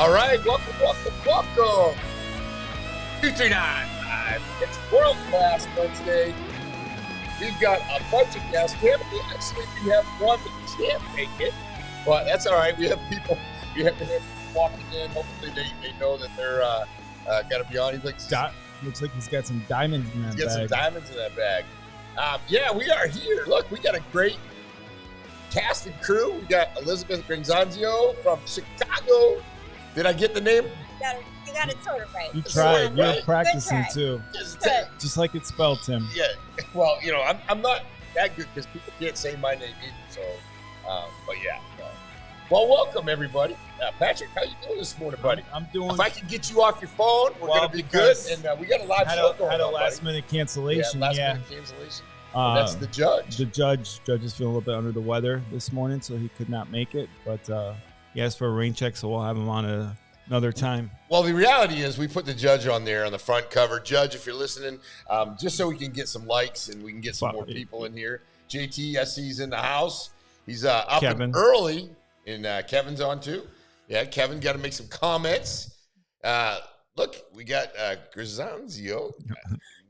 All right, welcome. 239. It's World Class Wednesday. We've got a bunch of guests. We have one that can't make it, but that's all right. We have people walking in. Hopefully they know that they're got to be on. Looks like he's got some diamonds in that bag. He's got some diamonds in that bag. Yeah, we are here. Look, we got a great cast and crew. We got Elizabeth Grisanzio from Chicago. Did I get the name? You got it sort of right. You tried. You're right. practicing too. Just like it's spelled, Tim. Yeah. Well, I'm not that good because people can't say my name either. So, but yeah. Well, welcome everybody. Patrick, how you doing this morning, buddy? I'm doing. If I can get you off your phone, we're gonna be good. And we got a live show going on. Had a last minute cancellation. Last minute cancellation. That's the judge. The judge is feeling a little bit under the weather this morning, so he could not make it. But he asked for a rain check, so we'll have him on another time. Well, the reality is we put the judge on there on the front cover. Judge, if you're listening, just so we can get some likes and we can get some more people in here. JT, I see he's in the house. He's up and early, and Kevin's on too. Yeah, Kevin got to make some comments. Look, we got Grisanzio.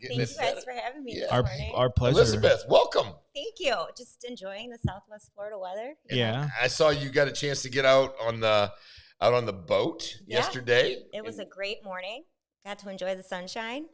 Thank you guys for having me this morning. Our pleasure. Elizabeth, welcome. Thank you. Just enjoying the Southwest Florida weather. Yeah. I saw you got a chance to get out on the boat yesterday. It was a great morning. Got to enjoy the sunshine.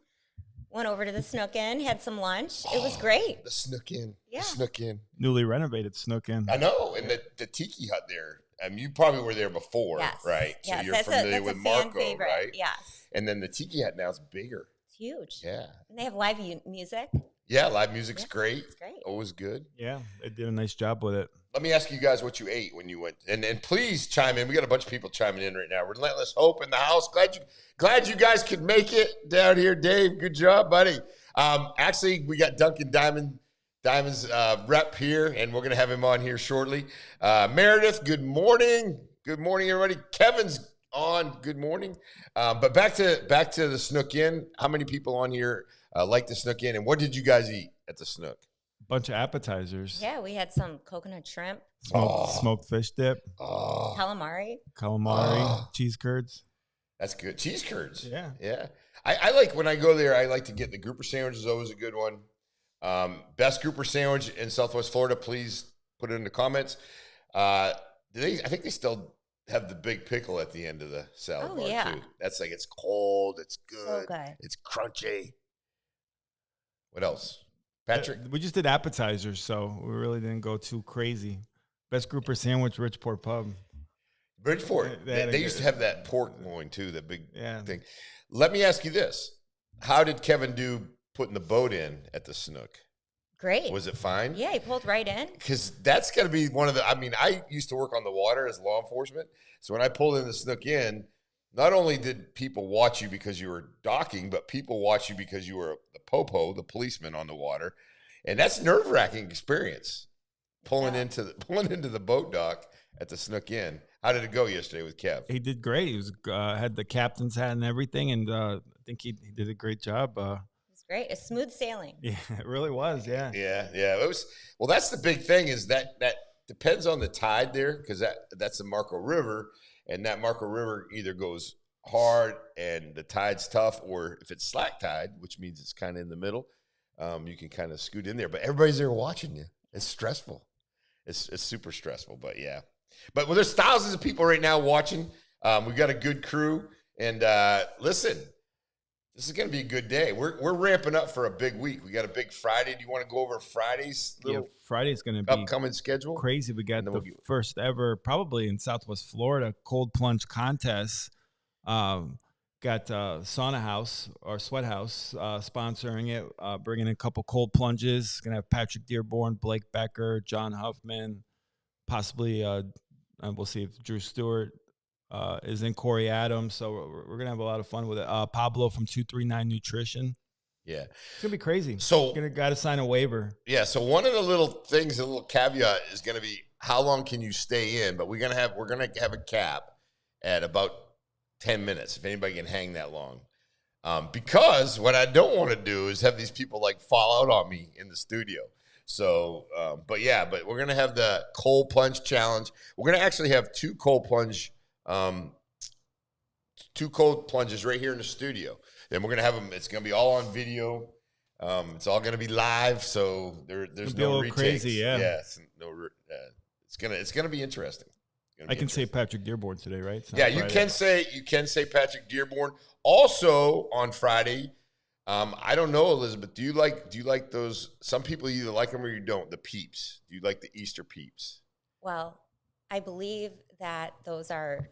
Went over to the Snook Inn, had some lunch. It was great. The Snook Inn. Yeah. The Snook Inn. Newly renovated Snook Inn. I know. And the tiki hut there. You probably were there before, right? Yes. So you're familiar with Marco, right? Yes. And then the tiki hut now is bigger. It's huge. Yeah. And they have live music. Yeah, live music's great. It's great. Always good. Yeah, they did a nice job with it. Let me ask you guys what you ate when you went. And please chime in. We got a bunch of people chiming in right now. Relentless Hope in the house. Glad you guys could make it down here, Dave. Good job, buddy. Actually, we got Duncan Diamond's rep here, and we're going to have him on here shortly. Meredith, good morning. Good morning, everybody. Kevin's on. Good morning. But back to the Snook Inn. How many people on here like the Snook Inn, and what did you guys eat at the Snook? Bunch of appetizers. Yeah, we had some coconut shrimp. Smoked fish dip. Calamari. Cheese curds. That's good. Cheese curds. Yeah. Yeah. I like, when I go there, I like to get the grouper sandwich. Is always a good one. Best grouper sandwich in Southwest Florida, please put it in the comments. I think they still have the big pickle at the end of the salad bar too. That's like, it's cold, it's good, so good. It's crunchy. What else? Patrick? We just did appetizers, so we really didn't go too crazy. Best grouper sandwich, Bridgeport Pub. Bridgeport. They used to have that pork loin too, that big thing. Let me ask you this. How did Kevin do putting the boat in at the Snook? Great. Was it fine? Yeah, he pulled right in. Because that's got to be one of the, I used to work on the water as law enforcement. So when I pulled in the Snook Inn, not only did people watch you because you were docking, but people watch you because you were the popo, the policeman on the water. And that's a nerve-wracking experience, pulling into the boat dock at the Snook Inn. How did it go yesterday with Kev? He did great. He was had the captain's hat and everything, and I think he did a great job. Great. It's smooth sailing. Yeah, it really was. Yeah. Yeah. It was. Well, that's the big thing, is that depends on the tide there, because that's the Marco River, and that Marco River either goes hard and the tide's tough, or if it's slack tide, which means it's kind of in the middle, you can kind of scoot in there. But everybody's there watching you. It's stressful. It's super stressful. But yeah. But there's thousands of people right now watching. We've got a good crew, and listen. This is going to be a good day. We're ramping up for a big week. We got a big Friday. Do you want to go over Friday's Friday's going to be upcoming schedule? Crazy. We got the first ever, probably in Southwest Florida, cold plunge contest. Got Sauna House or Sweat House sponsoring it, bringing in a couple cold plunges. Going to have Patrick Dearborn, Blake Becker, John Huffman, possibly, we'll see if Drew Stewart is in, Corey Adams. So we're going to have a lot of fun with it. Pablo from 239 Nutrition. Yeah. It's going to be crazy. So got to sign a waiver. Yeah. So one of the little things, a little caveat is going to be how long can you stay in, but we're going to have a cap at about 10 minutes if anybody can hang that long. Because what I don't want to do is have these people like fall out on me in the studio. So, but we're going to have the cold plunge challenge. We're going to actually have two cold plunge 2 cold plunges right here in the studio. Then we're going to have them. It's going to be all on video. It's all going to be live, so there's no retakes. Crazy, yeah. Yes, it's gonna be interesting. I can say Patrick Dearborn today, right? Yeah, you can say Patrick Dearborn. Also on Friday, I don't know, Elizabeth. Do you like those? Some people either like them or you don't. The Peeps. Do you like the Easter Peeps? Well, I believe that those are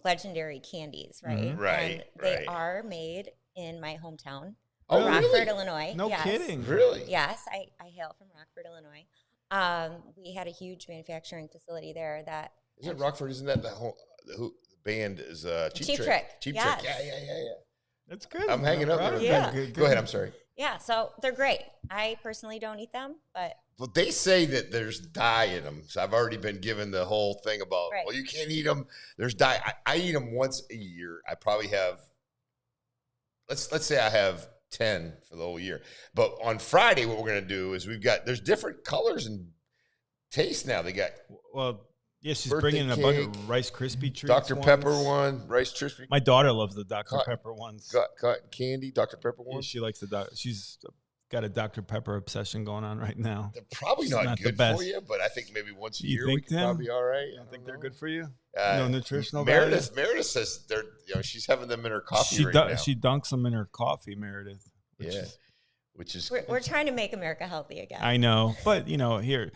legendary candies, right? Mm-hmm. Right. And they are made in my hometown. Oh, Rockford, really? Illinois. No yes. kidding. Really? Yes, I hail from Rockford, Illinois. We had a huge manufacturing facility there that. Isn't Rockford? Isn't that the band is Cheap Trick? Cheap yes. Trick. Yeah. That's good. I'm hanging up there. Yeah. Good. Go ahead. I'm sorry. Yeah, so they're great. I personally don't eat them, but. Well, they say that there's dye in them. So I've already been given the whole thing about, well, you can't eat them. There's dye. I eat them once a year. I probably have, let's say I have 10 for the whole year. But on Friday, what we're going to do is there's different colors and tastes now. They got. Well, yeah, she's birthday bringing in a bunch of Rice Krispie treats. Dr. Pepper one, Rice Krispie. My daughter loves the Dr. Pepper ones. Cotton candy, Dr. Pepper one. Yeah, she likes she's got a Dr. Pepper obsession going on right now. They're probably not good for you, but I think maybe once a year we can probably be all right. I think they're good for you. No nutritional Meredith value? says she's having them in her coffee right now. She dunks them in her coffee, Meredith. Which is we're trying to make America healthy again. I know, but here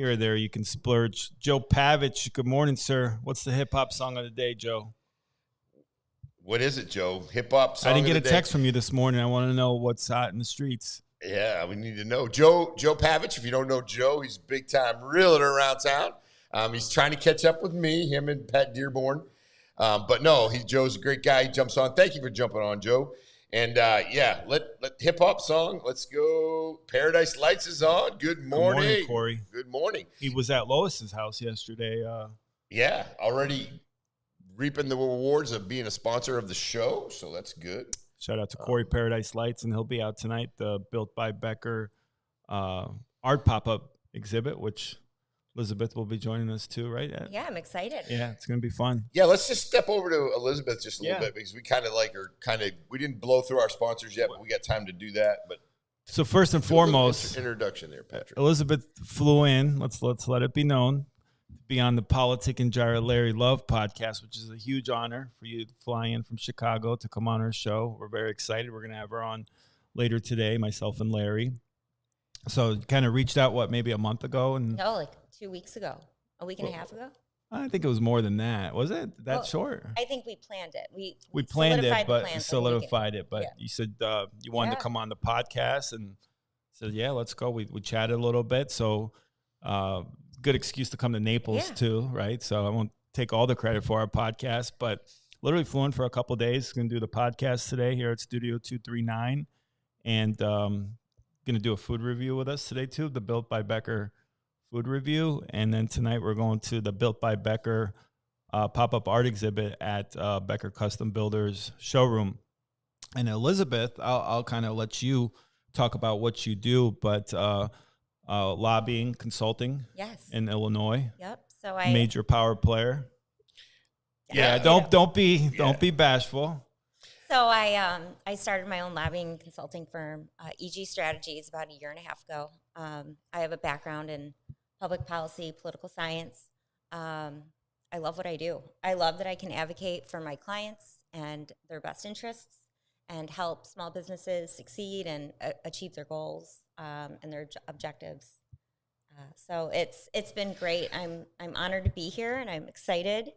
or there you can splurge. Joe Pavich, good morning, sir. What's the hip hop song of the day, Joe? What is it, Joe? Hip hop song. I didn't get a text from you this morning. I want to know what's hot in the streets. Yeah, we need to know. Joe Pavich, if you don't know Joe, he's a big time realtor around town. He's trying to catch up with me, him and Pat Dearborn. But no, Joe's a great guy. He jumps on. Thank you for jumping on, Joe. And let hip hop song. Let's go. Paradise Lights is on. Good morning. Good morning, Corey. Good morning. He was at Lois's house yesterday. Already reaping the rewards of being a sponsor of the show. So that's good. Shout out to Corey Paradise Lights, and he'll be out tonight. The Built by Becker art pop-up exhibit, which Elizabeth will be joining us too, right? Yeah, I'm excited. Yeah, it's going to be fun. Yeah, let's just step over to Elizabeth just a little bit because we kind of like her. We didn't blow through our sponsors yet, but we got time to do that. But so first and foremost, introduction there, Patrick. Elizabeth flew in. Let's let it be known to be on the Politic and Gyra Larry Love podcast, which is a huge honor for you to fly in from Chicago to come on our show. We're very excited. We're going to have her on later today, myself and Larry. So kind of reached out, maybe a month ago? No, like 2 weeks ago, a week and a half ago. I think it was more than that. Was it short? I think we planned it. We planned it, but solidified it. But you said you wanted to come on the podcast and said, yeah, let's go. We chatted a little bit. So good excuse to come to Naples too, right? So I won't take all the credit for our podcast, but literally flew in for a couple of days. Going to do the podcast today here at Studio 239 and going to do a food review with us today too, the Built by Becker food review. And then tonight we're going to the Built by Becker pop-up art exhibit at Becker Custom Builders showroom. And Elizabeth, I'll kind of let you talk about what you do, but lobbying, consulting in Illinois. Yep. So major power player. Yeah. Don't be bashful. So I started my own lobbying and consulting firm, EG Strategies, about a year and a half ago. I have a background in public policy, political science. I love what I do. I love that I can advocate for my clients and their best interests and help small businesses succeed and achieve their goals and their objectives. So it's been great. I'm honored to be here, and I'm excited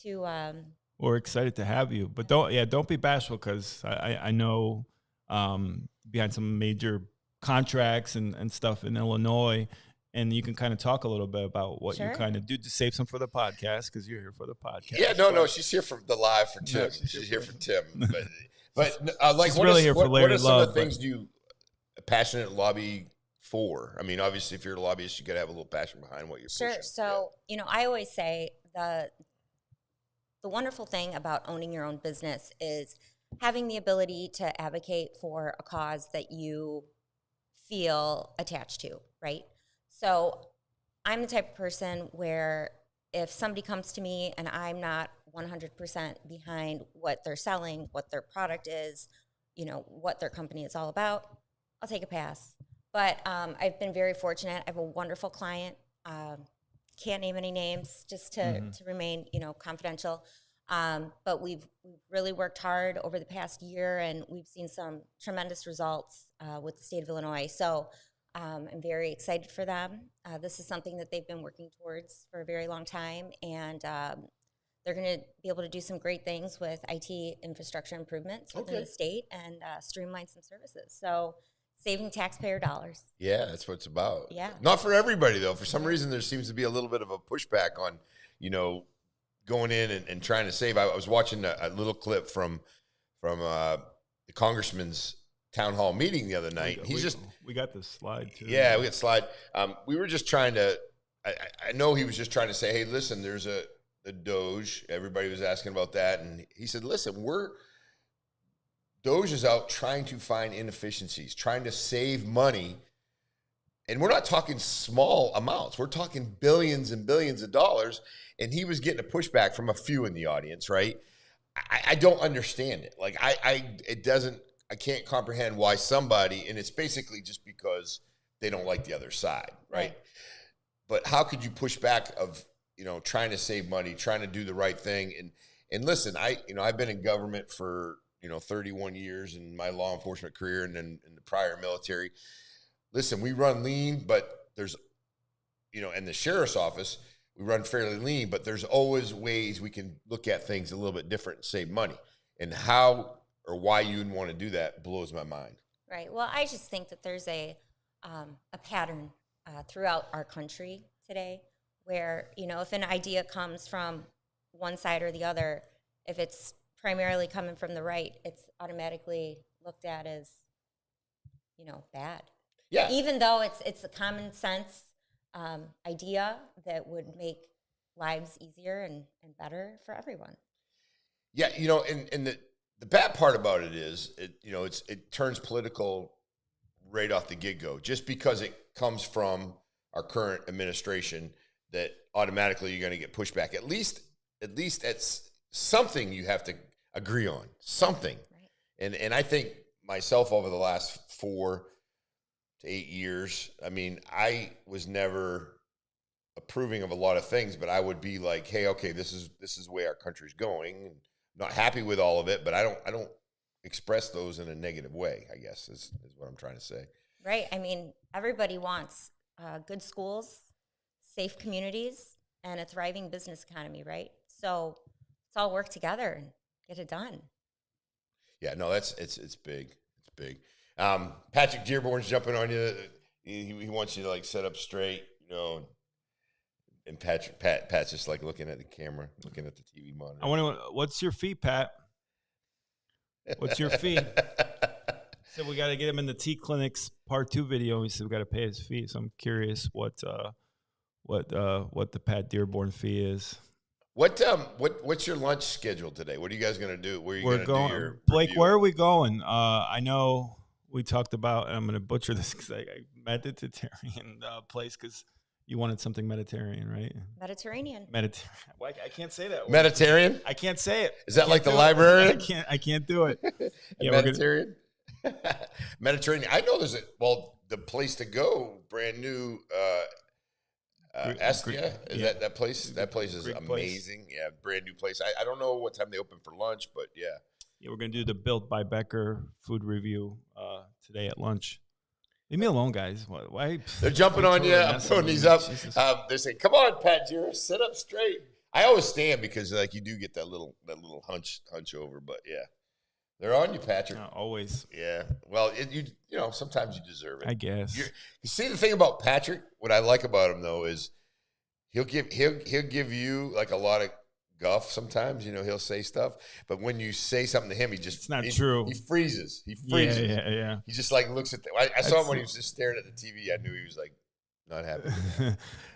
to. We're excited to have you, but don't be bashful because I know behind some major contracts and stuff in Illinois, and you can kind of talk a little bit about what you kind of do to save some for the podcast because you're here for the podcast. Yeah, no, she's here for the live for Tim. She's here for Tim, but like she's really here for Larry what are some Love, of the things you passionate lobby for? I mean, obviously, if you're a lobbyist, you got to have a little passion behind what you're pushing. So I always say the wonderful thing about owning your own business is having the ability to advocate for a cause that you feel attached to, right? So I'm the type of person where if somebody comes to me and I'm not 100% behind what they're selling, what their product is, you know, what their company is all about, I'll take a pass. But I've been very fortunate. I have a wonderful client. Can't name any names just to remain, you know, confidential. But we've really worked hard over the past year, and we've seen some tremendous results with the state of Illinois. So I'm very excited for them. This is something that they've been working towards for a very long time, and they're going to be able to do some great things with IT infrastructure improvements within the state and streamline some services. So saving taxpayer dollars. Yeah, that's what it's about. Yeah. Not for everybody, though. For some reason, there seems to be a little bit of a pushback on, you know, going in and trying to save. I was watching a little clip from the congressman's town hall meeting the other night. We got the slide, too. Yeah, we got slide. We were just trying to, I know he was just trying to say, hey, listen, there's the Doge. Everybody was asking about that. And he said, listen, Doge is out trying to find inefficiencies, trying to save money. And we're not talking small amounts. We're talking billions and billions of dollars. And he was getting a pushback from a few in the audience, right? I don't understand it. Like, I can't comprehend why somebody, and it's basically just because they don't like the other side, right? But how could you push back of, you know, trying to save money, trying to do the right thing? And listen, I've been in government for, 31 years in my law enforcement career and then in the prior military. Listen, we run lean, but there's, in the sheriff's office, we run fairly lean, but there's always ways we can look at things a little bit different and save money. And how or why you'd want to do that blows my mind. Right. Well, I just think that there's a pattern throughout our country today where, if an idea comes from one side or the other, if it's primarily coming from the right, it's automatically looked at as, bad. Yeah. Even though it's a common sense idea that would make lives easier and better for everyone. Yeah, and the bad part about it is, it turns political right off the get-go. Just because it comes from our current administration, that automatically you're going to get pushback. At least it's something you have to agree on, something. Right. And I think myself over the last 4 to 8 years, I was never approving of a lot of things, but I would be like, hey, okay, this is the way our country's going. And not happy with all of it, but I don't express those in a negative way, I guess is what I'm trying to say. Right. Everybody wants good schools, safe communities, and a thriving business economy, right? So let's all work together and get it done. Yeah, no, it's big. It's big. Patrick Dearborn's jumping on you. He wants you to set up straight, And Pat's just looking at the camera, looking at the TV monitor. I wonder, what's your fee, Pat? What's your fee? So we got to get him in the T Clinics Part 2 video. He said we got to pay his fee. So I'm curious what the Pat Dearborn fee is. What's your lunch schedule today? What are you guys gonna do? Where are you gonna do your Blake? review? Where are we going? I know we talked about, and I'm gonna butcher this because I Mediterranean place because you wanted something Mediterranean, right? Mediterranean. Well, I can't say that word. Mediterranean? I can't say it. Is that like the librarian? I can't do it. Yeah, Mediterranean? Mediterranean. I know there's the place to go, brand new Estia. That place? That place is Greek amazing. Place. Yeah, brand new place. I don't know what time they open for lunch, but yeah. Yeah, we're gonna do the Built by Becker food review today at lunch. Leave me alone, guys. Why? They're jumping on you. I'm putting these up. They're saying, "Come on, Pat, sit up straight." I always stand because you do get that little hunch over. But yeah, they're on you, Patrick. No, always. Yeah. Well, sometimes you deserve it. I guess. You see, the thing about Patrick, what I like about him though is he'll give you a lot of guff sometimes. He'll say stuff, but when you say something to him, it's not true. He freezes. Yeah. He just looks at I saw him when he was just staring at the TV. I knew he was not happy.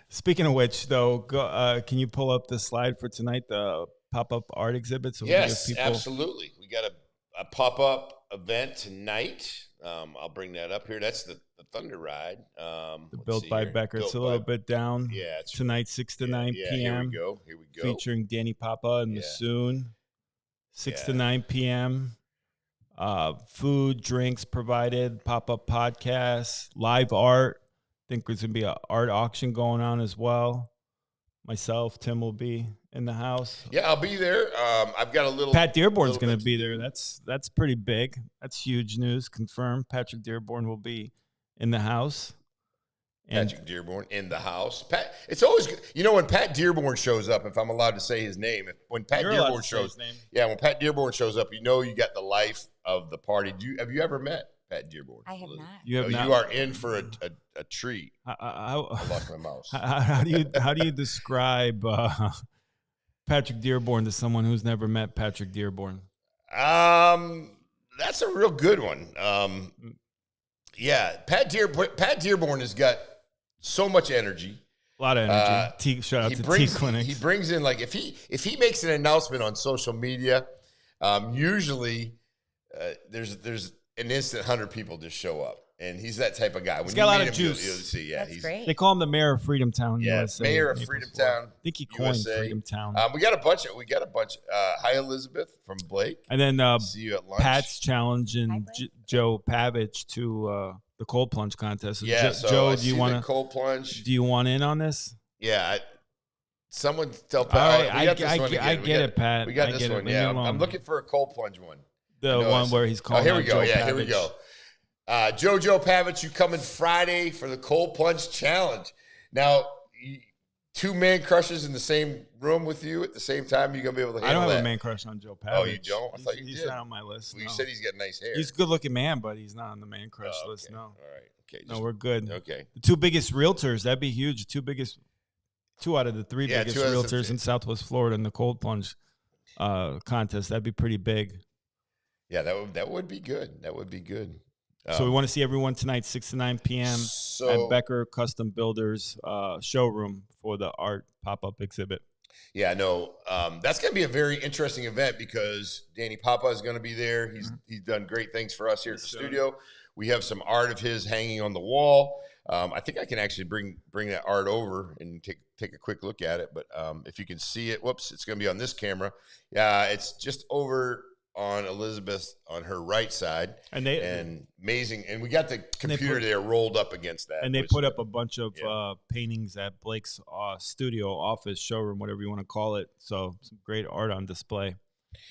Speaking of which, though, can you pull up the slide for tonight, the pop-up art exhibit? So yes, absolutely. We got a pop-up event tonight. I'll bring that up here. That's the Thunder Ride. Built by Becker. It's a little bit down. Yeah, it's tonight, 6 to 9 p.m. Here we go. Featuring Dani Papa and Massoon. 6 to 9 p.m. Food, drinks provided, pop-up podcasts, live art. I think there's going to be an art auction going on as well. Myself, Tim will be in the house. Yeah, I'll be there. I've got a little. Pat Dearborn's going to be there. That's pretty big. That's huge news. Confirmed. Patrick Dearborn will be in the house. Patrick Dearborn in the house. Pat, it's always good. You know, when Pat Dearborn shows up, if I'm allowed to say his name, when Pat Dearborn shows, when Pat Dearborn shows up, you know you got the life of the party. Have you ever met Pat Dearborn? I have not. You are in for a treat. I lost my mouse. How do you describe Patrick Dearborn to someone who's never met Patrick Dearborn? That's a real good one. Yeah, Pat Dearborn has got so much energy. A lot of energy. Shout out to T Clinic. He brings in, like, if he makes an announcement on social media, usually there's an instant 100 people just show up, and he's that type of guy. He's got a lot of juice. You'll see, That's great. They call him the mayor of Freedom Town. Yeah, USA, mayor of Freedom Town. I think he coined USA. Freedom Town. We got a bunch. Hi, Elizabeth from Blake. And then see you at lunch. Pat's challenging Joe Pavich to the cold plunge contest. Yeah, Joe, do you want to cold plunge? Do you want in on this? Yeah, someone tell Pat. All right, I get it, Pat. We got this one. Yeah, I'm looking for a cold plunge one. The one where he's calling. Here we go. Joe Pavich. Here we go. Joe Pavich, you coming Friday for the cold plunge challenge? Now, two man crushes in the same room with you at the same time. You gonna be able to handle that? I don't have a man crush on Joe Pavich. Oh, you don't? I thought you did. He's not on my list. Well, you said he's got nice hair. He's a good-looking man, but he's not on the man crush list. No. All right. Okay. No, we're good. Okay. The two biggest realtors, that'd be huge. Two out of the three biggest realtors in Southwest Florida in the cold plunge contest. That'd be pretty big. Yeah, that would be good. That would be good. So we want to see everyone tonight, 6 to 9 p.m. at Becker Custom Builders showroom for the art pop-up exhibit. Yeah, no, that's going to be a very interesting event because Dani Papa is going to be there. He's done great things for us here at the studio. We have some art of his hanging on the wall. I think I can actually bring that art over and take a quick look at it. But if you can see it, whoops, it's going to be on this camera. Yeah, it's just over on Elizabeth on her right side, and amazing. And we got the computer there rolled up against that. And they put up a bunch of paintings at Blake's studio, office, showroom, whatever you want to call it. So some great art on display.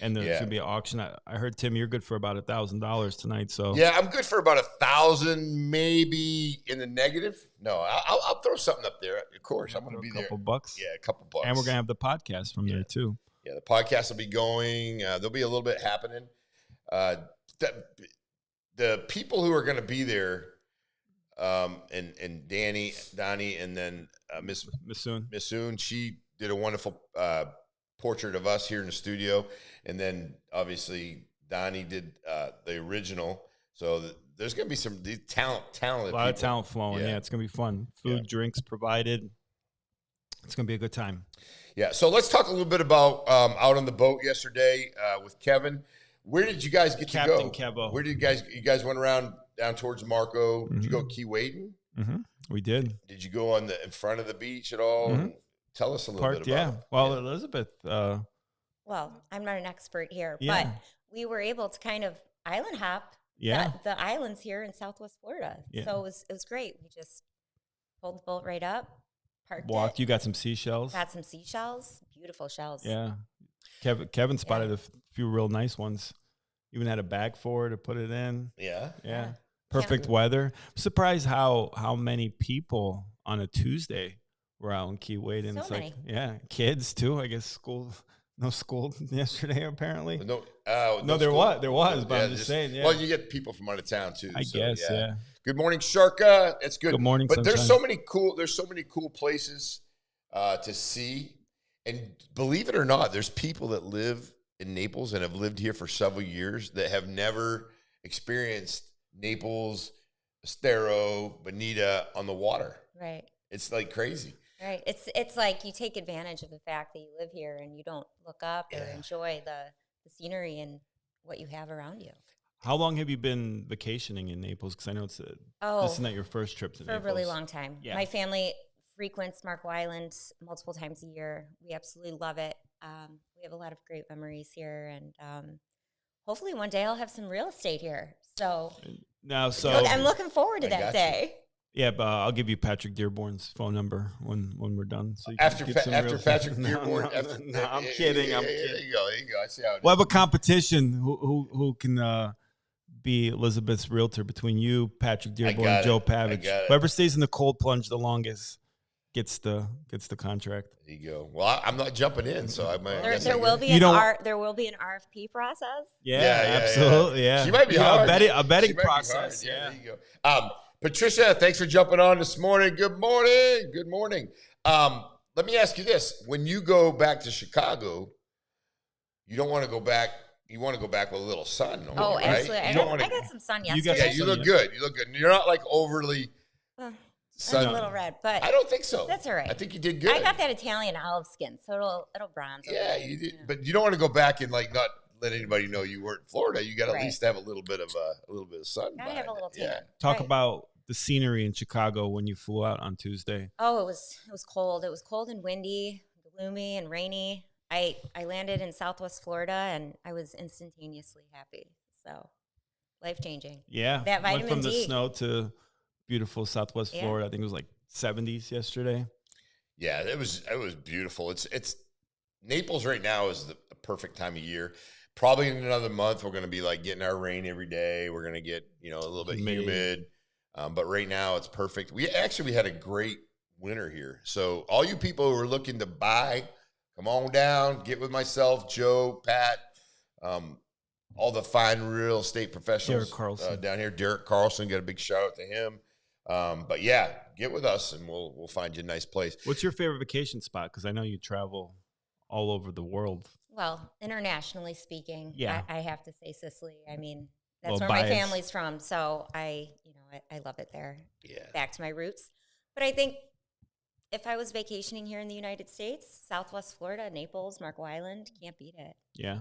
And there's going to be an auction. I heard, Tim, you're good for about $1,000 tonight. So yeah, I'm good for about 1,000, maybe in the negative. No, I'll throw something up there. Of course, I'm going to be there. A couple bucks. Yeah, a couple bucks. And we're going to have the podcast from there too. Yeah, the podcast will be going. There'll be a little bit happening. The people who are going to be there, and Dani, and then Miss Massoon, she did a wonderful portrait of us here in the studio, and then obviously Dani did the original. So there's going to be some talented, a lot of talent flowing. Yeah, it's going to be fun. Food, drinks provided. It's going to be a good time. Yeah, so let's talk a little bit about out on the boat yesterday with Kevin. Where did you guys get to go? Captain Kevo. Where did you guys went around down towards Marco? Did you go Key Wading? Mm-hmm. We did. Did you go in front of the beach at all? Mm-hmm. Tell us a little bit about it. Well, Elizabeth. Well, I'm not an expert here, but we were able to kind of island hop the islands here in Southwest Florida. Yeah. So it was great. We just pulled the boat right up. Walked. You got some seashells. Got some seashells. Beautiful shells. Yeah. Kevin spotted a few real nice ones. Even had a bag for her to put it in. Yeah. Perfect weather. I'm surprised how many people on a Tuesday were out in Key Wading. So many. Kids too. I guess no school yesterday apparently. No, there was. But I'm just saying. Yeah. Well, you get people from out of town too. I guess. Yeah. Good morning, Sharka. It's good. Good morning. But sunshine. There's so many cool places to see, and believe it or not, there's people that live in Naples and have lived here for several years that have never experienced Naples, Estero, Bonita on the water. Right. It's like crazy. Right. It's like you take advantage of the fact that you live here and you don't look up or enjoy the scenery and what you have around you. How long have you been vacationing in Naples? Because I know this is not your first trip to Naples. For a really long time. Yeah. My family frequents Marco Island multiple times a year. We absolutely love it. We have a lot of great memories here, and hopefully one day I'll have some real estate here. So I'm looking forward to that day. Yeah, but I'll give you Patrick Dearborn's phone number when we're done. So after Patrick Dearborn. I'm kidding. I'm kidding. There you go. I see how it we'll have a competition. Who can be Elizabeth's realtor between you, Patrick Dearborn, and Joe Pavich? Whoever stays in the cold plunge the longest gets the contract. There you go. Well, I'm not jumping in, so I might. There will be an RFP process. Yeah, absolutely. Yeah, she might be hard. A betting process. Yeah, there you go. Patricia, thanks for jumping on this morning. Good morning. Good morning. Let me ask you this: when you go back to Chicago, you don't want to go back. You want to go back with a little sun. Right? Absolutely. I got some sun yesterday. You look good. You look good. You're not like overly. Sun. I'm a little red, but I don't think so. That's all right. I think you did good. I got that Italian olive skin, so it'll bronze. Yeah, you did. Yeah. But you don't want to go back and like not let anybody know you weren't in Florida. You got to at least have a little bit of sun. Gotta have a little tan. Yeah. Talk about the scenery in Chicago when you flew out on Tuesday. Oh, it was cold. It was cold and windy, gloomy and rainy. I landed in Southwest Florida and I was instantaneously happy. So life changing. Yeah, that vitamin went from D. the snow to beautiful Southwest Florida. I think it was like 70s yesterday. Yeah, it was beautiful. It's Naples right now is the perfect time of year. Probably in another month we're going to be like getting our rain every day. We're going to get a little bit humid. But right now it's perfect. We had a great winter here. So all you people who are looking to buy, come on down, get with myself, Joe, Pat, all the fine real estate professionals Derek Carlson. down here. Derek Carlson, get a big shout out to him. But yeah, get with us and we'll find you a nice place. What's your favorite vacation spot? Because I know you travel all over the world. Well, internationally speaking, I have to say Sicily. I mean, that's where my family's from, so I love it there. Yeah, back to my roots. But I think if I was vacationing here in the United States, Southwest Florida, Naples, Marco Island, can't beat it. Yeah,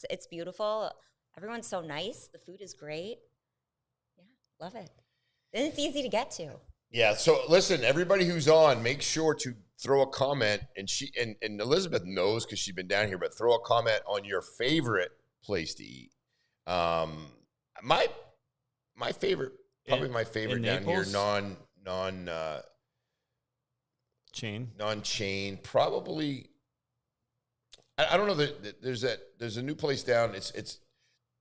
it's beautiful. Everyone's so nice. The food is great. Yeah, love it. And it's easy to get to. Yeah. So listen, everybody who's on, make sure to throw a comment, and and Elizabeth knows because she's been down here, but throw a comment on your favorite place to eat. My favorite, probably my favorite down here, non-chain, probably. I don't know. There's a new place down. It's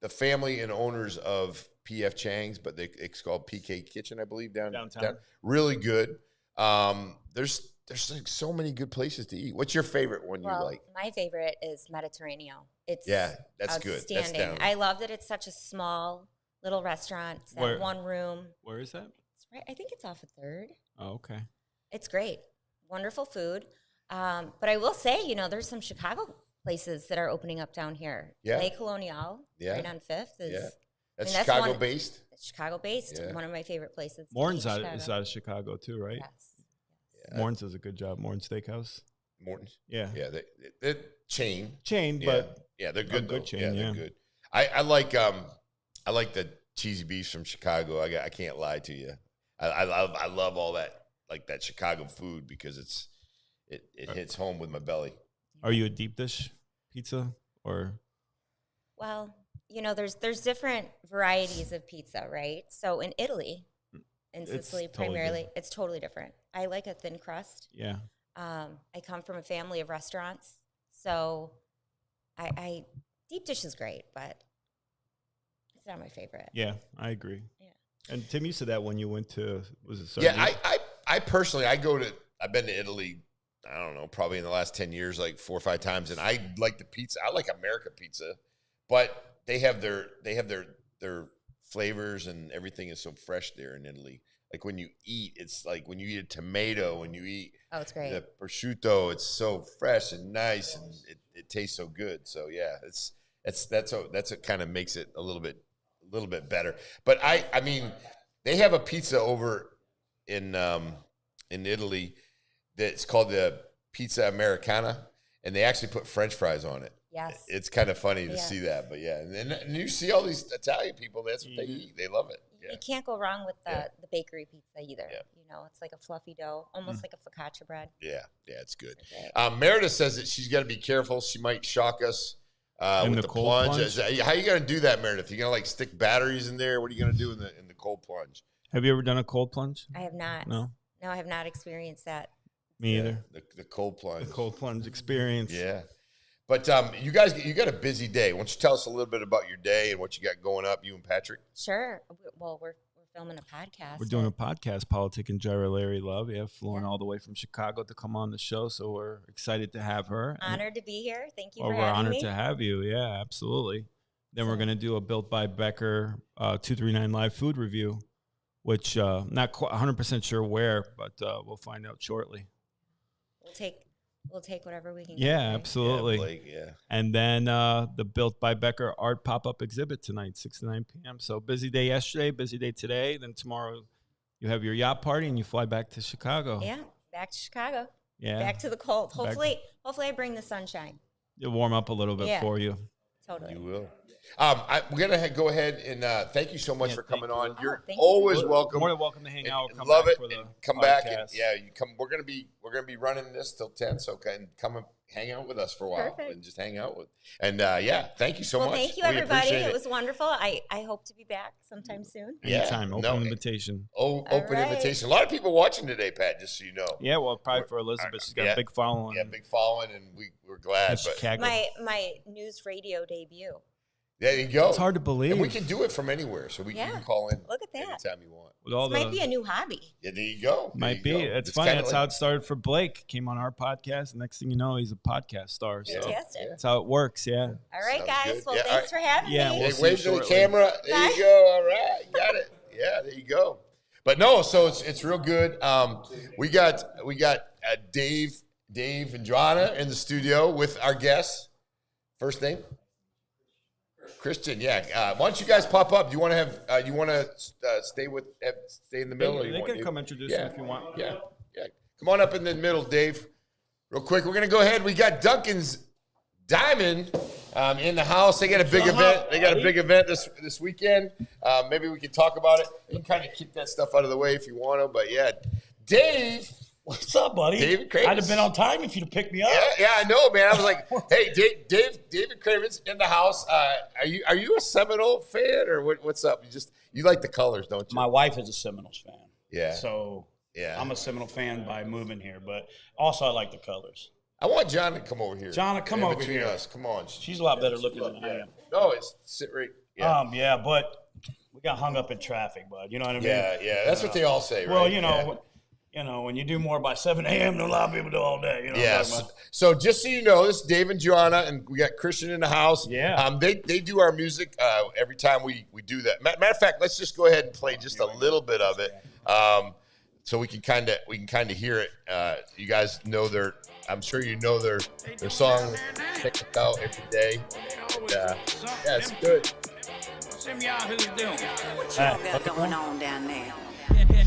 the family and owners of PF Chang's, but it's called PK Kitchen, I believe, downtown. Really good. There's like so many good places to eat. What's your favorite one you like? My favorite is Mediterranean. It's that's good. That's down. I love that it's such a small little restaurant. It's that one room. Where is that? It's right. I think it's off of 3rd. Oh, okay. It's great. Wonderful food. But I will say, there's some Chicago places that are opening up down here. Yeah. Le Colonial, right on 5th. That's Chicago-based? Chicago-based. Yeah. One of my favorite places. Morton's is out of Chicago too, right? Yes. Yeah. Morton's does a good job. Morton's Steakhouse. Morton's? Yeah. Yeah, they're chain, but yeah, they're good. Good chain, they're good. I like the cheesy beefs from Chicago. I can't lie to you. I love all that, like that Chicago food, because it hits home with my belly. Are you a deep dish pizza or? Well, there's different varieties of pizza, right? So in Italy, in Sicily primarily, it's totally different. I like a thin crust. Yeah. I come from a family of restaurants, so I deep dish is great, but it's not my favorite. Yeah, I agree. Yeah. And Tim, you said that when you went to, was it Sardinia? Yeah, I personally, I've been to Italy, I don't know, probably in the last 10 years, like 4 or 5 times. And I like the pizza. I like American pizza, but they have their flavors, and everything is so fresh there in Italy. Like when you eat, it's like when you eat a tomato and you eat it's great. The prosciutto, it's so fresh and nice, and it tastes so good. So yeah, that's what kind of makes it a little bit better. But I mean, they have a pizza over in Italy that's called the pizza Americana, and they actually put French fries on it. Yes. It's kind of funny to see that, but yeah. And you see all these Italian people, that's what they eat. They love it. Yeah. You can't go wrong with the bakery pizza either. Yeah. You know, it's like a fluffy dough, almost like a focaccia bread. Yeah, it's good. Right. Meredith says that she's got to be careful. She might shock us with the cold plunge. How are you going to do that, Meredith? You going to like stick batteries in there? What are you going to do in the cold plunge? Have you ever done a cold plunge? I have not. No, I have not experienced that. me either. The cold plunge. The cold plunge experience. Yeah. But you guys, you got a busy day. Why don't you tell us a little bit about your day and what you got going up, you and Patrick? Sure. Well, we're filming a podcast. We're doing a podcast, Politic and Jerry Larry Love. Yeah, flying all the way from Chicago to come on the show. So we're excited to have her. Honored to be here. Thank you for we're having honored me. to have you. Yeah, absolutely. Then we're going to do a Built by Becker 239 live food review, which not quite 100% sure where, but we'll find out shortly. We'll take whatever we can Yeah, get. absolutely. Yeah, Blake, yeah. And then the Built by Becker art pop-up exhibit tonight, 6 to 9 p.m. So busy day yesterday, busy day today. Then tomorrow you have your yacht party and you fly back to Chicago. Yeah, back to Chicago. Yeah. Back to the cold. Hopefully I bring the sunshine. It'll warm up a little bit for you. Totally. You will. We're going to go ahead and thank you so much for coming on. You're thank always you. welcome. More than welcome to hang out. Come Love back it. For the And come back and podcast. you come. We're gonna be running this till 10. So come and hang out with us for a while. Perfect. And just hang out with. And thank you so Well, much. thank you, We everybody. appreciate It was wonderful. I hope to be back sometime soon. Anytime. Yeah, Open no, invitation. Open right. invitation. A lot of people watching today, Pat. Just so you know. Yeah, well, probably for Elizabeth. She's got a big following. Yeah, big following, and we're glad. in But Chicago. My news radio debut. there you go. It's hard to believe. And we can do it from anywhere, so you can call in. Look at that. Anytime you want. With all This might be a new hobby. Yeah, there you go. There Might you be. go. It's funny. kinda That's how it started for Blake. Came on our podcast. And next thing you know, he's a podcast star. So Fantastic. that's how it works. Yeah. All right, Sounds guys. good. Well, Yeah, thanks for having Yeah, me. we'll Hey, see wave you to the shortly. camera. There Bye. you go. All right, you got it. Yeah, there you go. But no, so it's real good. We got Dave and Joanna in the studio with our guests. First name? Christian. Yeah. Why don't you guys pop up? Do you want to have? You want to stay in the middle? or you They want can you- come introduce Yeah. him if you want. Yeah. Come on up in the middle, Dave. Real quick, we're gonna go ahead. We got Duncan's Diamond in the house. They got a big event. They got a big event this weekend. Maybe we can talk about it. You can kind of keep that stuff out of the way if you want to. But yeah, Dave. What's up, buddy? David Cravens. I'd have been on time if you'd have picked me up. Yeah, I know, man. I was like, hey, David Cravens in the house. Are you a Seminole fan or what's up? You like the colors, don't you? My wife is a Seminoles fan. Yeah. So Yeah. I'm a Seminole fan by moving here, but also I like the colors. I want John to come over here. John, come In over between here. us. Come on. She's a lot better looking than I am. No, sit right. Yeah. Yeah, but we got hung up in traffic, bud. You know what I mean? Yeah. That's what they all say, right? Well, when you do more by 7 a.m. than a lot of people do all day. You know what I'm Yes. talking about? So just so you know, this is Dave and Joanna, and we got Christian in the house. Yeah. They do our music every time we do that. Matter of fact, let's just go ahead and play just a little bit of it, so we can kind of hear it. You guys know I'm sure you know their song. Check it out every day. And, yeah, it's good. Some yahoos doing. What y'all got going on down there?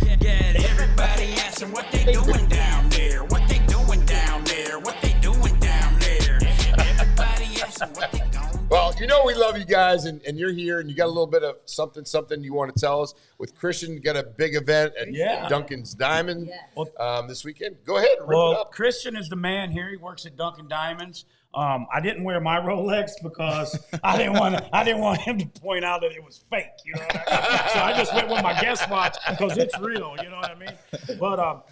Everybody asking what they doing down there. What they doing down there. What they doing down there. Everybody asking what they going. Well, we love you guys, and you're here, and you got a little bit of something you want to tell us. With Christian, you got a big event at Duncan's Diamond this weekend. Go ahead and rip it up. Christian is the man here. He works at Dunkin' Diamonds. I didn't wear my Rolex because I didn't want him to point out that it was fake. You know what I mean? So I just went with my guest watch because it's real. You know what I mean? But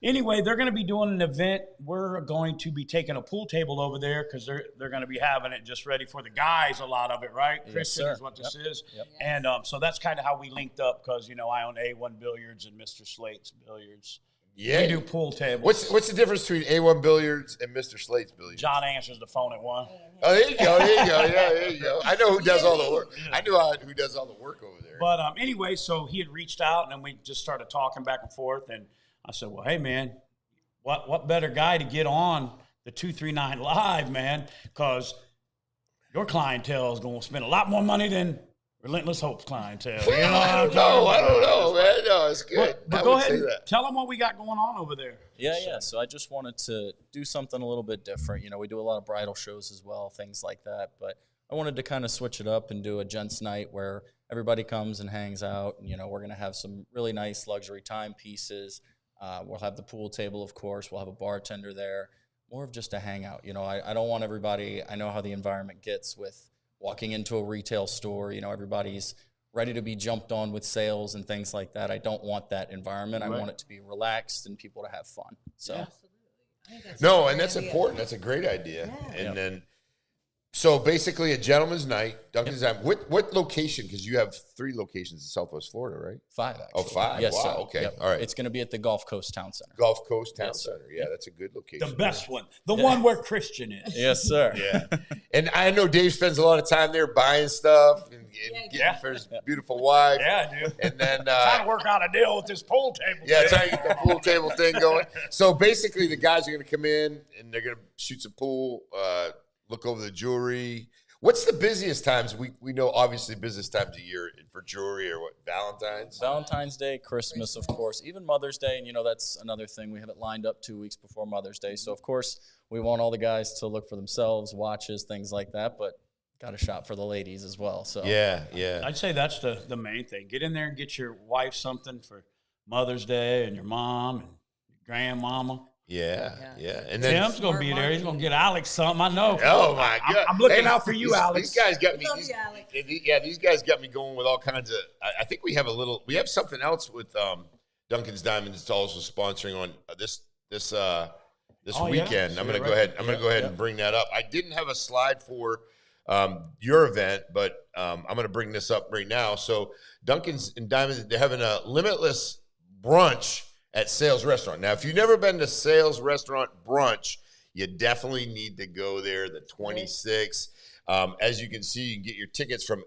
anyway, they're going to be doing an event. We're going to be taking a pool table over there because they're going to be having it just ready for the guys. A lot of it, right? Yes, Christian sir. is what this is, Yep. and so that's kind of how we linked up because I own A1 Billiards and Mr. Slate's Billiards. Yeah. We do pool tables. What's the difference between A1 Billiards and Mr. Slate's Billiards? John answers the phone at 1. Oh, there you go. Yeah, there you go. I know who does all the work. I know who does all the work over there. But anyway, so he had reached out, and then we just started talking back and forth. And I said, well, hey, man, what better guy to get on the 239 Live, man, because your clientele is going to spend a lot more money than Relentless Hopes clientele. I don't know, man. No, it's good. But go ahead and tell them what we got going on over there. Yeah. So I just wanted to do something a little bit different. We do a lot of bridal shows as well, things like that. But I wanted to kind of switch it up and do a gents night where everybody comes and hangs out. And, we're going to have some really nice luxury timepieces. We'll have the pool table, of course. We'll have a bartender there. More of just a hangout. I don't want everybody, I know how the environment gets with walking into a retail store. Everybody's ready to be jumped on with sales and things like that. I don't want that environment. Right. I want it to be relaxed and people to have fun. So, and that's important. That's a great idea. Yeah. And then, so basically a gentleman's night, Duncan's Time. What location? Because you have 3 locations in Southwest Florida, right? 5, actually. Oh, 5. Yes, wow. Sir. Okay. Yep. All right. It's going to be at the Gulf Coast Town Center. Gulf Coast Town Center. Yeah, that's a good location. The best one. The one where Christian is. Yes, sir. Yeah. And I know Dave spends a lot of time there buying stuff and getting for his beautiful wife. Yeah, I do. And then trying to work out a deal with this pool table. Yeah, trying to get the pool table thing going. So basically the guys are going to come in and they're going to shoot some pool, look over the jewelry. What's the busiest times? We know obviously busiest times a year for jewelry or what? Valentine's Day, Christmas, of course, even Mother's Day. And, that's another thing. We have it lined up 2 weeks before Mother's Day. So, of course, we want all the guys to look for themselves, watches, things like that. But got to shop for the ladies as well. So yeah. I'd say that's the main thing. Get in there and get your wife something for Mother's Day and your mom and your grandmama. Yeah. And then Tim's going to be there. He's going to get Alex something. I know. Oh, my God. I'm looking out for you, Alex. These guys got me. These guys got me going with all kinds of – I think we have something else with Duncan's Diamonds. It's also sponsoring on this weekend. I'm going to go ahead. I'm going to go ahead and bring that up. I didn't have a slide for your event, but I'm going to bring this up right now. So Duncan's and Diamonds, they're having a limitless brunch at Sales Restaurant. Now, if you've never been to Sales Restaurant brunch, you definitely need to go there the 26th. As you can see, you can get your tickets from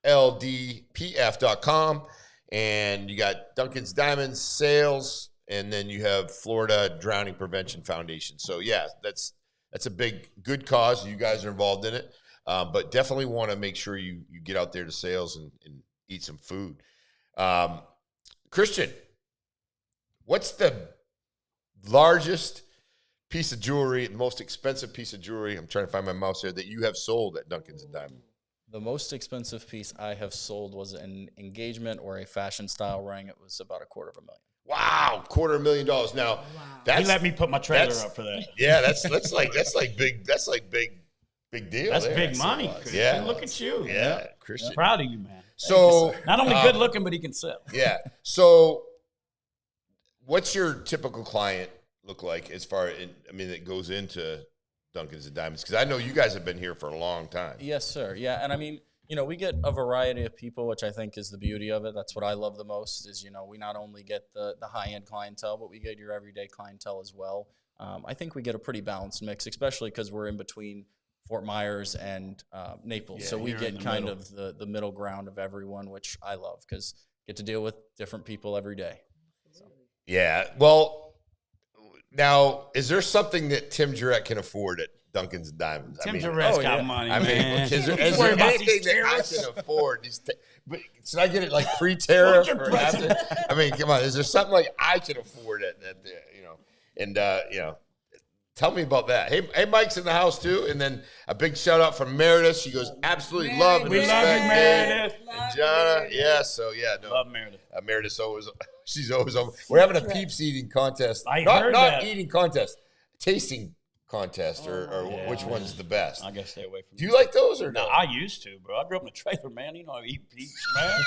FLDPF.com. And you got Duncan's Diamonds, Sales, and then you have Florida Drowning Prevention Foundation. So, yeah, that's a good cause. You guys are involved in it. But definitely want to make sure you get out there to Sales and eat some food. Christian, what's the largest piece of jewelry, the most expensive piece of jewelry, I'm trying to find my mouse here, that you have sold at Duncan's and Diamond? The most expensive piece I have sold was an engagement or a fashion style ring. It was about $250,000. Wow, $250,000. Now, he let me put my trailer up for that. Yeah, that's big deal. That's big money, Christian. Yeah. Look at you. Yeah, Christian. I'm proud of you, man. So not only good looking, but he can sell. Yeah. So what's your typical client look like as far as, that goes into Duncan's and Diamonds? Because I know you guys have been here for a long time. Yes, sir. Yeah, and we get a variety of people, which I think is the beauty of it. That's what I love the most is, we not only get the high-end clientele, but we get your everyday clientele as well. I think we get a pretty balanced mix, especially because we're in between Fort Myers and Naples. Yeah, so we get kind of the middle ground of everyone, which I love because get to deal with different people every day. So. Yeah. Well, now, is there something that Tim Jurek can afford at Duncan's and Diamonds? Tim Jurek's got money, man. Is there anything that I can afford? Should I get it like pre-tariff or after? Come on. Is there something like I can afford at tell me about that. Hey, Mike's in the house too, and then a big shout out from Meredith. She goes, absolutely love and respect. We love you, Meredith. And Jonna, love Meredith. Meredith's she's always on. We're having a Peeps eating contest. Not eating contest, tasting contest, or which one's the best. I gotta stay away from. Do you like those or no? I used to, bro. I grew up in a trailer, man. You know, I eat Peeps, man.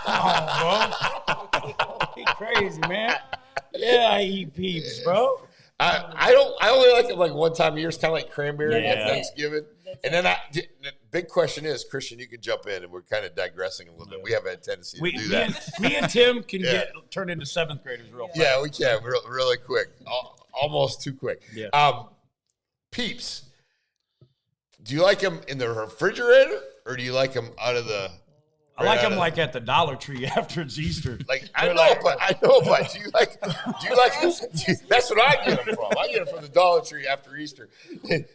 Come on, bro. He crazy, man. Yeah, I eat Peeps, bro. I only like it like one time a year. It's kind of like cranberry at Thanksgiving. And then the big question is, Christian, you can jump in, and we're kind of digressing a little bit. We have a tendency to do that. Me and Tim can get turned into 7th graders real fast. Yeah, we can really quick, almost too quick. Yeah. Peeps, do you like them in the refrigerator or do you like them out of the? I like them like at the Dollar Tree after it's Easter. I know, but do you like? That's what I get them from. I get them from the Dollar Tree after Easter.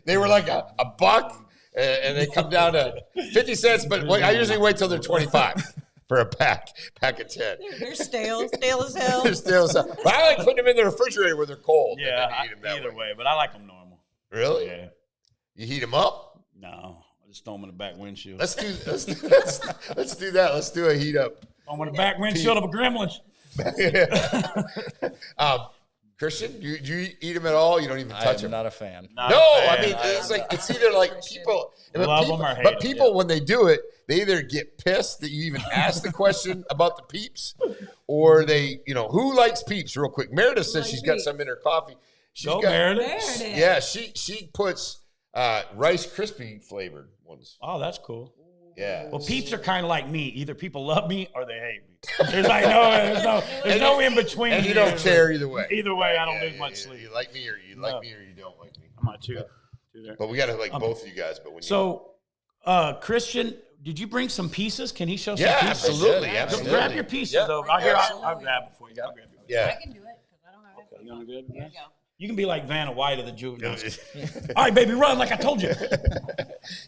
They were like a buck. and they come down to 50 cents. But I usually wait till they're 25 for a pack of 10. They're stale as hell. They're stale as hell. But I like putting them in the refrigerator where they're cold. Yeah, and then eat them that either way, but I like them normal. Really? Yeah. You heat them up? No, I just throw them in the back windshield. Let's do that. Let's do a heat up. I'm on the back windshield of a Gremlin. Christian, do you eat them at all? You don't even touch them. Not a fan. I mean, it's either like people love them or hate but them. people when they do it, they either get pissed that you even ask the question about the Peeps, or they, who likes Peeps? Real quick, Meredith says she's got some in her coffee. Meredith. Yeah, she puts Rice Krispie flavored ones. Oh, that's cool. Yeah. Well, Peeps are kind of like me. Either people love me or they hate me. There's no in between. And you don't care either way. Either way, I don't lose much sleep. You like me or you like me or you don't like me. I'm not too there. But we got to like both of you guys. But when Christian, did you bring some pieces? Can he show some yeah, pieces? absolutely. Grab your pieces over. I'll grab it for you. I'll grab it. Yeah. I can do it because I don't have it. You want to grab it? There you go. You can be like Vanna White of the juveniles. All right, baby, run like I told you.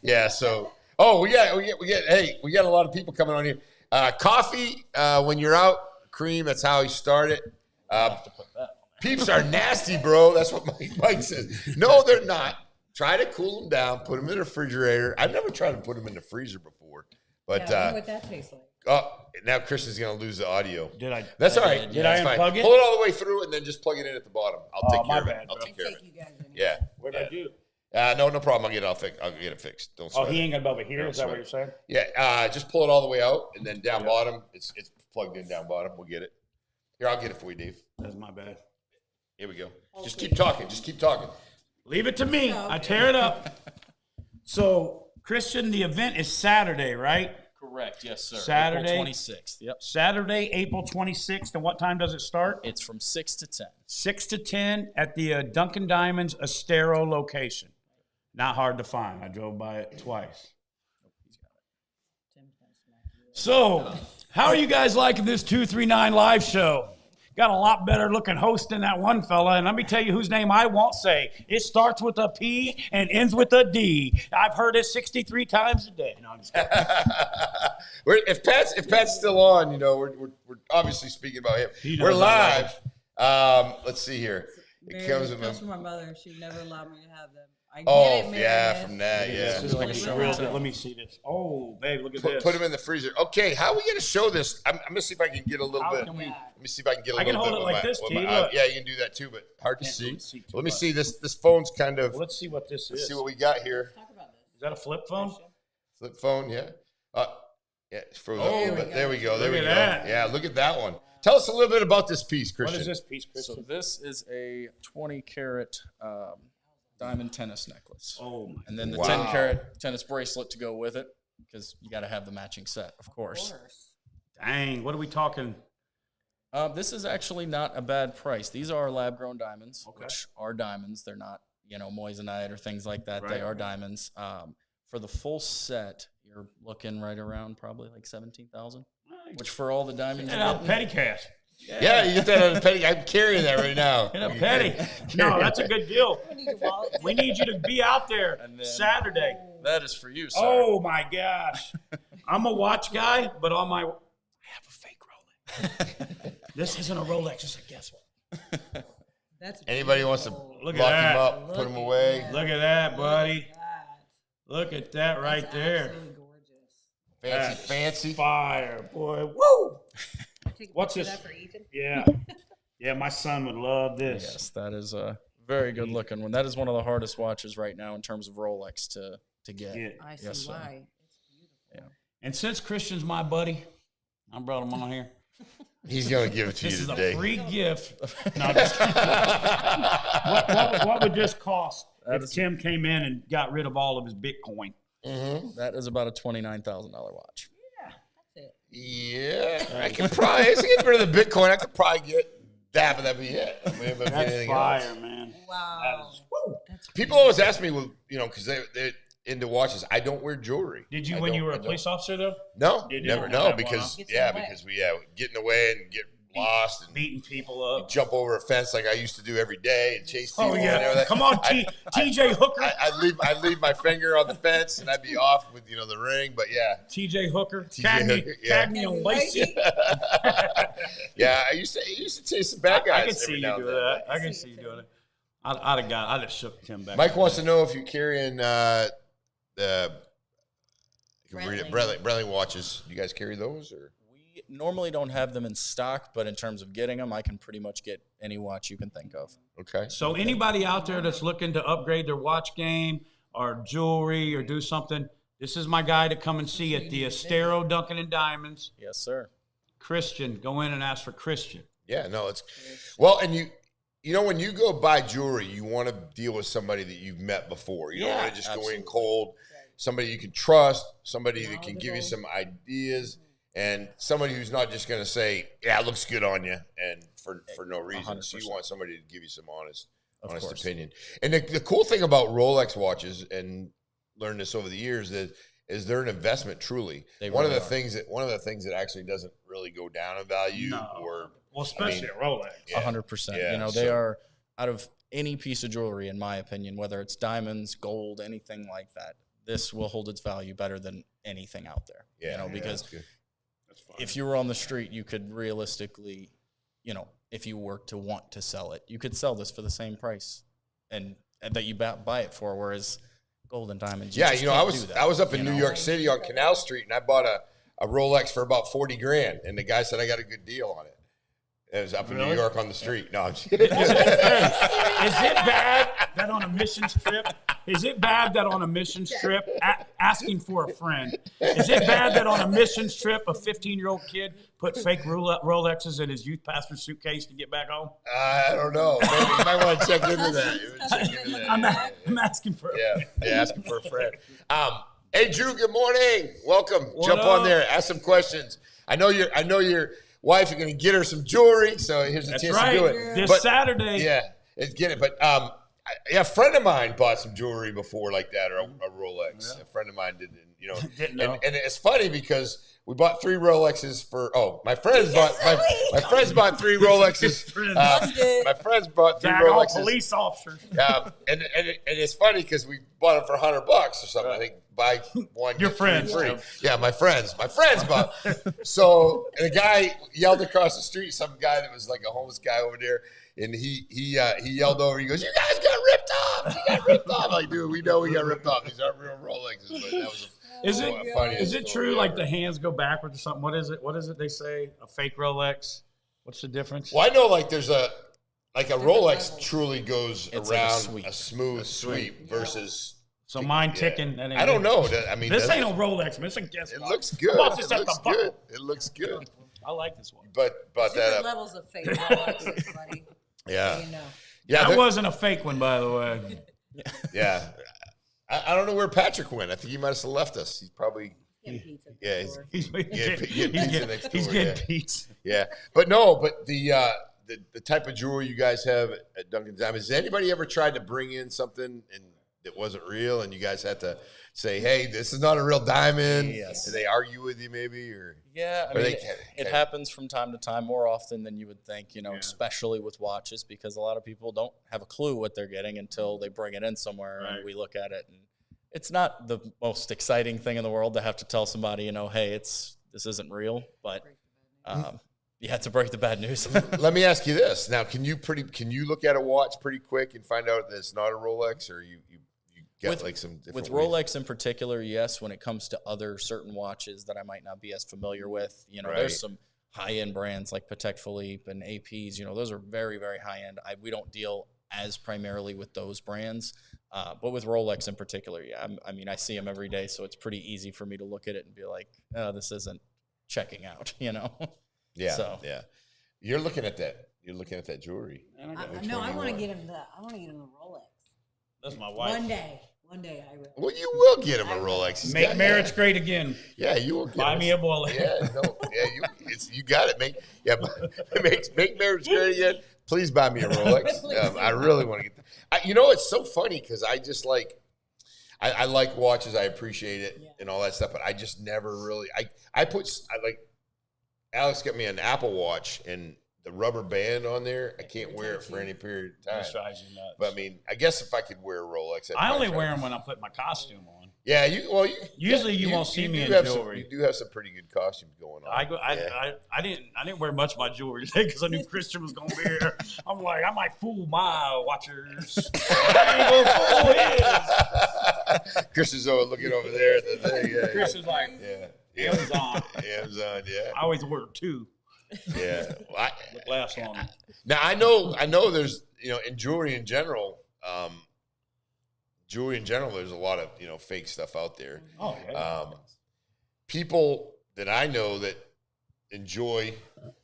Yeah. So, we got a lot of people coming on here. Coffee when you're out, cream. That's how you start it. Peeps are nasty, bro. That's what Mike says. No, they're not. Try to cool them down. Put them in the refrigerator. I've never tried to put them in the freezer before, but I wonder what that tastes like. Now Christian's gonna lose the audio. Did I? That's all right. Did I unplug it? Pull it all the way through and then just plug it in at the bottom. I'll take care of it. I'll take care of it. You guys in Yeah. What did I do? No problem. I'll get it fixed. Don't sweat Oh, he it. ain't gonna be over here. Is that what you're saying? Yeah. Just pull it all the way out and then down bottom. It's plugged in down bottom. We'll get it. Here, I'll get it for you, Dave. That's my bad. Here we go. Just keep talking. Leave it to me. I tear it up. So, Christian, the event is Saturday, right? Correct. Yes, sir. Saturday? April 26th. Yep. Saturday, April 26th. And what time does it start? It's from 6 to 10. 6 to 10 at the Dunkin' Diamonds Estero location. Not hard to find. I drove by it twice. So, how are you guys liking this 239 live show? Got a lot better looking host than that one fella, and let me tell you whose name I won't say. It starts with a P and ends with a D. I've heard it 63 times a day. No, I'm just kidding. If Pat's still on, we're obviously speaking about him. We're live. Let's see here. It comes from my mother. She would never allow me to have them. From that, yeah. This is like a real. Let me see this. Oh, babe, look at this. Put them in the freezer. Okay, how are we going to show this? I'm going to see if I can get a little bit. Let me see if I can get a little bit. I can hold it like this, T. Yeah, you can do that too, but hard to see. Let me see this. This phone's kind of. Let's see what this is. Let's see what we got here. Talk about this. Is that a flip phone? Flip phone, yeah. Yeah, it's frozen. There we go. Look at that. Yeah, look at that one. Tell us a little bit about this piece, Christian. What is this piece, Christian? So this is a 20-carat diamond tennis necklace. Oh, my. And then the 10-carat tennis bracelet to go with it, because you got to have the matching set, of course. Dang, what are we talking? This is actually not a bad price. These are lab-grown diamonds, which are diamonds. They're not, moissanite or things like that. Right. They are diamonds. For the full set, you're looking right around probably like $17,000, which for all the diamonds. And a petty cash. Yeah, you get that on a petty. I'm carrying that right now. In a petty. No, that's a good deal. We need you to be out there Saturday. That is for you, sir. Oh, my gosh. I'm a watch guy, but on my – I have a fake Rolex. This isn't a Rolex. It's a guess what. Anybody wants to lock him up, put him away. Look at that, buddy. Look at that right there. Fancy. Fire, boy. Woo! What's this? For Ethan? Yeah. Yeah, my son would love this. Yes, that is a very good looking one. That is one of the hardest watches right now in terms of Rolex to get. I see why. It's beautiful. Yeah. And since Christian's my buddy, I brought him on here. He's going to give it to you today. This is a free gift. No, I'm just kidding. What would this cost if Tim came in and got rid of all of his Bitcoin? Mm-hmm. That is about a $29,000 watch. Yeah, I can probably, as I get rid of the Bitcoin, I could probably get that, but that'd be it. I mean, that's fire, man. Wow. People always ask me, well, because they're into watches. I don't wear jewelry. Did you when you were a police officer, though? No, Did you never. not No, have because one, because we get in the way and get lost and beating people you up. jump over a fence like I used to do every day and chase people. Oh and yeah, everything. come on, TJ Hooker. I'd leave my finger on the fence and I'd be off with the ring. But yeah, TJ Hooker, Hooker, yeah. Cagney and Lacey. Yeah, I used to chase some bad guys. I can see you doing that. I can see you doing it. I'd have shook him back. Mike wants to know if you're carrying Brilliant watches. You guys carry those, or? We normally don't have them in stock, but in terms of getting them, I can pretty much get any watch you can think of. Okay. So anybody out there that's looking to upgrade their watch game or jewelry or do something, this is my guy to come and see at the Estero Duncan and Diamonds. Yes, sir. Christian, go in and ask for Christian. Yeah, no, it's well, and you know, when you go buy jewelry, you want to deal with somebody that you've met before. You don't want to just absolutely. go in cold. Somebody you can trust, somebody that can give you some ideas, and somebody who's not just going to say, "Yeah, it looks good on you," and for no reason. 100%. So you want somebody to give you some honest course. opinion. And the cool thing about Rolex watches, and learned this over the years, is they're an investment. Truly, one of the things that actually doesn't really go down in value, especially a Rolex. 100%. Yeah, they are, out of any piece of jewelry, in my opinion, whether it's diamonds, gold, anything like that, this will hold its value better than anything out there. Yeah, because if you were on the street, you could realistically, if you were to want to sell it, you could sell this for the same price and that you buy it for, whereas gold and diamonds, I was up in New York City on Canal Street, and I bought a Rolex for about $40,000, and the guy said I got a good deal on it. It was up in New York on the street. No, I'm just kidding. Is it bad that on a missions trip? Is it bad that on a missions trip, asking for a friend? Is it bad that on a missions trip, a 15-year-old kid put fake Rolexes in his youth pastor suitcase to get back home? I don't know. Maybe you might want to check into that. I'm asking for a friend. Asking for a friend. Hey, Drew, good morning. Welcome. What Jump up? on there. Ask some questions. I know your wife are going to get her some jewelry, so here's a chance to do it. This Saturday. Yeah, let's get it. But a friend of mine bought some jewelry before like that, or a Rolex. Yeah. A friend of mine didn't, Didn't know. And it's funny because we bought 3 Rolexes for. Oh, my friends bought 3 Rolexes. My friends bought 3 Rolexes. Police officers. And it's funny because we bought them for $100 or something. I think buy one, Your get friends. 3 free. Yeah, my friends bought. So and the guy yelled across the street. Some guy that was like a homeless guy over there. And he yelled over. He goes, "You guys got ripped off! You got ripped off!" I'm like, dude, we know we got ripped off. These aren't real Rolexes, but that was funny. Is it true? Like the hands go backwards or something? What is it? What is it they say? A fake Rolex? What's the difference? Well, I know like there's a Rolex truly goes It's around like a smooth sweep versus. So mine ticking. And I don't know. I mean, this ain't no Rolex, man. It's a guess. It looks good. I bought this It at looks the buckle. good. It looks good. I like this one. But that Different levels of fake Rolexes, buddy. yeah. So you know. Yeah, That wasn't a fake one, by the way. yeah. I don't know where Patrick went. I think he might have left us. He's probably Getting pizza. Yeah, he's- He's getting pizza next He's door, getting yeah. pizza. yeah. But no, but the type of jewelry you guys have at Duncan Diamonds. Has anybody ever tried to bring in something and that wasn't real, and you guys had to say, "Hey, this is not a real diamond"? Yes. Did they argue with you, maybe, or Yeah, I Or mean, they it happens from time to time, more often than you would think, especially with watches, because a lot of people don't have a clue what they're getting until they bring it in somewhere and we look at it. And it's not the most exciting thing in the world to have to tell somebody, hey, this isn't real, but you have to break the bad news. Let me ask you this. Now, can you look at a watch pretty quick and find out that it's not a Rolex, or you get like some different with ways? Rolex in particular, yes. When it comes to other certain watches that I might not be as familiar with, Right. there's some high-end brands like Patek Philippe and APs. Those are very, very high-end. We don't deal as primarily with those brands, but with Rolex in particular, yeah. I see them every day, so it's pretty easy for me to look at it and be like, "Oh, this isn't checking out," Yeah, So yeah. You're looking at that. You're looking at that jewelry. No, I want to get him the Rolex. That's my wife. One day I will. Well, you will get him a Rolex. He's Make got- marriage great again. Yeah, you will get Buy him me a bullet. Yeah, no, yeah, you got it. Make marriage great again. Please buy me a Rolex. I really want to get that. It's so funny because I just like, I like watches. I appreciate it and all that stuff, but I just never really. Alex got me an Apple Watch, and the rubber band on there, I can't wear it for any period of time. That drives you nuts. But I mean, I guess if I could wear a Rolex, I only wear them when I put my costume on. Yeah, Usually you won't see me in jewelry. You do have some pretty good costumes going on. I didn't wear much of my jewelry today because I knew Christian was gonna be here. I'm like, I might fool my watchers. I ain't gonna fool his. Chris is looking over there at the thing. Yeah, Chris is like, Amazon. Amazon, yeah. I always order 2. Yeah. Well, Last long. Now I know there's in jewelry in general, there's a lot of fake stuff out there. Oh yeah. People that I know that enjoy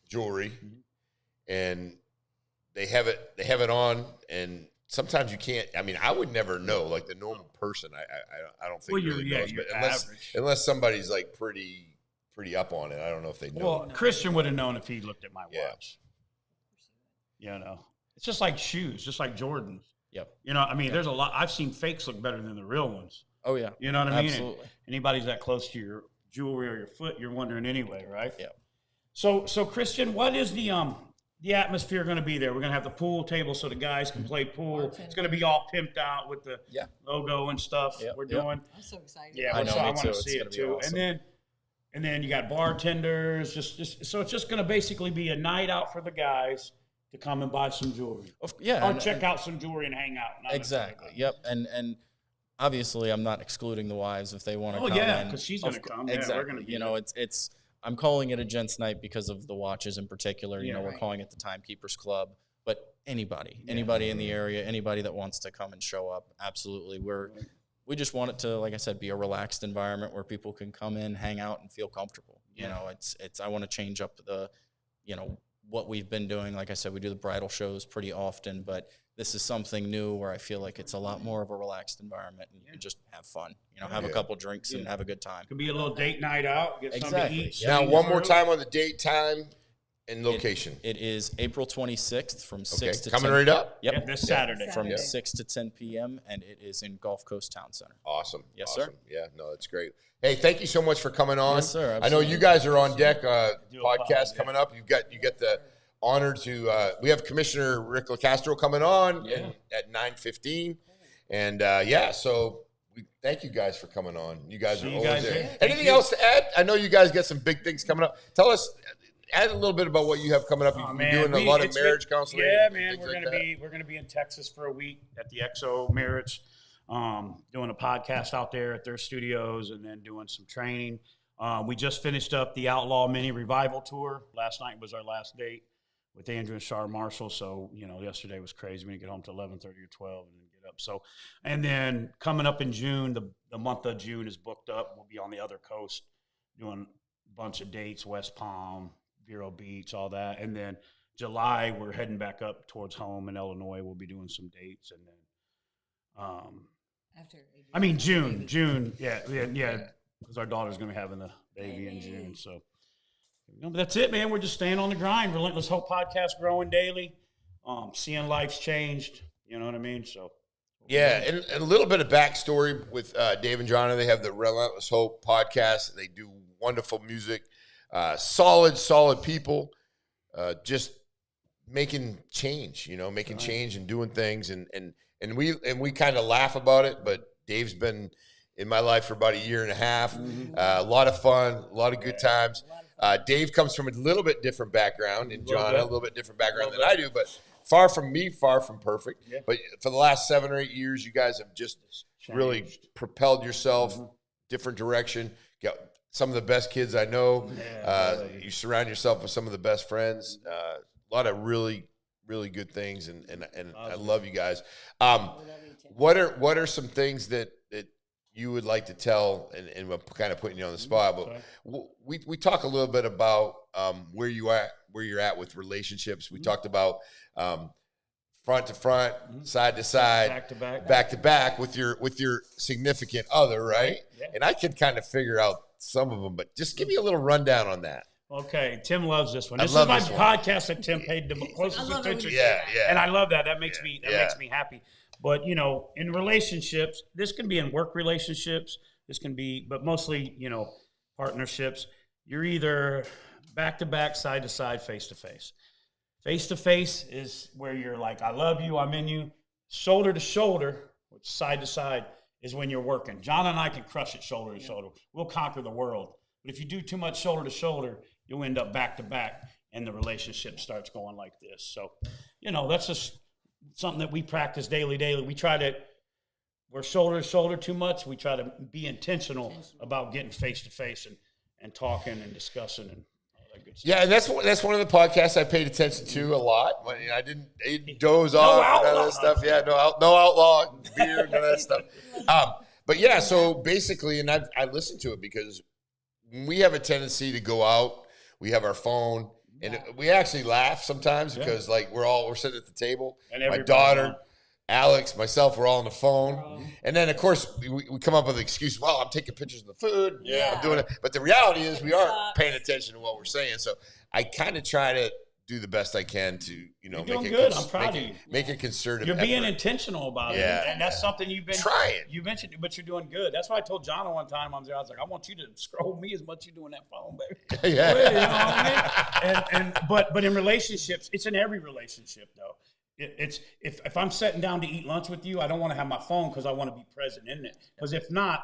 jewelry, and they have it on, and sometimes you can't. I mean, I would never know. Like the normal person, I don't think really knows. But unless somebody's like pretty up on it, I don't know if they know. Well, Christian would have known if he looked at my watch. It's just like shoes, just like Jordans. Yep. I mean, there's a lot. I've seen fakes look better than the real ones. Oh yeah. You know what I mean? Absolutely. And anybody's that close to your jewelry or your foot, you're wondering anyway, right? Yeah. So Christian, what is the atmosphere going to be there? We're going to have the pool table so the guys can play pool. It's going to be all pimped out with the logo and stuff. We're doing. I'm so excited. Yeah, I know, I me want too. to see It's it gonna be too. awesome. And then you got bartenders. Just so it's just going to basically be a night out for the guys to come and buy some jewelry. Or check out some jewelry and hang out. Exactly. Yep. And obviously, I'm not excluding the wives if they want to come. Oh yeah, in. because she's going to come. Exactly. Yeah, we're going to. It's. I'm calling it a gents' night because of the watches in particular. We're calling it the Timekeepers Club. But anybody in the area, anybody that wants to come and show up, absolutely. We just want it to, like I said, be a relaxed environment where people can come in, hang out, and feel comfortable. I want to change up the, what we've been doing. Like I said, we do the bridal shows pretty often, but this is something new where I feel like it's a lot more of a relaxed environment and you can just have fun. Have a couple drinks and have a good time. Could be a little date night out, get something to eat. Now, one more time on the date, time, and location. It is April 26th from 6 to 10. Coming right up? Yep. This Saturday. From 6 to 10 p.m., and it is in Gulf Coast Town Center. Awesome. Yes, awesome. sir. Yeah, no, that's great. Hey, thank you so much for coming on. Yes, sir. I know you guys are on deck. Podcast coming up. You get the honor to. We have Commissioner Rick LaCastro coming on at 9:15, and so we thank you guys for coming on. You guys are always there. Anything else to add? I know you guys got some big things coming up. Tell us. Add a little bit about what you have coming up. You're doing a lot of marriage counseling. Yeah, man. We're gonna be in Texas for a week at the XO Marriage, doing a podcast out there at their studios, and then doing some training. We just finished up the Outlaw Mini Revival Tour. Last night was our last date with Andrew and Shar Marshall. So yesterday was crazy. We didn't get home till 11:30 or 12, and then get up. So, and then coming up in June, the month of June is booked up. We'll be on the other coast doing a bunch of dates, West Palm, Vero Beach, all that. And then July, we're heading back up towards home in Illinois. We'll be doing some dates. And then June. Yeah. Because our daughter's going to be having the baby in June. So but that's it, man. We're just staying on the grind. Relentless Hope podcast growing daily. Seeing life's changed. You know what I mean? So. Yeah, and a little bit of backstory with Dave and John. They have the Relentless Hope podcast. They do wonderful music. Solid people, just making change, change and doing things. And we kind of laugh about it, but Dave's been in my life for about a year and a half. A lot of fun, a lot of good times. Dave comes from a little bit different background, and John a little bit different background than I do, but far from me, far from perfect. Yeah. But for the last 7 or 8 years, you guys have just really propelled yourself different direction. Got some of the best kids I know. You surround yourself with some of the best friends. A lot of really, really good things, and I love you guys. What are some things that you would like to tell? And I'm kind of putting you on the spot, but we talk a little bit about where you're at with relationships. We talked about front to front, side to side, back to back with your significant other, right? Yeah. And I can kind of figure out some of them, but just give me a little rundown on that. Okay, Tim loves this one. This is my podcast that Tim paid the closest attention to. Yeah. And I love that. That makes me happy. But in relationships, this can be in work relationships. This can be, but mostly partnerships. You're either back to back, side to side, face to face. Face-to-face is where you're like, I love you, I'm in you. Shoulder to shoulder, which side to side, is when you're working. John and I can crush it shoulder to shoulder. We'll conquer the world. But if you do too much shoulder to shoulder, you'll end up back to back, and the relationship starts going like this. So, that's just something that we practice daily. We're shoulder to shoulder too much. We try to be intentional about getting face-to-face and talking and discussing and all that good stuff. Yeah, and that's one of the podcasts I paid attention to a lot. But I didn't doze off, none of that stuff. Yeah, no outlaw, beer, none of that stuff. But yeah, so basically, and I listened to it because we have a tendency to go out. We have our phone, and we actually laugh sometimes because like we're sitting at the table. And my daughter, Alex, myself, we're all on the phone. And then, of course, we come up with an excuse. Well, I'm taking pictures of the food. Yeah. I'm doing it. But the reality is we aren't paying attention to what we're saying. So I kind of try to do the best I can to, You're doing good. I'm proud of you. Make a concerted You're being effort. intentional about it. And that's something you've been trying. You mentioned it, but you're doing good. That's why I told John one time I was like, I want you to scroll me as much as you do on that phone, baby. Yeah. You know what I mean? But in relationships, it's in every relationship, though. It's if I'm sitting down to eat lunch with you, I don't want to have my phone because I want to be present in it. Because if not,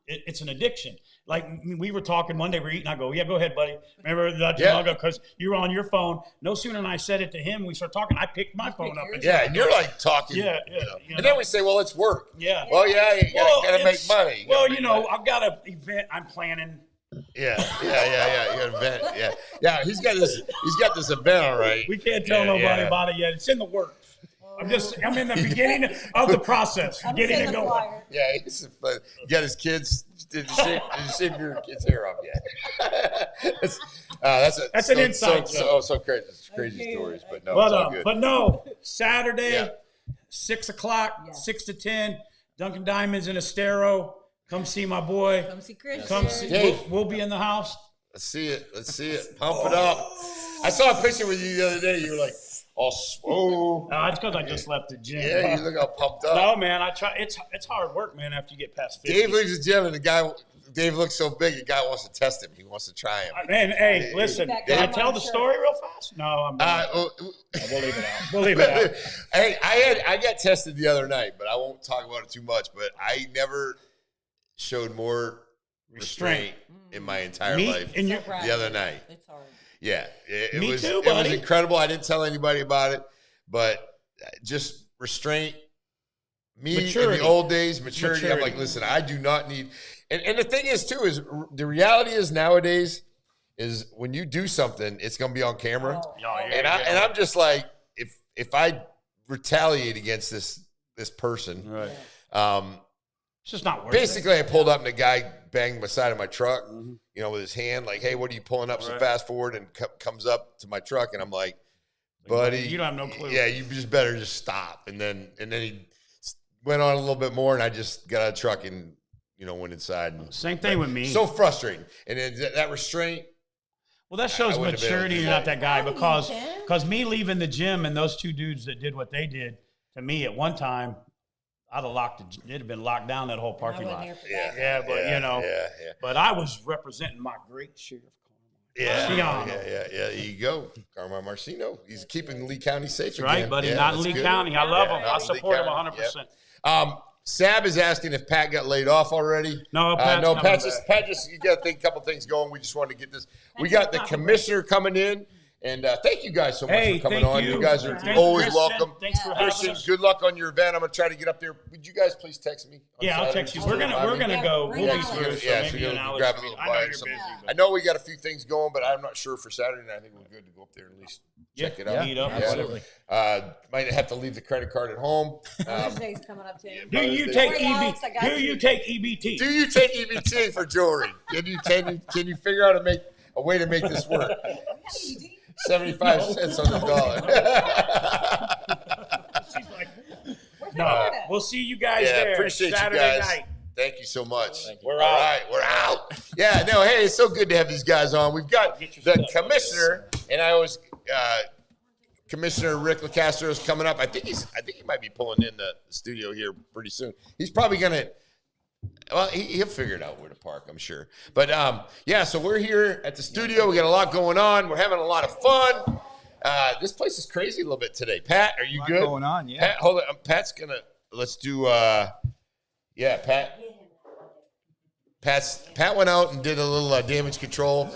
it's an addiction. Like we were talking one day, we're eating. I go, yeah, go ahead, buddy. Remember that? Yeah. Because you were on your phone. No sooner than I said it to him, we start talking. I picked my phone up. And you're like talking. Yeah. And then we say, well, it's work. Yeah. Well, yeah, you gotta make money. I've got an event I'm planning. Yeah. You got an event. Yeah. He's got this event, all right. We can't tell nobody about it yet. It's in the works. I'm in the beginning of the process, getting it going. Yeah, you got his kids. Did you shave your kids' hair off yet? That's an insight. So crazy. It's crazy stories, but no, it's all good. But no, Saturday, 6 o'clock, 6 to 10, Dunkin' Diamonds in Estero. Come see my boy. Come see Chris. We'll be in the house. Let's see it. Pump it up. I saw a picture with you the other day. You were like, all swole. No, it's because I just left the gym. Yeah, you look all pumped up. No, man, I try. It's hard work, man, after you get past 50. Dave leaves the gym, and Dave looks so big, the guy wants to test him. He wants to try him. Man, hey, listen, can I tell the story real fast? No, I'm not. We'll leave it out. We'll leave it out. Hey, I got tested the other night, but I won't talk about it too much. But I never showed more restraint in my entire life the other night. It's hard. Yeah, it was incredible. I didn't tell anybody about it, but just restraint. Maturity. In the old days, maturity. I'm like, listen, I do not need. And the thing is, too, is the reality is nowadays is when you do something, it's going to be on camera. And I'm just like, if I retaliate against this person, right. It's just not worth basically, I pulled up and the guy banged my side of my truck, with his hand, like, hey, what are you pulling up so fast forward? And comes up to my truck, and I'm like, buddy, you don't have no clue. Yeah, you just better just stop. And then he went on a little bit more, and I just got out of the truck and, went inside. Same thing with me. So frustrating. And then that restraint. Well, that shows maturity. You're not that guy because me leaving the gym and those two dudes that did what they did to me at one time, I'd have it'd have been locked down, that whole parking lot. But I was representing my great sheriff. Yeah. You go, Carmine Marcino. He's keeping Lee County safe. That's right, buddy. Yeah, not in Lee County. I love him. I support him 100%. Sab is asking if Pat got laid off already. No, Pat just you got a couple things going. We just wanted to get this. We got the commissioner coming in. And thank you guys so much for coming on. You guys are always welcome. Thanks for having us. Good luck on your event. I'm gonna try to get up there. Would you guys please text me? I'll text you. We're gonna go. We'll be through. So maybe grab a little bite or something. I know we got a few things going, but I'm not sure for Saturday night. I think we're good to go up there and at least check it out. Meet up. Absolutely. Might have to leave the credit card at home. Mother's Day's coming up too. Do you take EBT? Do you take EBT for jewelry? Can you figure out a way to make this work? 75 cents on the dollar. She's like, no, we'll see you guys there. Appreciate Saturday you guys. Night. Thank you so much. We're out. All right, we're out. Yeah, no, hey, it's so good to have these guys on. We've got the commissioner, and I always Commissioner Rick LaCastro is coming up. I think he might be pulling in the studio here pretty soon. He's probably gonna. Well, he'll figure it out where to park, I'm sure. But, so we're here at the studio. We got a lot going on. We're having a lot of fun. This place is crazy a little bit today. Pat, are you good? Going on, yeah. Pat, hold on. Pat's gonna. Let's do. Pat. Pat went out and did a little damage control,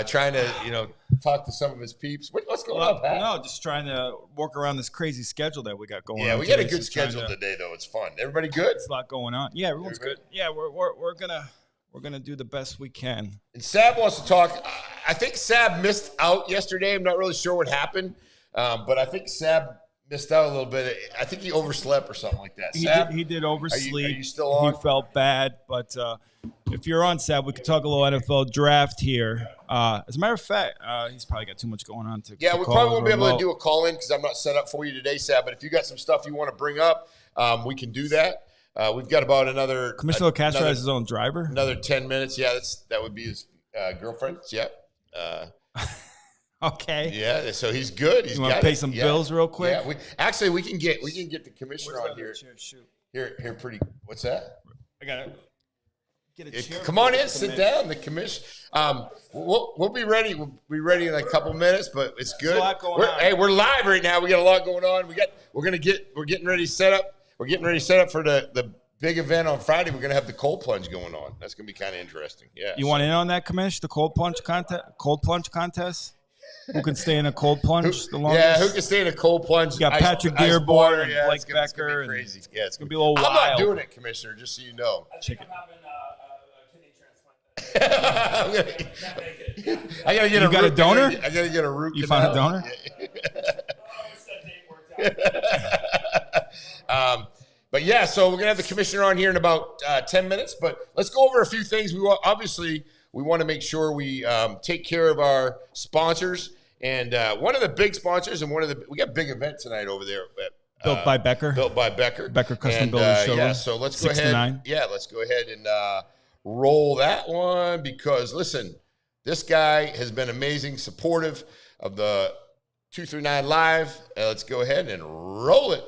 trying to talk to some of his peeps. What's going on, Pat? No, just trying to work around this crazy schedule that we got going on. Yeah, we got a good schedule today, though. It's fun. Everybody good? There's a lot going on. Yeah, everyone's good. Yeah, we're gonna do the best we can. And Sab wants to talk. I think Sab missed out yesterday. I'm not really sure what happened, but I think Sab missed out a little bit. I think he overslept or something like that. Sab, he did oversleep. Are you still on? He felt bad, but if you're on, Sab, we could talk a little NFL draft here. As a matter of fact, he's probably got too much going on to. Yeah, we probably won't be able to do a call in because I'm not set up for you today, Sab. But if you got some stuff you want to bring up, we can do that. We've got about another. Commissioner Castro has his own driver. Another 10 minutes. Yeah, that would be his girlfriend. Yeah. Okay. Yeah, so he's good. He's you want to pay some bills real quick? Yeah, we can get the commissioner on here. Shoot. Here, pretty. What's that? I gotta get a chair. Come on in, sit down. The commission. We'll be ready. We'll be ready in a couple minutes, but it's good. There's a lot going on. Hey, we're live right now. We got a lot going on. We're getting ready to set up. We're getting ready to set up for the big event on Friday. We're gonna have the cold plunge going on. That's gonna be kind of interesting. Yeah. You want in on that, Commish? The cold plunge contest. Who can stay in a cold plunge the longest? Yeah, who can stay in a cold plunge? You got Patrick Dearborn and Blake it's Becker. It's crazy. Yeah, it's gonna be a little wild. I'm not doing it, Commissioner. Just so you know. Chicken. I gotta get you got a donor? I gotta get a root. You found a donor? But yeah, so we're gonna have the commissioner on here in about 10 minutes. But let's go over a few things. We want to make sure we take care of our sponsors. And one of the big sponsors, and we got a big event tonight over there. Built by Becker. Becker Custom Builders showroom. Yeah, so let's go 6 to 9. Yeah, let's go ahead and roll that one because listen, this guy has been amazing, supportive of the 239 Live. Let's go ahead and roll it.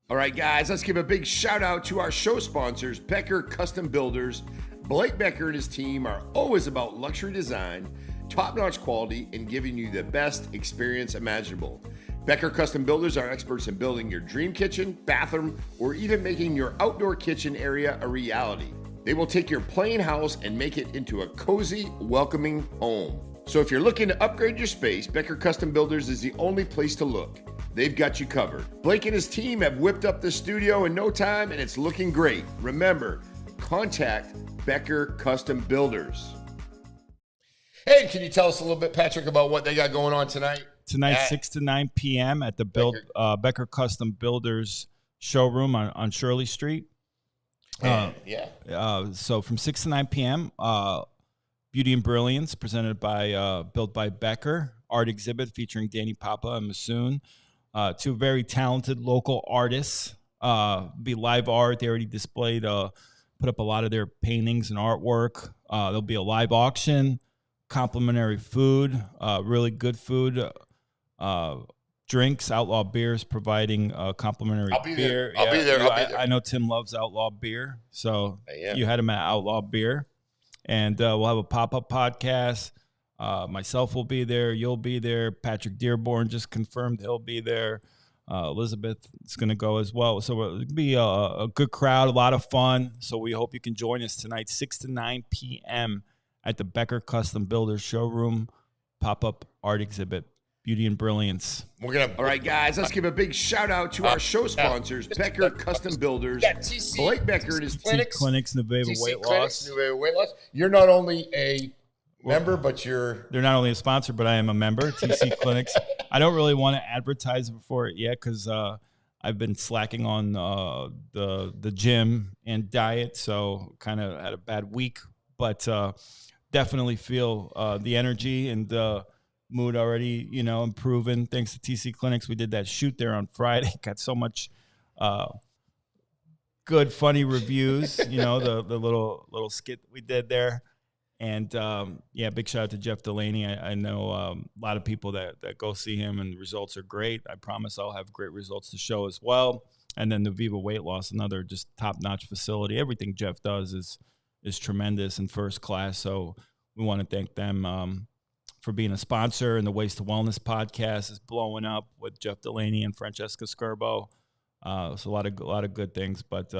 All right, guys, let's give a big shout out to our show sponsors, Becker Custom Builders. Blake Becker and his team are always about luxury design, top-notch quality, and giving you the best experience imaginable. Becker Custom Builders are experts in building your dream kitchen, bathroom, or even making your outdoor kitchen area a reality. They will take your plain house and make it into a cozy, welcoming home. So if you're looking to upgrade your space, Becker Custom Builders is the only place to look. They've got you covered. Blake and his team have whipped up the studio in no time, and it's looking great. Remember, contact Becker Custom Builders. Hey, can you tell us a little bit, Patrick, about what they got going on tonight? Tonight, 6 to 9 p.m. at the Becker Custom Builders showroom on Shirley Street. So from 6 to 9 p.m., Beauty and Brilliance, presented by Built by Becker, art exhibit featuring Dani Papa and Massoon, two very talented local artists. Be live art. They already displayed, put up a lot of their paintings and artwork. There'll be a live auction, complimentary food, really good food, drinks, Outlaw Beers providing complimentary beer. I'll be there. I know Tim loves Outlaw Beer, so you had him at Outlaw Beer. And we'll have a pop-up podcast. Myself will be there. You'll be there. Patrick Dearborn just confirmed he'll be there. Elizabeth is going to go as well. So it'll be a good crowd, a lot of fun. So we hope you can join us tonight, 6 to 9 p.m. at the Becker Custom Builders showroom, pop-up art exhibit, Beauty and Brilliance. All right, guys, let's give a big shout out to our show sponsors, Becker Custom Builders, Blake Becker and his Clinics, Nueva Weight Loss. You're not only a member, but they're not only a sponsor, but I am a member. TC Clinics. I don't really want to advertise for it yet because I've been slacking on the gym and diet, so kind of had a bad week. But definitely feel the energy and the mood already, improving thanks to TC Clinics. We did that shoot there on Friday. Got so much good, funny reviews. The little skit we did there. And big shout out to Jeff Delaney. I know a lot of people that go see him, and the results are great. I promise I'll have great results to show as well. And then the Viva Weight Loss, another just top-notch facility. Everything Jeff does is tremendous and first class. So we want to thank them for being a sponsor, and the Waste to Wellness podcast is blowing up with Jeff Delaney and Francesca Skirbo. So a lot of good things, but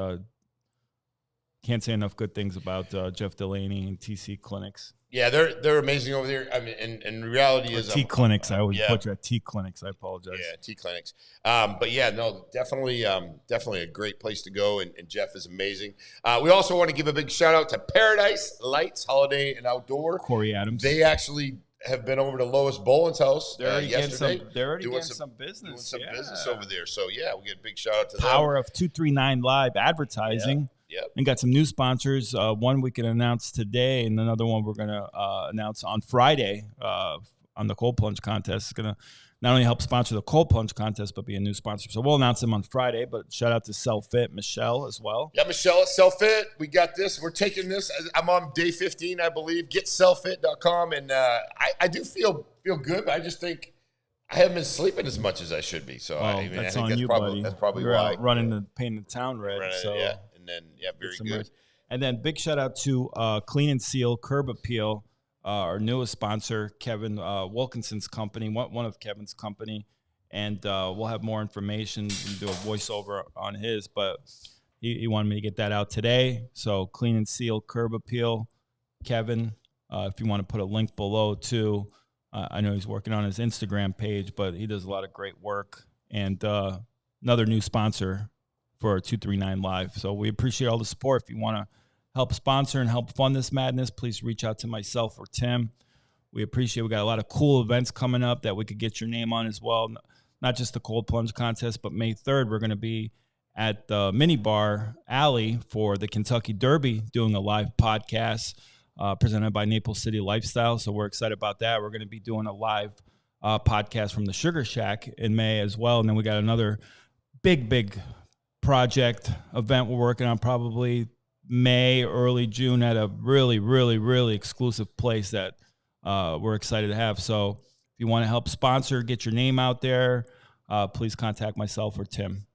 can't say enough good things about Jeff Delaney and TC Clinics. Yeah, they're amazing over there. I mean, and reality is T Clinics. I always butcher at T Clinics. I apologize. Yeah, T Clinics. But yeah, no, definitely a great place to go. And Jeff is amazing. We also want to give a big shout out to Paradise Lights Holiday and Outdoor. Corey Adams. They actually have been over to Lois Boland's house yesterday. They're already getting some business. Doing some business over there. So yeah, we get a big shout out to Power them. of 239 Live Advertising. Yep. And got some new sponsors. One we can announce today, and another one we're going to announce on Friday on the Cold Plunge Contest. It's going to not only help sponsor the Cold Plunge Contest, but be a new sponsor. So we'll announce them on Friday, but shout out to Self-Fit, Michelle, as well. Yeah, Michelle at Self-Fit. We got this. We're taking this. I'm on day 15, I believe. GetSelffit.com. And I do feel good, but I just think I haven't been sleeping as much as I should be. So I that's think on that's you, probably, buddy. That's probably You're why. out running the paint the town red. So. Yeah. And then, very good. Rest. And then big shout out to Clean and Seal Curb Appeal, our newest sponsor, Kevin Wilkinson's company, one of Kevin's company. And we'll have more information and do a voiceover on his, but he wanted me to get that out today. So Clean and Seal Curb Appeal, Kevin, if you want to put a link below too. I know he's working on his Instagram page, but he does a lot of great work. And another new sponsor for 239 Live. So we appreciate all the support. If you want to help sponsor and help fund this madness, please reach out to myself or Tim. We appreciate. We got a lot of cool events coming up that we could get your name on as well. Not just the Cold Plunge Contest, but May 3rd, we're going to be at the Mini Bar Alley for the Kentucky Derby, doing a live podcast presented by Naples City Lifestyle. So we're excited about that. We're going to be doing a live podcast from the Sugar Shack in May as well. And then we got another big project event we're working on probably May, early June at a really exclusive place that we're excited to have. So if you want to help sponsor, get your name out there, please contact myself or Tim.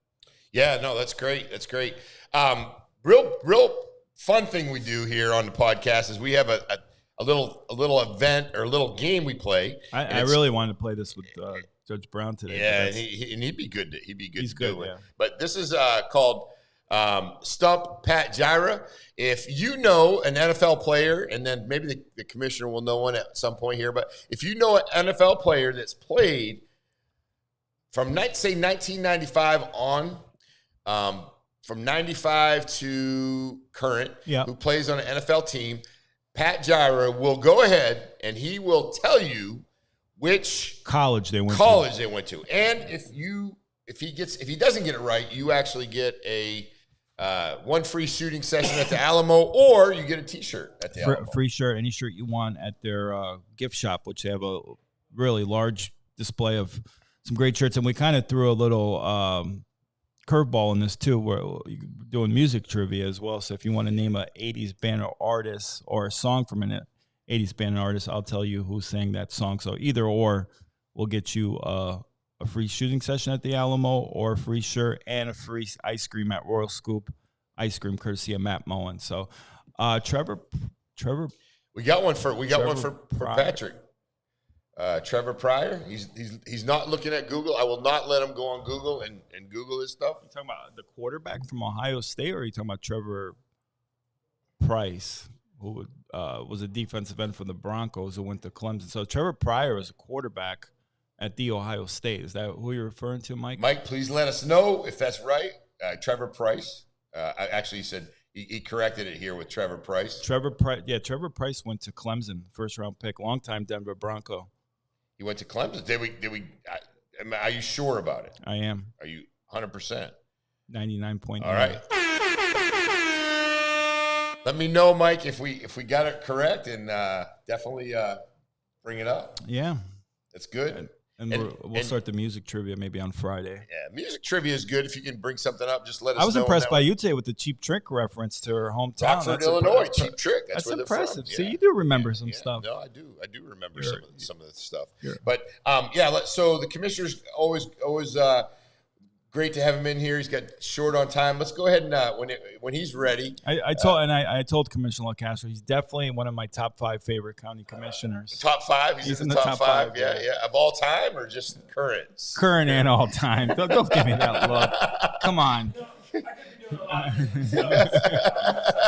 Yeah, no, that's great. That's great. Real fun thing we do here on the podcast is we have a little event or a little game we play. I really wanted to play this with Judge Brown today. Yeah, and he'd be good. He's good. Yeah. But this is called Stump Pat Gyra. If you know an NFL player, and then maybe the commissioner will know one at some point here, but if you know an NFL player that's played from, say, 1995 on, from 95 to current, who plays on an NFL team, Pat Gyra will go ahead and he will tell you which college they went to. And if he doesn't get it right, you actually get a one free shooting session at the Alamo, or you get a T-shirt at the Alamo. Free shirt, any shirt you want at their gift shop, which they have a really large display of some great shirts. And we kind of threw a little curveball in this too, where you're doing music trivia as well. So if you want to name a 80s band or artist or a song from an 80s band and artist, I'll tell you who sang that song. So either or will get you a free shooting session at the Alamo, or a free shirt and a free ice cream at Royal Scoop Ice Cream, courtesy of Matt Mullen. So Trevor, we got one for Patrick. Trevor Pryor. He's not looking at Google. I will not let him go on Google and Google his stuff. You talking about the quarterback from Ohio State, or are you talking about Trevor Price, who was a defensive end for the Broncos who went to Clemson? So Trevor Pryor was a quarterback at the Ohio State. Is that who you're referring to, Mike? Mike, please let us know if that's right. Trevor Price. He said he corrected it here with Trevor Price. Trevor Price went to Clemson, first round pick, longtime Denver Bronco. He went to Clemson. Are you sure about it? I am. Are you 100%? 99.9. All right. Let me know, Mike, if we got it correct, and definitely bring it up. Yeah, that's good. And we'll start the music trivia maybe on Friday. Yeah, music trivia is good. If you can bring something up, just let us know. I was impressed by you today with the Cheap Trick reference to her hometown. Rockford, Illinois, Cheap Trick. That's impressive. Yeah. So you do remember some stuff. No, I do. I do remember some of the stuff. But so the commissioners always great to have him in here. He's got short on time. Let's go ahead and when he's ready. I told Commissioner LaCastro he's definitely one of my top 5 favorite county commissioners. Top 5? He's in the top 5. Yeah. Of all time or just current? Current and all time. Don't give me that look. Come on.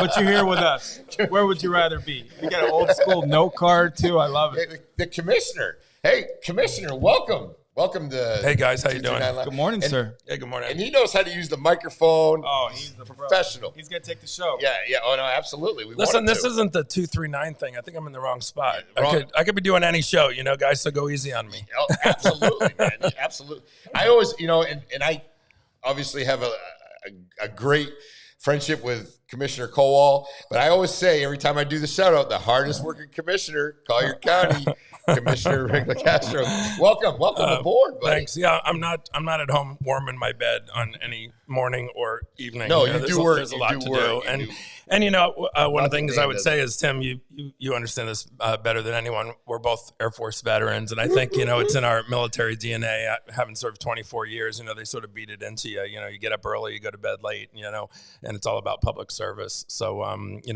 But you're here with us. Where would you rather be? You got an old school note card too. I love it. The commissioner. Hey, commissioner, welcome. Welcome to. Hey guys, how you doing? Good morning, sir. Yeah, good morning. And he knows how to use the microphone. Oh, he's the professional. He's gonna take the show. Yeah. Oh no, absolutely. Listen, this isn't the 239 thing. I think I'm in the wrong spot. I could be doing any show, guys. So go easy on me. Oh, absolutely, man. Absolutely. I always, and I obviously have a great friendship with Commissioner Kowal, but I always say every time I do the shout out, the hardest working commissioner, Collier County, Commissioner Rick LaCastro. Welcome aboard, buddy. Thanks. Yeah, I'm not at home warm in my bed on any morning or evening. No, you do work. There's a lot to do. And one of the things I would say is, Tim, you understand this better than anyone. We're both Air Force veterans, and I think it's in our military DNA. Having served 24 years, they sort of beat it into you. You get up early, you go to bed late, and it's all about public service. So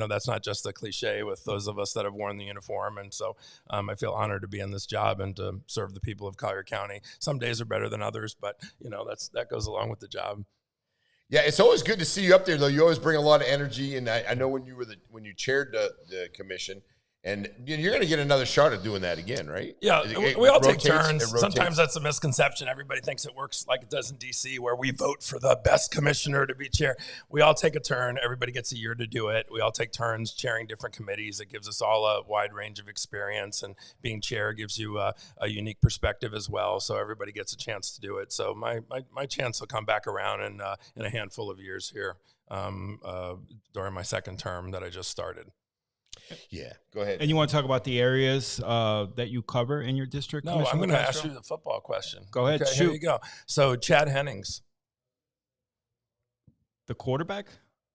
that's not just a cliche with those of us that have worn the uniform. And so I feel honored to be in this job and to serve the people of Collier County. Some days are better than others, but that goes along with the job. Yeah, it's always good to see you up there, though. You always bring a lot of energy, and I know when you chaired the commission, and you're going to get another shot at doing that again, right? Yeah, we all take turns. Sometimes that's a misconception. Everybody thinks it works like it does in D.C., where we vote for the best commissioner to be chair. We all take a turn. Everybody gets a year to do it. We all take turns chairing different committees. It gives us all a wide range of experience, and being chair gives you a unique perspective as well. So everybody gets a chance to do it. So my chance will come back around in a handful of years here during my second term that I just started. Yeah, go ahead. And you want to talk about the areas that you cover in your district? No, I'm going to ask you the football question. Go ahead, shoot. Here you go. So Chad Hennings. The quarterback?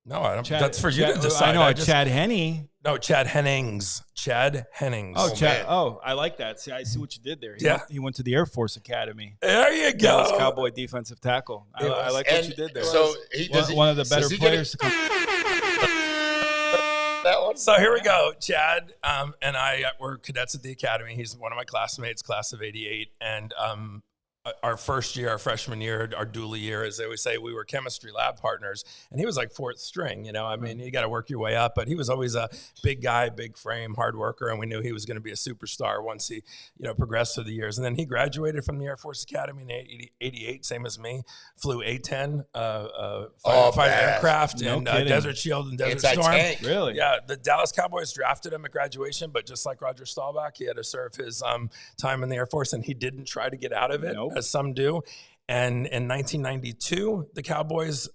No, I don't. That's for you to decide. I know Chad Henne. No, Chad Hennings. Chad Hennings. Oh, Chad. Oh, I like that. See, I see what you did there. He went to the Air Force Academy. There you go. Dallas Cowboy defensive tackle. I like what you did there. So one of the better players to come. That one? So here we go. Chad and I were cadets at the academy. He's one of my classmates, class of '88, and our first year, our freshman year, our dually year, as they always say, we were chemistry lab partners, and he was like fourth string. You got to work your way up, but he was always a big guy, big frame, hard worker, and we knew he was going to be a superstar once he, progressed through the years. And then he graduated from the Air Force Academy in '88, same as me. Flew A-10 fighter aircraft and Desert Shield and Desert Storm. Really? Yeah, the Dallas Cowboys drafted him at graduation, but just like Roger Staubach, he had to serve his time in the Air Force, and he didn't try to get out of it. Nope. As some do. And in 1992, the Cowboys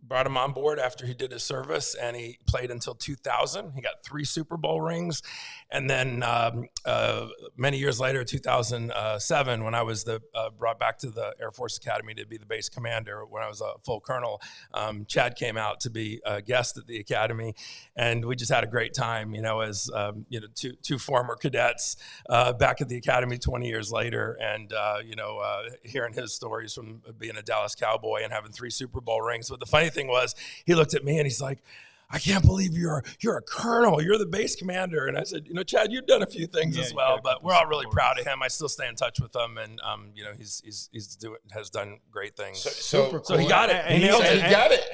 brought him on board after he did his service, and he played until 2000. He got 3 Super Bowl rings. And then many years later, 2007, when I was brought back to the Air Force Academy to be the base commander, when I was a full colonel, Chad came out to be a guest at the academy, and we just had a great time, as two former cadets back at the academy 20 years later, and hearing his stories from being a Dallas Cowboy and having 3 Super Bowl rings. But the funny thing was, he looked at me and he's like, I can't believe you're a colonel. You're the base commander. And I said, Chad, you've done a few things as well, but we're all really proud of him. I still stay in touch with him, and has done great things. So he got it. He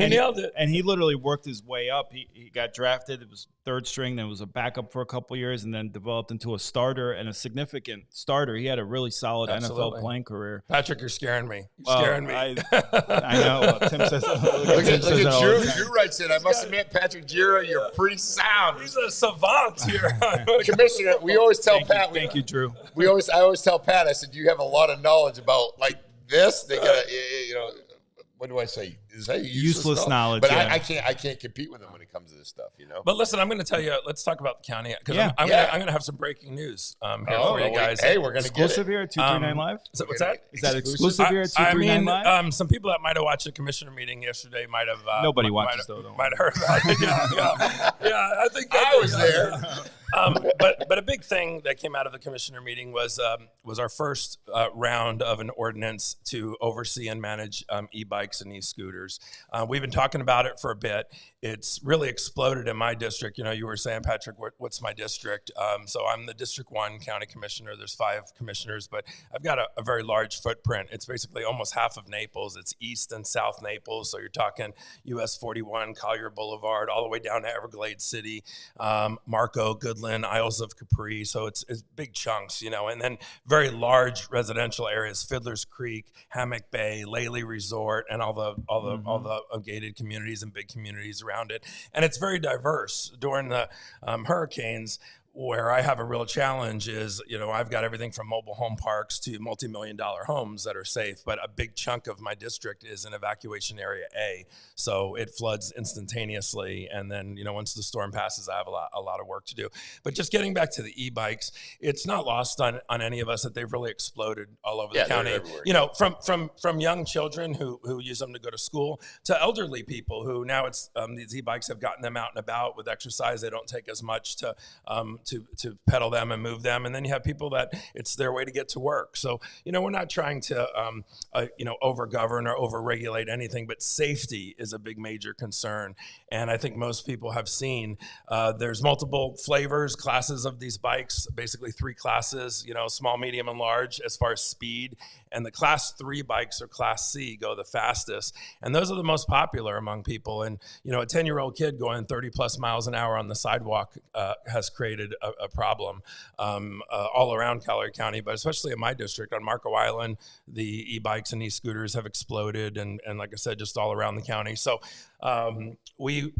nailed it. And he literally worked his way up. He got drafted. It was third string. Then was a backup for a couple of years, and then developed into a starter and a significant starter. He had a really solid NFL playing career. Patrick, you're scaring me. Scaring me. I know. Tim says. Look at Drew Wright said, I must admit, Patrick Gira, you're pretty sound. He's a savant here. Commissioner, we always tell Pat. Thank you, Drew. I always tell Pat, I said, you have a lot of knowledge about like this. They got what do I say? is that Useless knowledge, But yeah. I can't compete with them when it comes to this stuff, you know. But listen, I'm going to tell you. Let's talk about the county because Yeah. I'm going to have some breaking news here for you guys. Hey, we're going to get Exclusive it. here at 239 Live? So what's that? Is that exclusive here at 239 Live? Some people that might have watched the commissioner meeting yesterday might have. Nobody watches though. Might have heard about it. Yeah, I think I was there. But a big thing that came out of the commissioner meeting was our first round of an ordinance to oversee and manage e-bikes and e-scooters. We've been talking about it for a bit. It's really exploded in my district. You know, you were saying, Patrick, what's my district? So I'm the District 1 County Commissioner. There's 5 commissioners, but I've got a very large footprint. It's basically almost half of Naples. It's East and South Naples. So you're talking US 41, Collier Boulevard, all the way down to Everglades City, Marco, Goodland, Isles of Capri. So it's big chunks, you know, and then very large residential areas, Fiddler's Creek, Hammock Bay, Lely Resort, and all the gated communities and big communities around it. And it's very diverse. During the hurricanes, where I have a real challenge is, you know, I've got everything from mobile home parks to multi-million-dollar homes that are safe, but a big chunk of my district is in evacuation area A. So it floods instantaneously. And then, you know, once the storm passes, I have a lot of work to do. But just getting back to the e-bikes, it's not lost on any of us that they've really exploded all over the county. You know, from young children who use them to go to school to elderly people who now it's these e-bikes have gotten them out and about with exercise. They don't take as much to pedal them and move them. And then you have people that it's their way to get to work. So, you know, we're not trying to, over-govern or over-regulate anything, but safety is a big major concern. And I think most people have seen there's multiple flavors, classes of these bikes, basically 3 classes, you know, small, medium, and large as far as speed. And the class 3 bikes or class C go the fastest. And those are the most popular among people. And, you know, a 10-year-old kid going 30 plus miles an hour on the sidewalk has created a problem all around Collier County, but especially in my district on Marco Island, the e-bikes and e-scooters have exploded. And like I said, just all around the county. So we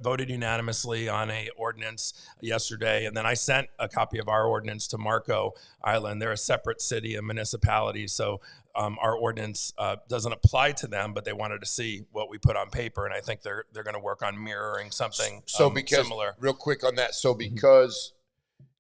voted unanimously on a ordinance yesterday. And then I sent a copy of our ordinance to Marco Island. They're a separate city and municipality. So our ordinance doesn't apply to them, but they wanted to see what we put on paper. And I think they're going to work on mirroring something similar. Real quick on that. So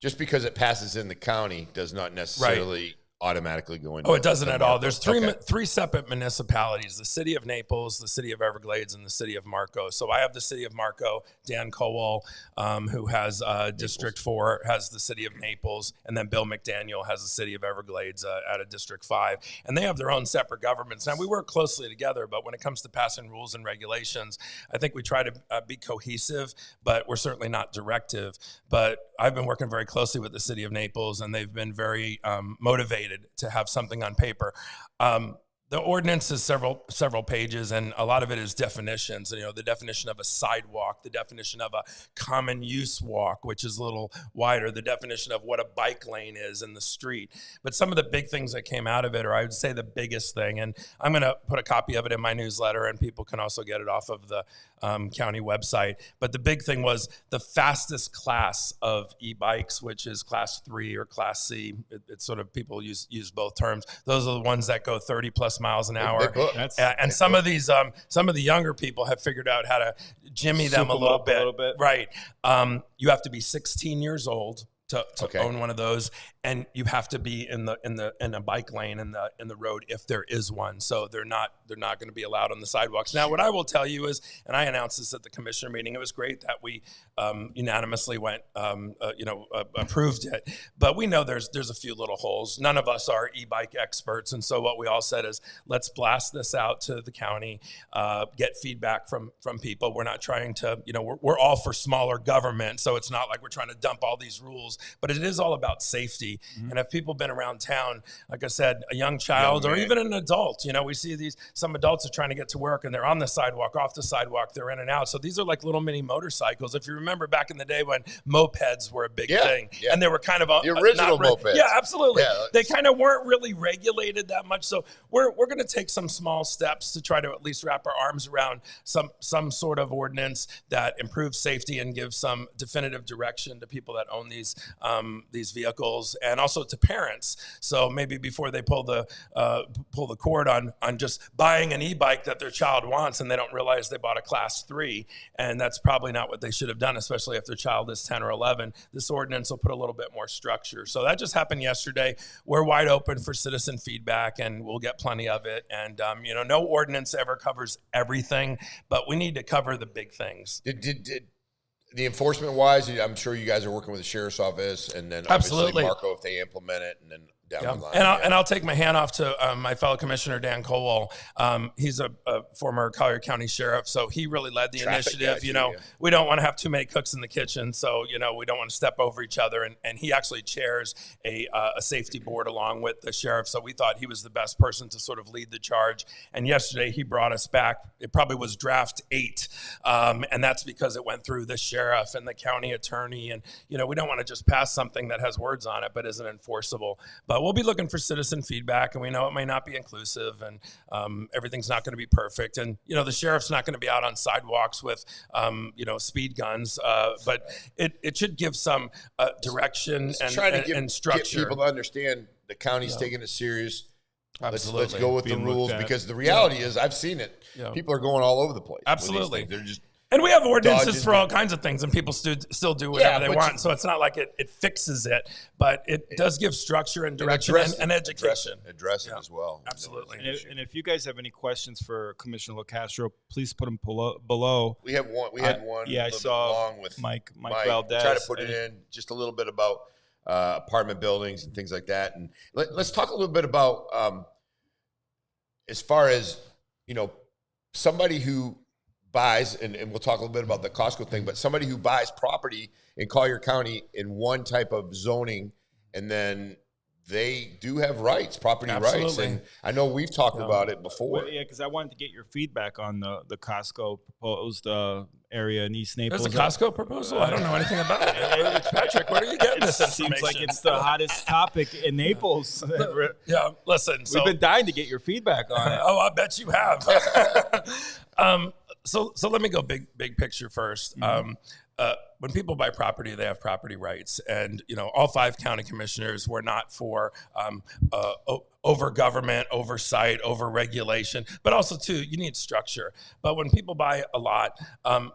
just because it passes in the county does not necessarily automatically go into. Oh, it doesn't at all. There's three separate municipalities: the city of Naples, the city of Everglades, and the city of Marco. So I have the city of Marco. Dan Cowell, who has District 4, has the city of Naples, and then Bill McDaniel has the city of Everglades out of District 5, and they have their own separate governments. Now we work closely together, but when it comes to passing rules and regulations, I think we try to be cohesive, but we're certainly not directive. But I've been working very closely with the city of Naples, and they've been very motivated to have something on paper. The ordinance is several pages, and a lot of it is definitions. You know, the definition of a sidewalk, the definition of a common use walk, which is a little wider, the definition of what a bike lane is in the street. But some of the big things that came out of it, or I would say the biggest thing, and I'm going to put a copy of it in my newsletter, and people can also get it off of the county website. But the big thing was the fastest class of e-bikes, which is class 3 or class C. It's sort of, people use both terms. Those are the ones that go 30 plus miles an hour. And some of these, some of the younger people have figured out how to jimmy them a little bit. Right. You have to be 16 years old to own one of those, and you have to be in a bike lane in the road if there is one. So they're not going to be allowed on the sidewalks. Now, what I will tell you is, and I announced this at the commissioner meeting, it was great that we unanimously went, approved it. But we know there's a few little holes. None of us are e-bike experts, and so what we all said is, let's blast this out to the county, get feedback from people. We're not trying to, we're all for smaller government, so it's not like we're trying to dump all these rules. But it is all about safety. Mm-hmm. And if people have been around town, like I said, a young child or even an adult, we see some adults are trying to get to work and they're on the sidewalk, off the sidewalk, they're in and out. So these are like little mini motorcycles. If you remember back in the day when mopeds were a big thing, and they were kind of the original mopeds. Yeah, absolutely. Yeah, they kind of weren't really regulated that much. So we're going to take some small steps to try to at least wrap our arms around some sort of ordinance that improves safety and gives some definitive direction to people that own these these vehicles, and also to parents. So maybe before they pull the cord on just buying an e-bike that their child wants, and they don't realize they bought a class 3, and that's probably not what they should have done, especially if their child is 10 or 11. This ordinance will put a little bit more structure. So that just happened yesterday. We're wide open for citizen feedback, and we'll get plenty of it. And no ordinance ever covers everything, but we need to cover the big things. Did the enforcement wise, I'm sure you guys are working with the sheriff's office, and then Absolutely. obviously Marco if they implement it, and then down the line. And I'll take my hand off to my fellow commissioner, Dan Colwell. He's a former Collier County sheriff, so he really led the initiative. We don't want to have too many cooks in the kitchen, so, we don't want to step over each other. And he actually chairs a safety board along with the sheriff, so we thought he was the best person to sort of lead the charge. And yesterday he brought us back. It probably was draft 8, and that's because it went through the sheriff and the county attorney. And, we don't want to just pass something that has words on it but isn't enforceable. But we'll be looking for citizen feedback, and we know it may not be inclusive, and everything's not going to be perfect. And, the sheriff's not going to be out on sidewalks with, speed guns, but it should give some direction and structure. Get people to understand the county's taking it serious. Absolutely. Let's go with the rules, because the reality is, I've seen it. Yeah. People are going all over the place. Absolutely. They're just And we have ordinances for all kinds of things, and people still do whatever they want. So it's not like it fixes it, but it does give structure and direction and education. Address it as well. Absolutely. And if you guys have any questions for Commissioner LoCastro, please put them below. We have one. We had one. Yeah, I saw along with Mike Valdez. Try to put it in just a little bit about apartment buildings and things like that. And let's talk a little bit about as far as somebody who buys, and we'll talk a little bit about the Costco thing, but somebody who buys property in Collier County in one type of zoning, and then they do have property rights. And I know we've talked about it before. Well, yeah, because I wanted to get your feedback on the Costco proposed area in East Naples. There's a Costco proposal? I don't know anything about it. Patrick, where are you getting this information? Seems like it's the hottest topic in Naples. Yeah, listen. We've been dying to get your feedback on it. Oh, I bet you have. So let me go big picture first. When people buy property, they have property rights, and all 5 county commissioners were not for over government oversight, over regulation, but also too, you need structure. But when people buy a lot,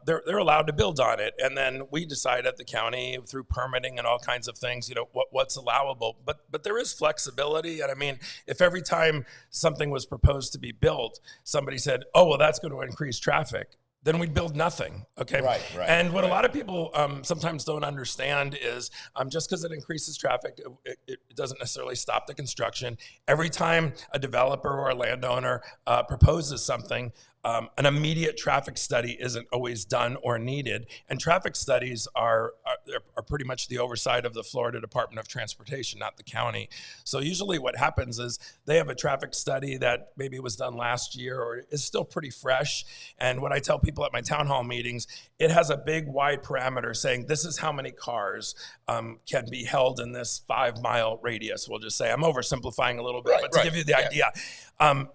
they're allowed to build on it, and then we decide at the county through permitting and all kinds of things, what's allowable. But there is flexibility, and I mean, if every time something was proposed to be built, somebody said, "Oh, well, that's going to increase traffic," then we'd build nothing, okay? Right. And what a lot of people sometimes don't understand is just because it increases traffic, it doesn't necessarily stop the construction. Every time a developer or a landowner proposes something, an immediate traffic study isn't always done or needed. And traffic studies are pretty much the oversight of the Florida Department of Transportation, not the county. So usually what happens is they have a traffic study that maybe was done last year or is still pretty fresh. And what I tell people at my town hall meetings, it has a big wide parameter saying this is how many cars can be held in this 5-mile radius. We'll just say, I'm oversimplifying a little bit, but to give you the idea,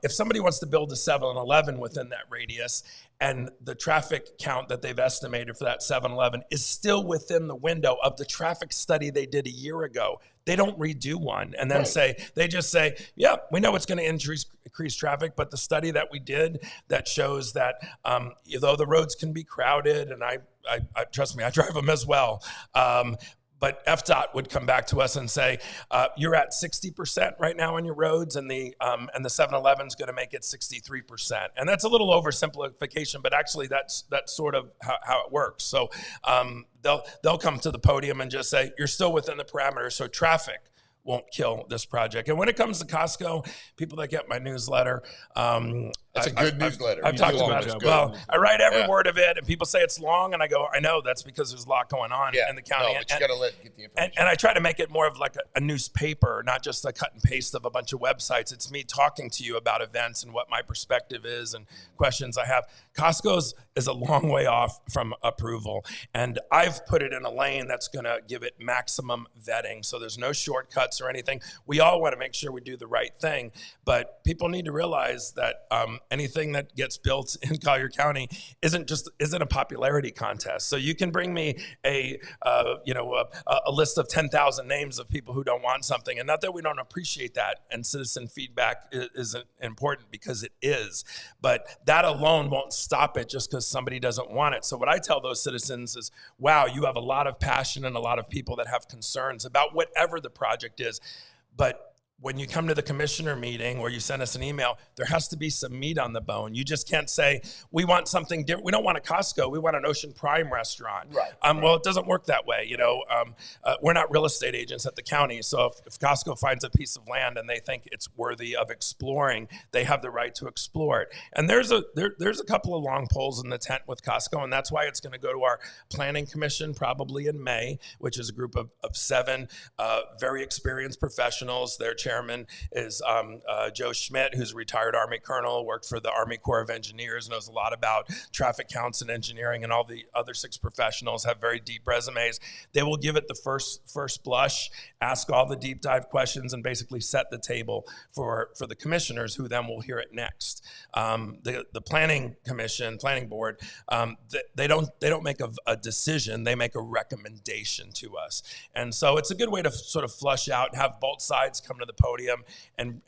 if somebody wants to build a 7-Eleven within that radius, and the traffic count that they've estimated for that 7-Eleven is still within the window of the traffic study they did a year ago, they don't redo one and then they just say, yeah, we know it's going to increase traffic, but the study that we did that shows that though the roads can be crowded, and I trust me, I drive them as well, but FDOT would come back to us and say, you're at 60% right now on your roads, and the 7-Eleven is going to make it 63%. And that's a little oversimplification, but actually that's sort of how it works. So they'll come to the podium and just say, you're still within the parameters, so traffic won't kill this project. And when it comes to Costco, people that get my newsletter, that's a good newsletter. I've talked about it. Well, I write every word of it, and people say it's long, and I go, I know, that's because there's a lot going on in the county. No, but you got to get the information. And I try to make it more of like a newspaper, not just a cut and paste of a bunch of websites. It's me talking to you about events and what my perspective is and questions I have. Costco's is a long way off from approval, and I've put it in a lane that's going to give it maximum vetting. So there's no shortcuts. nuts or anything. We all want to make sure we do the right thing, but people need to realize that anything that gets built in Collier County isn't a popularity contest. So you can bring me a list of 10,000 names of people who don't want something, and not that we don't appreciate that, and citizen feedback is important, because it is, but that alone won't stop it just because somebody doesn't want it. So what I tell those citizens is, wow, you have a lot of passion and a lot of people that have concerns about whatever the project is, but when you come to the commissioner meeting or you send us an email, there has to be some meat on the bone. You just can't say, we want something different. We don't want a Costco. We want an Ocean Prime restaurant. Right. Well, it doesn't work that way. We're not real estate agents at the county. So if Costco finds a piece of land and they think it's worthy of exploring, they have the right to explore it. And there's a couple of long poles in the tent with Costco, and that's why it's going to go to our planning commission probably in May, which is a group of 7 very experienced professionals. Their chairman is Joe Schmidt, who's a retired Army colonel, worked for the Army Corps of Engineers, knows a lot about traffic counts and engineering, and all the other 6 professionals have very deep resumes. They will give it the first blush, ask all the deep dive questions, and basically set the table for the commissioners, who then will hear it next. The planning board, they don't make a decision, they make a recommendation to us. And so it's a good way to sort of flush out and have both sides come to the podium and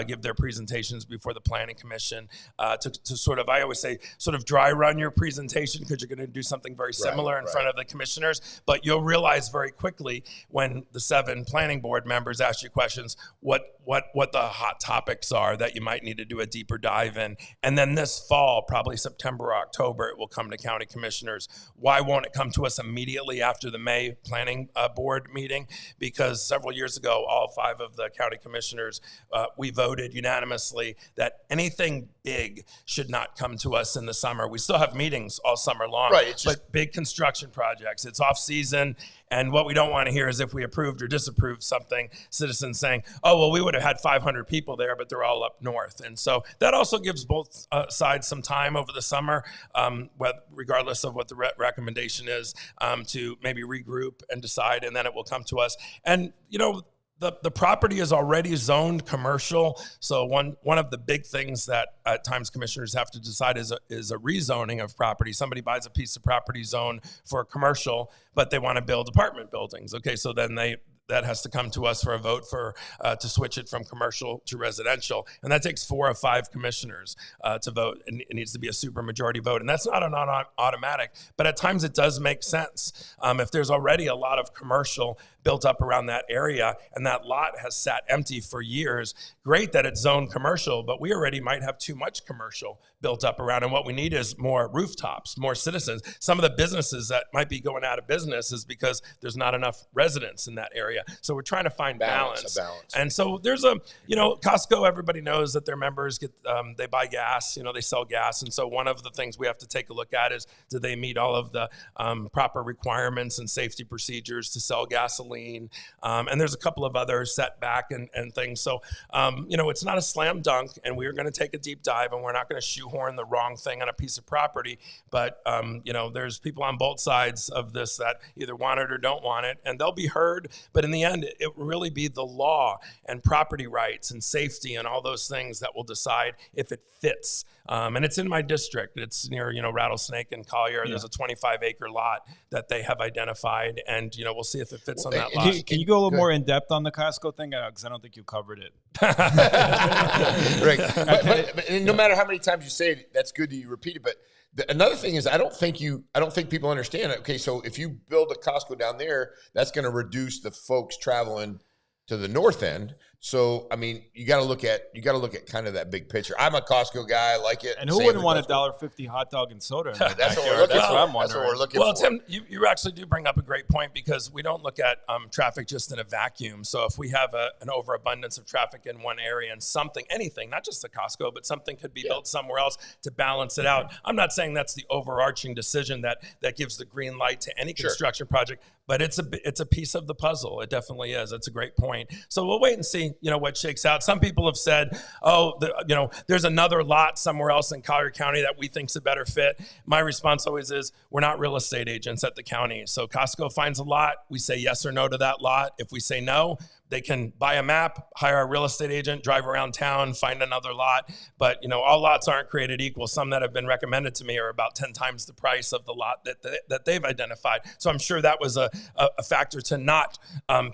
give their presentations before the planning commission to sort of, I always say, sort of dry run your presentation, because you're going to do something very similar in front of the commissioners, but you'll realize very quickly when the 7 planning board members ask you questions, what the hot topics are that you might need to do a deeper dive in. And then this fall, probably September or October, it will come to county commissioners. Why won't it come to us immediately after the May planning board meeting? Because several years ago, all 5 of the county commissioners, we voted unanimously that anything big should not come to us in the summer. We still have meetings all summer long, but big construction projects, it's off season. And what we don't want to hear is if we approved or disapproved something, citizens saying, oh, well, we would have had 500 people there, but they're all up north. And so that also gives both sides some time over the summer, regardless of what the recommendation is, to maybe regroup and decide, and then it will come to us. And, the property is already zoned commercial. So one of the big things that at times commissioners have to decide is a rezoning of property. Somebody buys a piece of property zoned for commercial, but they want to build apartment buildings. Okay, so then that has to come to us for a vote to switch it from commercial to residential. And that takes 4 or 5 commissioners to vote. And it needs to be a supermajority vote. And that's not an automatic, but at times it does make sense. If there's already a lot of commercial built up around that area and that lot has sat empty for years, great that it's zoned commercial, but we already might have too much commercial built up around. And what we need is more rooftops, more citizens. Some of the businesses that might be going out of business is because there's not enough residents in that area. So we're trying to find balance. And so there's Costco, everybody knows that their members they buy gas, they sell gas. And so one of the things we have to take a look at is, do they meet all of the proper requirements and safety procedures to sell gasoline? And there's a couple of other setback and things. So, it's not a slam dunk, and we're going to take a deep dive, and we're not going to shoehorn the wrong thing on a piece of property. But, there's people on both sides of this that either want it or don't want it, and they'll be heard. But in the end, it will really be the law and property rights and safety and all those things that will decide if it fits. And it's in my district. It's near, Rattlesnake and Collier. Yeah. There's a 25-acre lot that they have identified, and, we'll see if it fits on that lot. Can you go a little more in depth on the Costco thing? Because I don't think you covered it. Right. But no matter how many times you say it, that's good that you repeat it. But another thing is, I don't think people understand it. Okay, so if you build a Costco down there, that's going to reduce the folks traveling to the north end. So, I mean, you got to look at kind of that big picture. I'm a Costco guy. I like it. And who wouldn't want a $1.50 hot dog and soda? That's what we're looking for. I'm wondering. That's what we're looking for. Well, Tim, you actually do bring up a great point, because we don't look at traffic just in a vacuum. So if we have an overabundance of traffic in one area and anything, not just a Costco, but something could be built somewhere else to balance it out. I'm not saying that's the overarching decision that gives the green light to any construction project, but it's a piece of the puzzle. It definitely is. It's a great point. So we'll wait and see, what shakes out. Some people have said, there's another lot somewhere else in Collier County that we think's a better fit. My response always is, we're not real estate agents at the county. So Costco finds a lot. We say yes or no to that lot. If we say no, they can buy a map, hire a real estate agent, drive around town, find another lot. But, all lots aren't created equal. Some that have been recommended to me are about 10 times the price of the lot that they've identified. So I'm sure that was a factor to not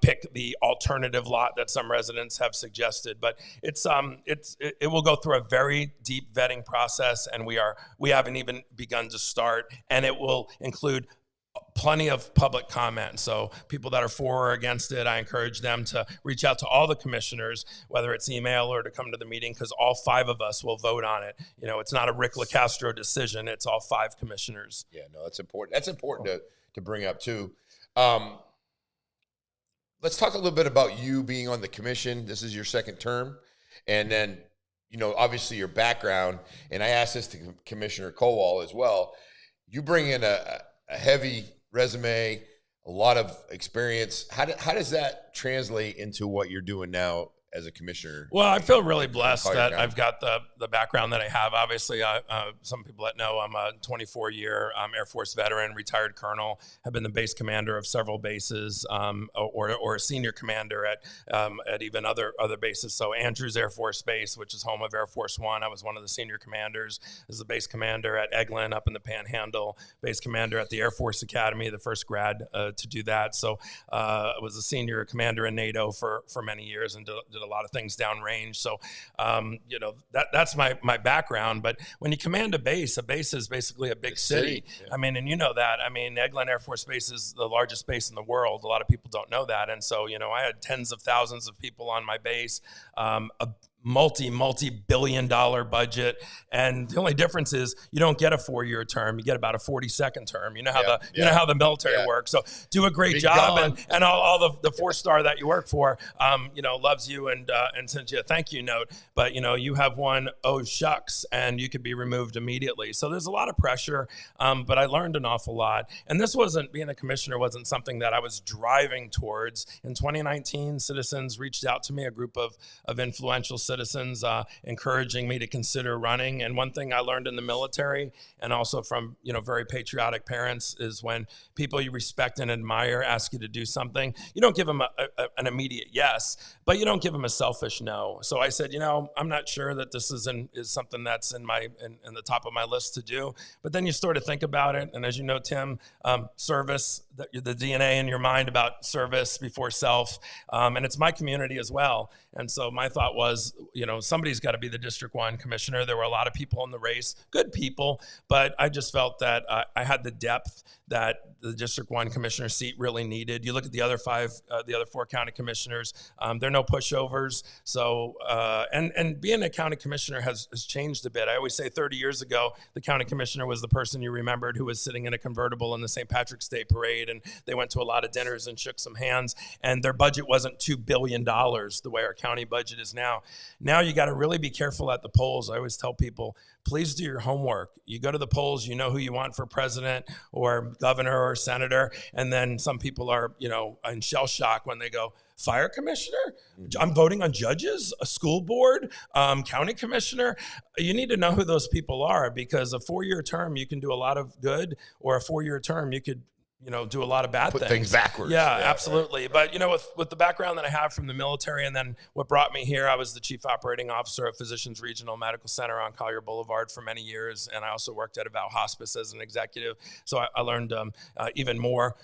pick the alternative lot that some residents have suggested. But it will go through a very deep vetting process, and we haven't even begun to start, and it will include plenty of public comment. So people that are for or against it, I encourage them to reach out to all the commissioners, whether it's email or to come to the meeting, because all 5 of us will vote on it. It's not a Rick LaCastro decision. It's all 5 commissioners. Yeah, no, that's important. That's important to bring up too. Let's talk a little bit about you being on the commission. This is your 2nd term. And then, obviously your background, and I asked this to Commissioner Kowal as well. You bring in a heavy resume, a lot of experience. How does that translate into what you're doing now as a commissioner? Well, I feel really blessed that I've got the background that I have. Obviously, some people that know I'm a 24-year Air Force veteran, retired colonel, have been the base commander of several bases, or a senior commander at even other bases. So Andrews Air Force Base, which is home of Air Force One, I was one of the senior commanders. As the base commander at Eglin up in the Panhandle, base commander at the Air Force Academy, the first grad to do that. So I was a senior commander in NATO for many years and did a lot of things downrange. So, that's my background. But when you command a base is basically a big city. Yeah. I mean, and that. I mean, Eglin Air Force Base is the largest base in the world. A lot of people don't know that. And so, I had tens of thousands of people on my base, a multi-billion-dollar budget, and the only difference is you don't get a 4-year term, you get about a 42nd term. You know how the military works. So do a great job, and all the 4-star that you work for loves you and sends you a thank you note, but you have one, oh shucks, and you could be removed immediately. So there's a lot of pressure, but I learned an awful lot. And this being a commissioner wasn't something that I was driving towards. In 2019, citizens reached out to me, a group of influential citizens encouraging me to consider running. And one thing I learned in the military, and also from very patriotic parents, is when people you respect and admire ask you to do something, you don't give them an immediate yes, but you don't give them a selfish no. So I said, I'm not sure that this is something that's in the top of my list to do. But then you sort of think about it, and as you know, Tim, service, the DNA in your mind about service before self, and it's my community as well. And so my thought was, somebody's got to be the District 1 commissioner. There were a lot of people in the race, good people, but I just felt that I had the depth that the District 1 commissioner seat really needed. You look at the other 4 county commissioners, they're no pushovers. So, and being a county commissioner has changed a bit. I always say 30 years ago, the county commissioner was the person you remembered who was sitting in a convertible in the St. Patrick's Day parade, and they went to a lot of dinners and shook some hands, and their budget wasn't $2 billion the way our county budget is now. Now you got to really be careful at the polls. I always tell people, please do your homework. You go to the polls, you know who you want for president or governor or senator, and then some people are, in shell shock when they go, fire commissioner? I'm voting on judges, a school board, county commissioner. You need to know who those people are, because a 4-year term, you can do a lot of good, or a 4-year term, you could do a lot of bad things. Put things backwards. Yeah, absolutely. Right. But, with the background that I have from the military, and then what brought me here, I was the chief operating officer of Physicians Regional Medical Center on Collier Boulevard for many years, and I also worked at Eval Hospice as an executive. So I learned even more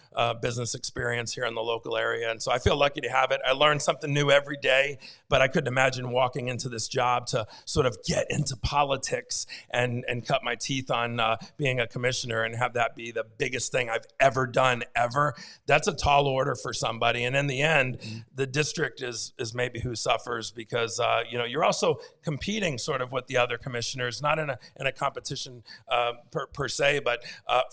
business experience here in the local area, and so I feel lucky to have it. I learn something new every day, but I couldn't imagine walking into this job to sort of get into politics and cut my teeth on being a commissioner and have that be the biggest thing I've ever done ever. That's a tall order for somebody. And in the end, the district is maybe who suffers, because you're also competing sort of with the other commissioners, not in a competition per se, but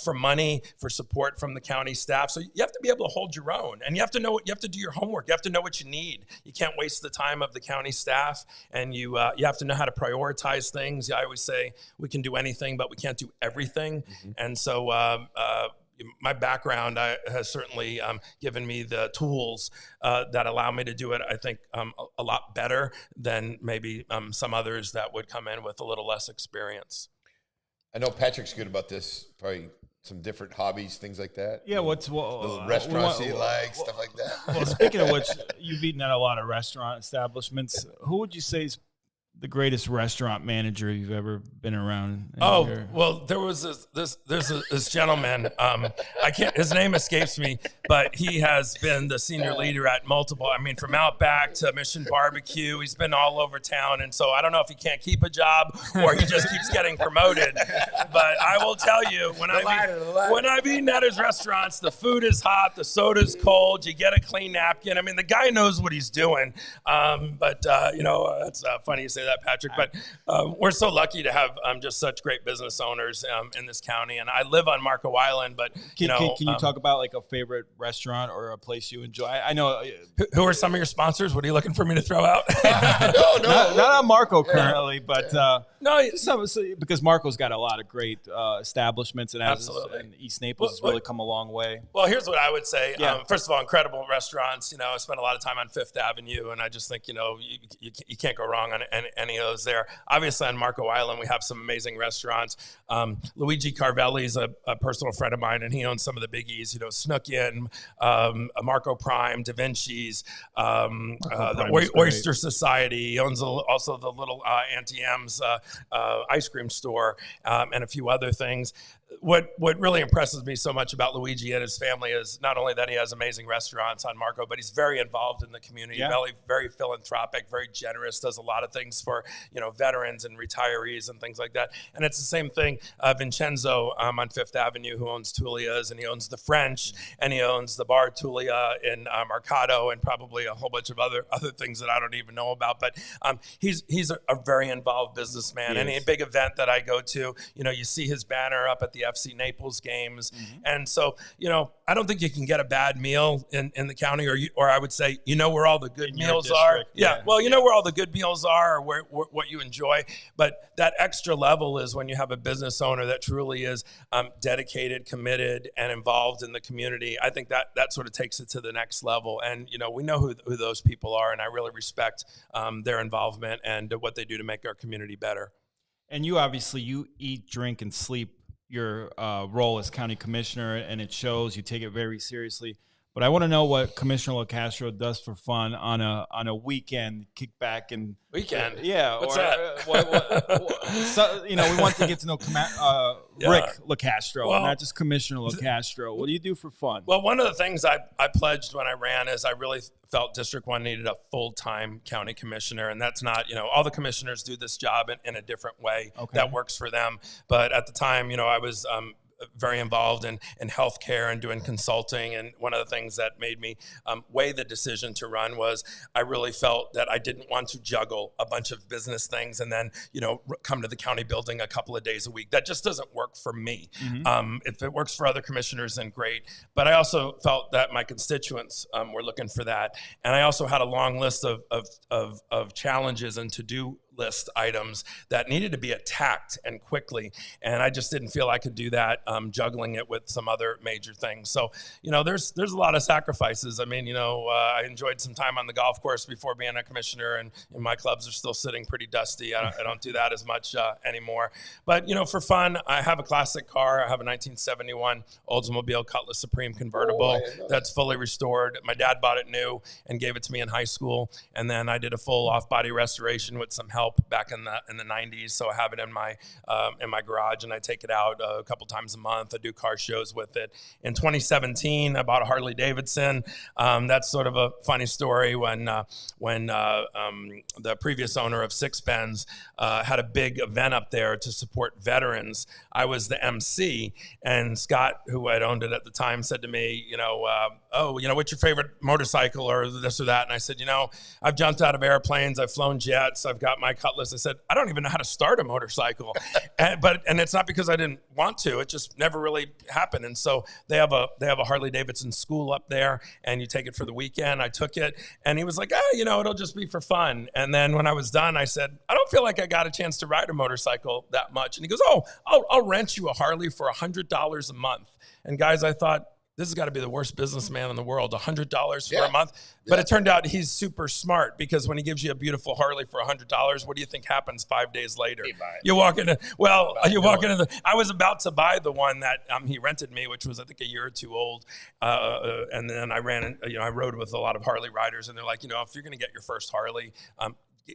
for money, for support from the county staff. So you have to be able to hold your own, and you have to do your homework. You have to know what you need. You can't waste the time of the county staff, and you have to know how to prioritize things. I always say we can do anything, but we can't do everything. And so my background has certainly given me the tools that allow me to do it, I think, a lot better than maybe some others that would come in with a little less experience. I know Patrick's good about this, probably some different hobbies, things like that? Yeah, little restaurants you like, stuff like that? Well, speaking of which, you've eaten at a lot of restaurant establishments. Who would you say is the greatest restaurant manager you've ever been around? Well, there was this gentleman. I can't. His name escapes me, but he has been the senior leader at multiple. I mean, from Outback to Mission Barbecue, he's been all over town. And so I don't know if he can't keep a job or he just keeps getting promoted. But I will tell you, when I've eaten at his restaurants, the food is hot, the soda's cold, you get a clean napkin. I mean, the guy knows what he's doing. It's funny you say that, Patrick, but we're so lucky to have just such great business owners in this county. And I live on Marco Island, but can you talk about like a favorite restaurant or a place you enjoy? I know. Who are some of your sponsors? What are you looking for me to throw out? Not on Marco currently, but because Marco's got a lot of great establishments, and and East Naples has really come a long way. Well, here's what I would say. First of all, incredible restaurants. I spent a lot of time on Fifth Avenue, and I just think you can't go wrong on any of those there. Obviously, on Marco Island, we have some amazing restaurants. Luigi Carvelli's a personal friend of mine, and he owns some of the biggies. Snook Inn, Marco Prime, Da Vinci's, the Oyster Society. He owns also the little Auntie M's ice cream store, and a few other things. What really impresses me so much about Luigi and his family is not only that he has amazing restaurants on Marco, but he's very involved in the community, very philanthropic, very generous, does a lot of things for veterans and retirees and things like that. And it's the same thing. Vincenzo on Fifth Avenue, who owns Tulia's, and he owns the French, and he owns the Bar Tulia in Mercado, and probably a whole bunch of other things that I don't even know about. But he's a very involved businessman. Any big event that I go to, you see his banner up at the FC Naples games. And so, I don't think you can get a bad meal in the county, or I would say, where all the good meals are. Yeah. Well, where all the good meals are, or what you enjoy. But that extra level is when you have a business owner that truly is dedicated, committed, and involved in the community. I think that sort of takes it to the next level. And, we know who those people are, and I really respect their involvement and what they do to make our community better. And you eat, drink, and sleep your role as county commissioner, and it shows. You take it very seriously. But I want to know what Commissioner LoCastro does for fun on a weekend, kick back and weekend. What's that? We want to get to know Rick LoCastro, not just Commissioner LoCastro. What do you do for fun? Well, one of the things I pledged when I ran is I really felt District 1 needed a full-time county commissioner, and that's not, all the commissioners do this job in a different way that works for them. But at the time, I was very involved in healthcare and doing consulting. And one of the things that made me weigh the decision to run was I really felt that I didn't want to juggle a bunch of business things and then, come to the county building a couple of days a week. That just doesn't work for me. If it works for other commissioners, then great. But I also felt that my constituents were looking for that. And I also had a long list of challenges and to-do list items that needed to be attacked and quickly. And I just didn't feel I could do that, juggling it with some other major things. So, there's a lot of sacrifices. I mean, I enjoyed some time on the golf course before being a commissioner, and my clubs are still sitting pretty dusty. I don't do that as much anymore. But, for fun, I have a classic car. I have a 1971 Oldsmobile Cutlass Supreme convertible that's fully restored. My dad bought it new and gave it to me in high school. And then I did a full off-body restoration with some help back in the 90s. So I have it in my garage, and I take it out a couple times a month. I do car shows with it. In 2017, I bought a Harley Davidson. That's sort of a funny story when the previous owner of Six Bends had a big event up there to support veterans. I was the MC, and Scott, who had owned it at the time, said to me, what's your favorite motorcycle or this or that? And I said, I've jumped out of airplanes. I've flown jets. I've got my Cutlass. I said, I don't even know how to start a motorcycle. and it's not because I didn't want to. It just never really happened. And so they have a Harley Davidson school up there, and you take it for the weekend. I took it, and he was like, it'll just be for fun. And then when I was done, I said, I don't feel like I got a chance to ride a motorcycle that much. And he goes, I'll rent you a Harley for $100 a month. And guys, I thought, this has got to be the worst businessman in the world, $100 for Yeah. a month. But it turned out he's super smart, because when he gives you a beautiful Harley for $100, what do you think happens 5 days later? You walk into, I was about to buy the one that he rented me, which was I think a year or two old. And then I I rode with a lot of Harley riders, and they're like, if you're going to get your first Harley,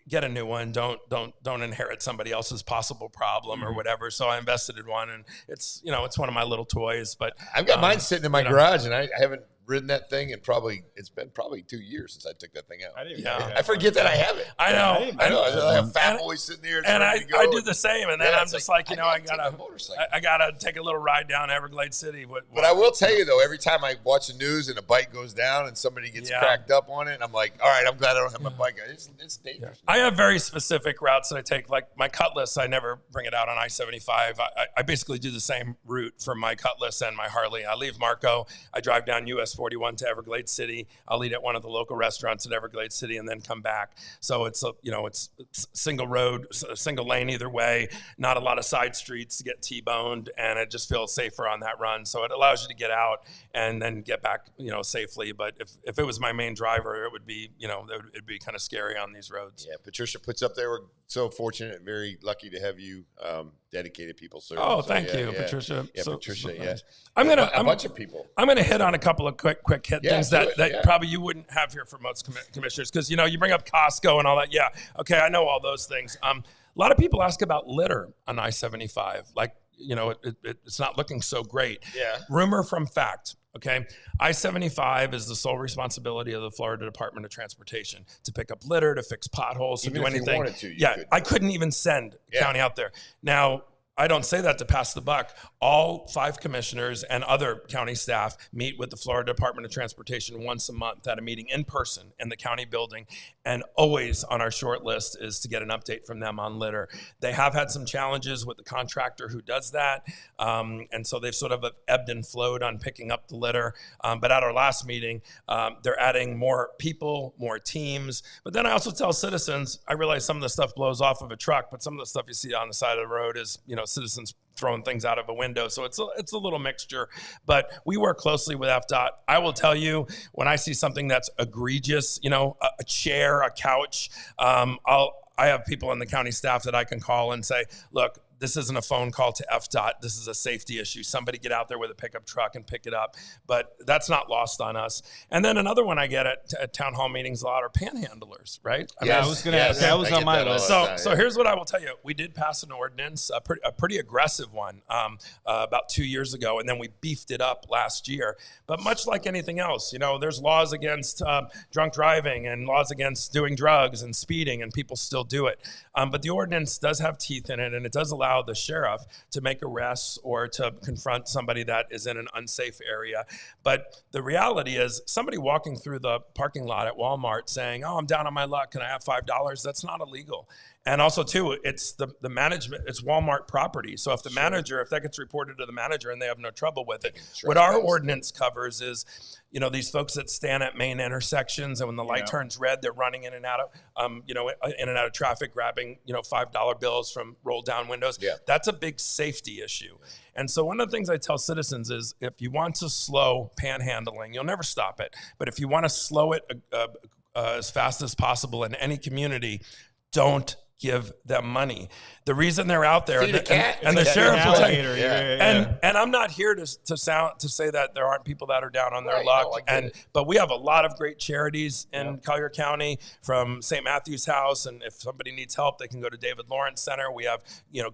get a new one. Don't inherit somebody else's possible problem or whatever. So I invested in one, and it's one of my little toys. But I've got mine sitting in my garage, and I haven't ridden that thing, and it's been probably 2 years since I took that thing out. I forget that I have it. I know. I know. I have a fat boy sitting there, and I do the same. And then I'm just like, I gotta take a little ride down Everglades City. But I will tell you though, every time I watch the news and a bike goes down and somebody gets cracked up on it, I'm like, all right, I'm glad I don't have my bike. It's dangerous. I have very specific routes that I take. Like my Cutlass, I never bring it out on I-75. I basically do the same route for my Cutlass and my Harley. I leave Marco. I drive down US 41 to Everglades City. I'll eat at one of the local restaurants at Everglades City and then come back. So it's single road, single lane either way, not a lot of side streets to get T-boned, and it just feels safer on that run. So it allows you to get out and then get back, safely. But if it was my main driver, it would be, it'd be kind of scary on these roads. Yeah, Patricia puts up there. We're so fortunate and very lucky to have you, dedicated people service. Oh, thank you, Patricia. Yeah, Patricia. Nice. Yeah, a bunch of people. I'm gonna hit on a couple of quick hit things that probably you wouldn't have here for most commissioners, because you bring up Costco and all that. Yeah, okay, I know all those things. A lot of people ask about litter on I-75. Like, it's not looking so great. Yeah. Rumor from fact. Okay, I-75 is the sole responsibility of the Florida Department of Transportation to pick up litter, to fix potholes, to Even do if anything. you wanted to, you could. I couldn't even send county out there. Now, I don't say that to pass the buck. All 5 commissioners and other county staff meet with the Florida Department of Transportation once a month at a meeting in person in the county building. And always on our short list is to get an update from them on litter. They have had some challenges with the contractor who does that. And so they've sort of ebbed and flowed on picking up the litter. But at our last meeting, they're adding more people, more teams. But then I also tell citizens, I realize some of the stuff blows off of a truck, but some of the stuff you see on the side of the road is, citizens throwing things out of a window. So it's a little mixture, but we work closely with FDOT. I will tell you, when I see something that's egregious, a chair, a couch, I have people in the county staff that I can call and say, look, this isn't a phone call to FDOT. This is a safety issue. Somebody get out there with a pickup truck and pick it up. But that's not lost on us. And then another one I get at town hall meetings a lot are panhandlers, right? I was going to ask. That was on my list. So here's what I will tell you. We did pass an ordinance, a pretty aggressive one, about 2 years ago, and then we beefed it up last year. But much like anything else, there's laws against drunk driving and laws against doing drugs and speeding, and people still do it. But the ordinance does have teeth in it, and it does allow the sheriff to make arrests or to confront somebody that is in an unsafe area. But the reality is, somebody walking through the parking lot at Walmart saying, oh, I'm down on my luck, can I have $5? That's not illegal. And also, too, it's the management, it's Walmart property. So if the manager, if that gets reported to the manager and they have no trouble with it, what our ordinance covers is, these folks that stand at main intersections, and when the light turns red, they're running in and out of, in and out of traffic, grabbing, $5 bills from roll down windows. Yeah. That's a big safety issue. And so one of the things I tell citizens is, if you want to slow panhandling, you'll never stop it. But if you want to slow it as fast as possible in any community, don't give them money. The reason they're out there, and the sheriff will tell you, and I'm not here to say that there aren't people that are down on their luck. But we have a lot of great charities in Collier County, from St. Matthew's House, and if somebody needs help, they can go to David Lawrence Center. We have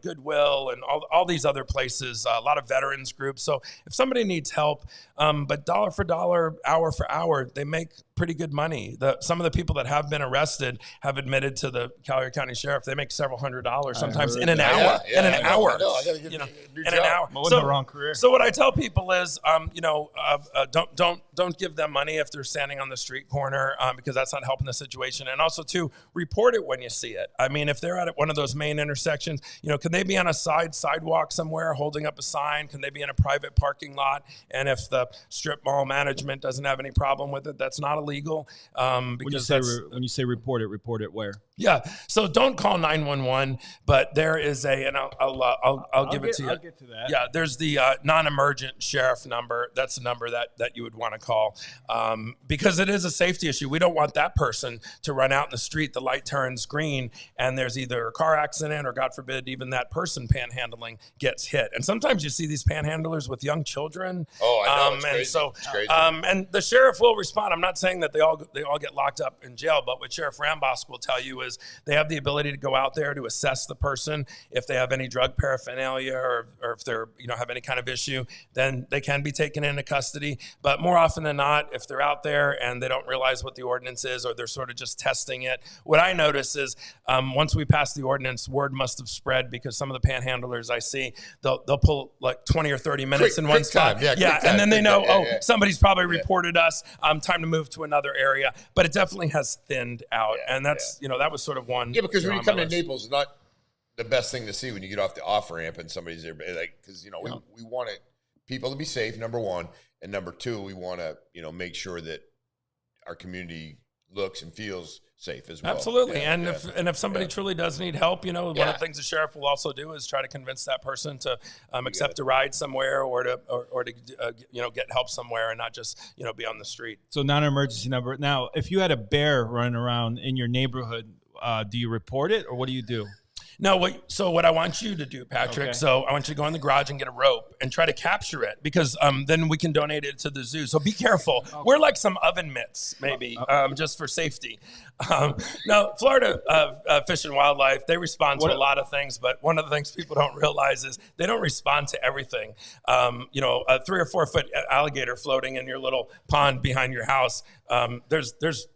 Goodwill and all these other places, a lot of veterans groups. So if somebody needs help, but dollar for dollar, hour for hour, they make pretty good money. Some of the people that have been arrested have admitted to the Collier County Sheriff they make several $100s sometimes in an hour. In an hour. In an hour. The wrong career. So what I tell people is, don't give them money if they're standing on the street corner, because that's not helping the situation. And also, too, report it when you see it. I mean, if they're at one of those main intersections, can they be on a sidewalk somewhere holding up a sign? Can they be in a private parking lot? And if the strip mall management doesn't have any problem with it, that's not illegal. When you say report it where? Yeah. So don't call 911, but there is and I'll give it to you. I'll get to that. Yeah. There's the non-emergent sheriff number. That's the number that you would want to call because it is a safety issue. We don't want that person to run out in the street. The light turns green and there's either a car accident or, God forbid, even that person panhandling gets hit. And sometimes you see these panhandlers with young children. Oh, I know. It's and crazy. so, It's crazy. and the sheriff will respond. I'm not saying that they all get locked up in jail, but what Sheriff Rambosk will tell you is they have the ability to go out there to assess the person. If they have any drug paraphernalia or if they're, have any kind of issue, then they can be taken into custody. But more often than not, if they're out there and they don't realize what the ordinance is or they're sort of just testing it, what I notice is once we pass the ordinance, word must have spread because some of the panhandlers I see, they'll pull like 20 or 30 minutes in one spot. And then they know, somebody's probably reported us. Time to move to another area. But it definitely has thinned out. And that's, that was sort of one. Yeah, because when you come to Naples, it's not the best thing to see when you get off the off ramp and somebody's there. Like, because, we want people to be safe, number one. And number two, we want to, make sure that our community looks and feels safe as well. Absolutely. If somebody truly does need help, one of the things the sheriff will also do is try to convince that person to accept a ride somewhere or to get help somewhere and not just, be on the street. So non-emergency number. Now, if you had a bear running around in your neighborhood, do you report it or what do you do? No, so what I want you to do, Patrick, so I want you to go in the garage and get a rope and try to capture it because then we can donate it to the zoo. So be careful. We're like some oven mitts, maybe, just for safety. Now, Florida Fish and Wildlife, they respond to a lot of things, but one of the things people don't realize is they don't respond to everything. A 3 or 4 foot alligator floating in your little pond behind your house, there's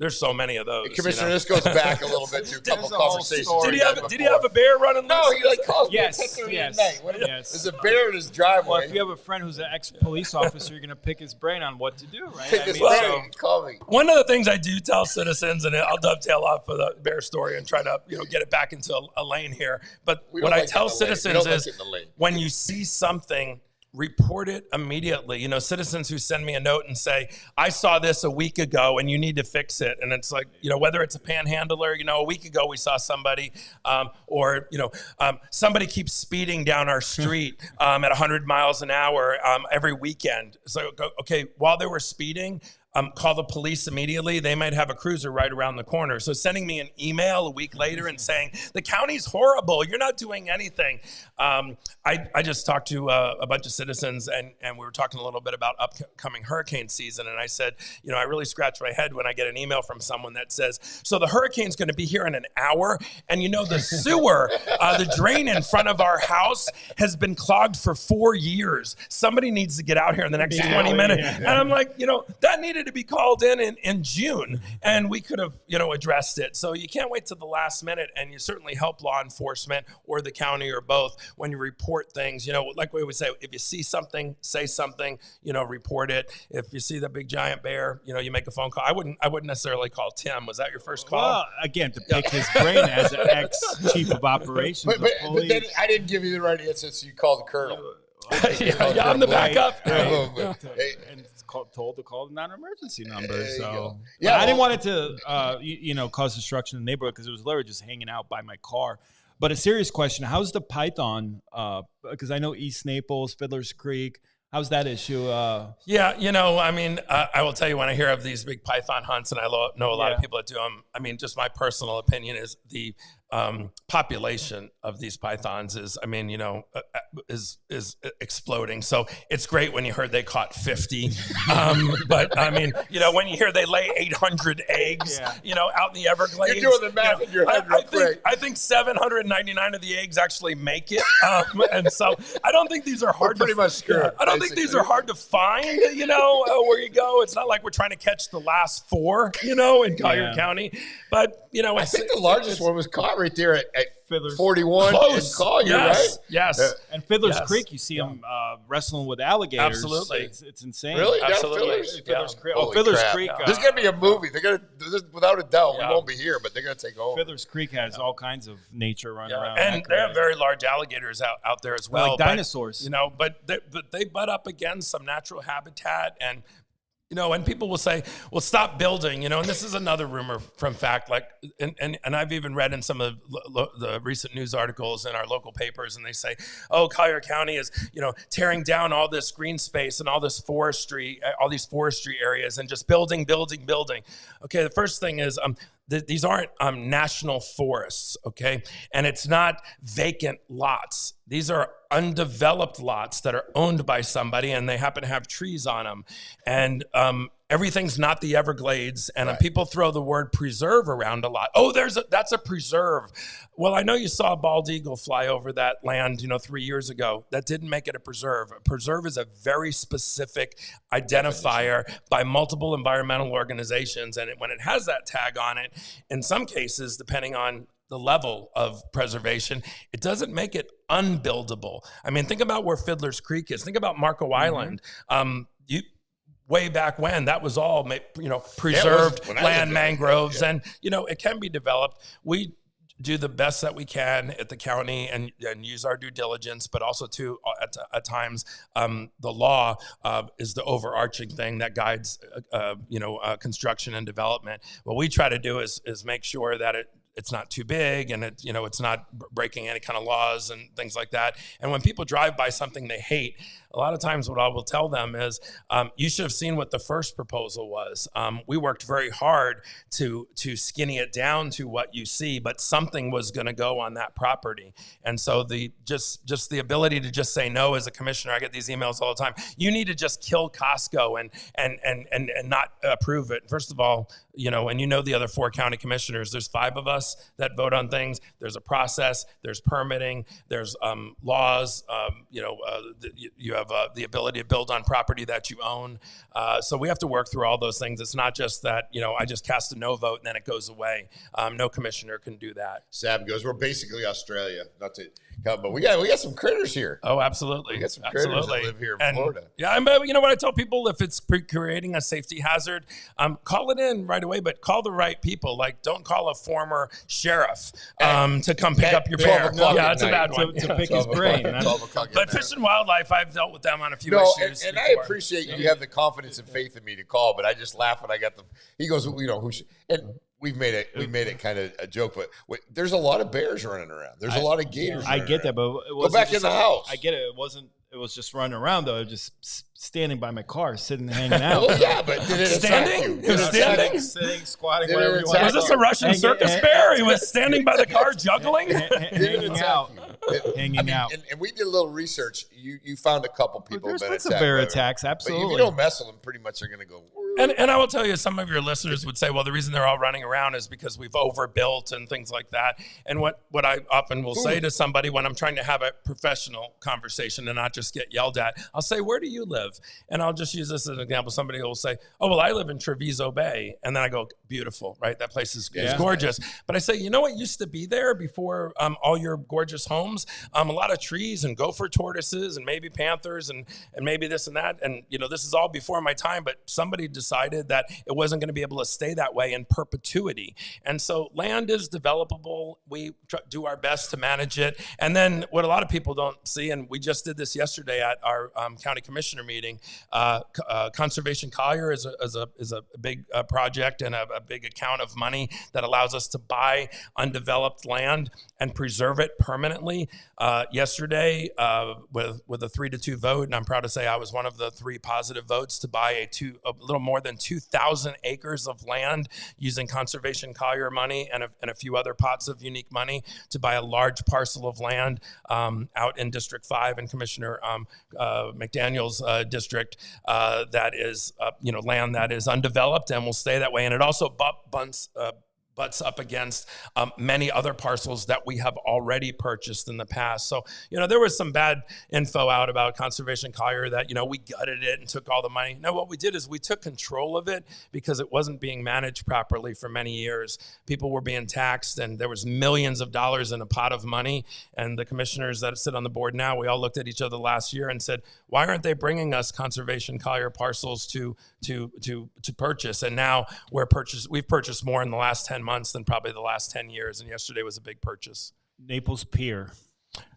so many of those. Commissioner, this goes back a little bit to a couple conversations. Did he have a bear running? No, he calls me yes, at 10:30 yes, at night. yes. There's a bear in his driveway. Well, if you have a friend who's an ex-police officer, you're going to pick his brain on what to do, right? Pick his brain. Call me. One of the things I do tell citizens, and I'll dovetail off of the bear story and try to get it back into a lane here. But what I tell citizens is when you see something, report it immediately. Citizens who send me a note and say, I saw this a week ago and you need to fix it. And it's like, whether it's a panhandler, a week ago we saw somebody, or somebody keeps speeding down our street at 100 miles an hour every weekend. So, okay, while they were speeding, call the police immediately. They might have a cruiser right around the corner. So sending me an email a week later and saying, the county's horrible, you're not doing anything. I just talked to a bunch of citizens and we were talking a little bit about upcoming hurricane season. And I said, I really scratch my head when I get an email from someone that says, so the hurricane's going to be here in an hour. And the sewer, the drain in front of our house has been clogged for 4 years. Somebody needs to get out here in the next 20 minutes. Yeah. And I'm like, that needed to be called in June and we could have, addressed it. So you can't wait till the last minute, and you certainly help law enforcement or the county or both when you report things. Like we would say, if you see something, say something, report it. If you see the big giant bear, you make a phone call. I wouldn't necessarily call Tim. Was that your first call? Well, again, to pick his brain as an ex-chief of operations. But then I didn't give you the right answer, so you called the colonel. Yeah, I'm the backup. And it's told to call the non-emergency number. So I didn't want it to, cause destruction in the neighborhood because it was literally just hanging out by my car. But a serious question: how's the python? Because I know East Naples, Fiddler's Creek. How's that issue? I will tell you when I hear of these big python hunts, and I know a lot of people that do them. Just my personal opinion is the population of these pythons is exploding. So it's great when you heard they caught 50. But when you hear they lay 800 eggs, out in the Everglades. You're doing the math in your head real quick. I think 799 of the eggs actually make it. And so I don't think these are hard pretty much screwed. I don't think these are hard to find, where you go. It's not like we're trying to catch the last 4, in Collier County. But, I think the largest one was caught right there at 41 in Collier, right? Yes. And Fiddler's Creek, you see them wrestling with alligators. Absolutely. It's insane. Really? Absolutely. Fiddler's Creek. Holy Fiddler's crap. Creek. There's going to be a movie. Without a doubt, we won't be here, but they're going to take over. Fiddler's Creek has all kinds of nature running around. And they have very large alligators out there as well. Like dinosaurs. But they butt up against some natural habitat and and people will say, well, stop building, and this is another rumor from fact, like, and I've even read in some of the recent news articles in our local papers, and they say, oh, Collier County is, tearing down all this green space and all this forestry, all these forestry areas and just building. Okay, the first thing is, these aren't national forests, okay? And it's not vacant lots. These are undeveloped lots that are owned by somebody, and they happen to have trees on them. And everything's not the Everglades, and people throw the word preserve around a lot. Oh, that's a preserve. Well, I know you saw a bald eagle fly over that land, 3 years ago. That didn't make it a preserve. A preserve is a very specific identifier by multiple environmental organizations, and when it has that tag on it, in some cases, depending on the level of preservation, it doesn't make it unbuildable. I mean, think about where Fiddler's Creek is. Think about Marco Island. Way back when, that was all, preserved land, mangroves, and, it can be developed. We do the best that we can at the county and use our due diligence, but also too, at times, the law is the overarching thing that guides, construction and development. What we try to do is make sure that it's not too big, and it's not breaking any kind of laws and things like that. And when people drive by something they hate, a lot of times what I will tell them is, you should have seen what the first proposal was. We worked very hard to skinny it down to what you see, but something was going to go on that property. And so just the ability to just say no as a commissioner, I get these emails all the time. You need to just kill Costco and not approve it. First of all, and the other 4 county commissioners, there's 5 of us that vote on things. There's a process, there's permitting, there's laws, you have the ability to build on property that you own. So we have to work through all those things. It's not just that, I just cast a no vote and then it goes away. No commissioner can do that. Sam goes, we're basically Australia, not to come, but we got some critters here. Oh, absolutely. We got some critters that live here in Florida. Yeah, but what I tell people, if it's creating a safety hazard, call it in right away, but call the right people. Like, don't call a former sheriff to come pick up your bear. Yeah, that's a bad one. To pick his brain. But Fish and Wildlife, I've dealt with them on a few issues. And I appreciate you have the confidence and faith in me to call, but I just laugh when I got he goes, and we've made it kind of a joke, but there's a lot of bears running around. There's a lot of gators. I get that, but go back in the house. I get it. It was just running around though. Just standing by my car, sitting, hanging out. Oh yeah, but did it standing? It was standing, squatting. Wherever you want. Was this a Russian circus bear? He was standing by the car, juggling, hanging out. And we did a little research. You found a couple people. There's been some bear attacks, absolutely. But if you don't mess with them, pretty much they're going to go. And I will tell you, some of your listeners would say, well, the reason they're all running around is because we've overbuilt and things like that. And what I often will say to somebody when I'm trying to have a professional conversation and not just get yelled at, I'll say, where do you live? And I'll just use this as an example. Somebody will say, oh, well, I live in Treviso Bay. And then I go, beautiful, right? That place is gorgeous. But I say, you know what used to be there before all your gorgeous homes? A lot of trees and gopher tortoises and maybe panthers and maybe this and that. And, this is all before my time, but somebody decided that it wasn't going to be able to stay that way in perpetuity. And so land is developable. We do our best to manage it. And then what a lot of people don't see, and we just did this yesterday at our county commissioner meeting, Conservation Collier is a big project and a big account of money that allows us to buy undeveloped land and preserve it permanently. Yesterday, with a 3-2 vote, and I'm proud to say I was one of the 3 positive votes to buy a little more than 2,000 acres of land using Conservation Collier money and a few other pots of unique money to buy a large parcel of land out in District 5 and Commissioner McDaniel's district that is land that is undeveloped and will stay that way. And it also butts up against many other parcels that we have already purchased in the past. So, there was some bad info out about Conservation Collier that, we gutted it and took all the money. No, what we did is we took control of it because it wasn't being managed properly for many years. People were being taxed and there was millions of dollars in a pot of money. And the commissioners that sit on the board now, we all looked at each other last year and said, why aren't they bringing us Conservation Collier parcels to purchase? And now we've purchased more in the last 10 months than probably the last 10 years. And yesterday was a big purchase. Naples Pier.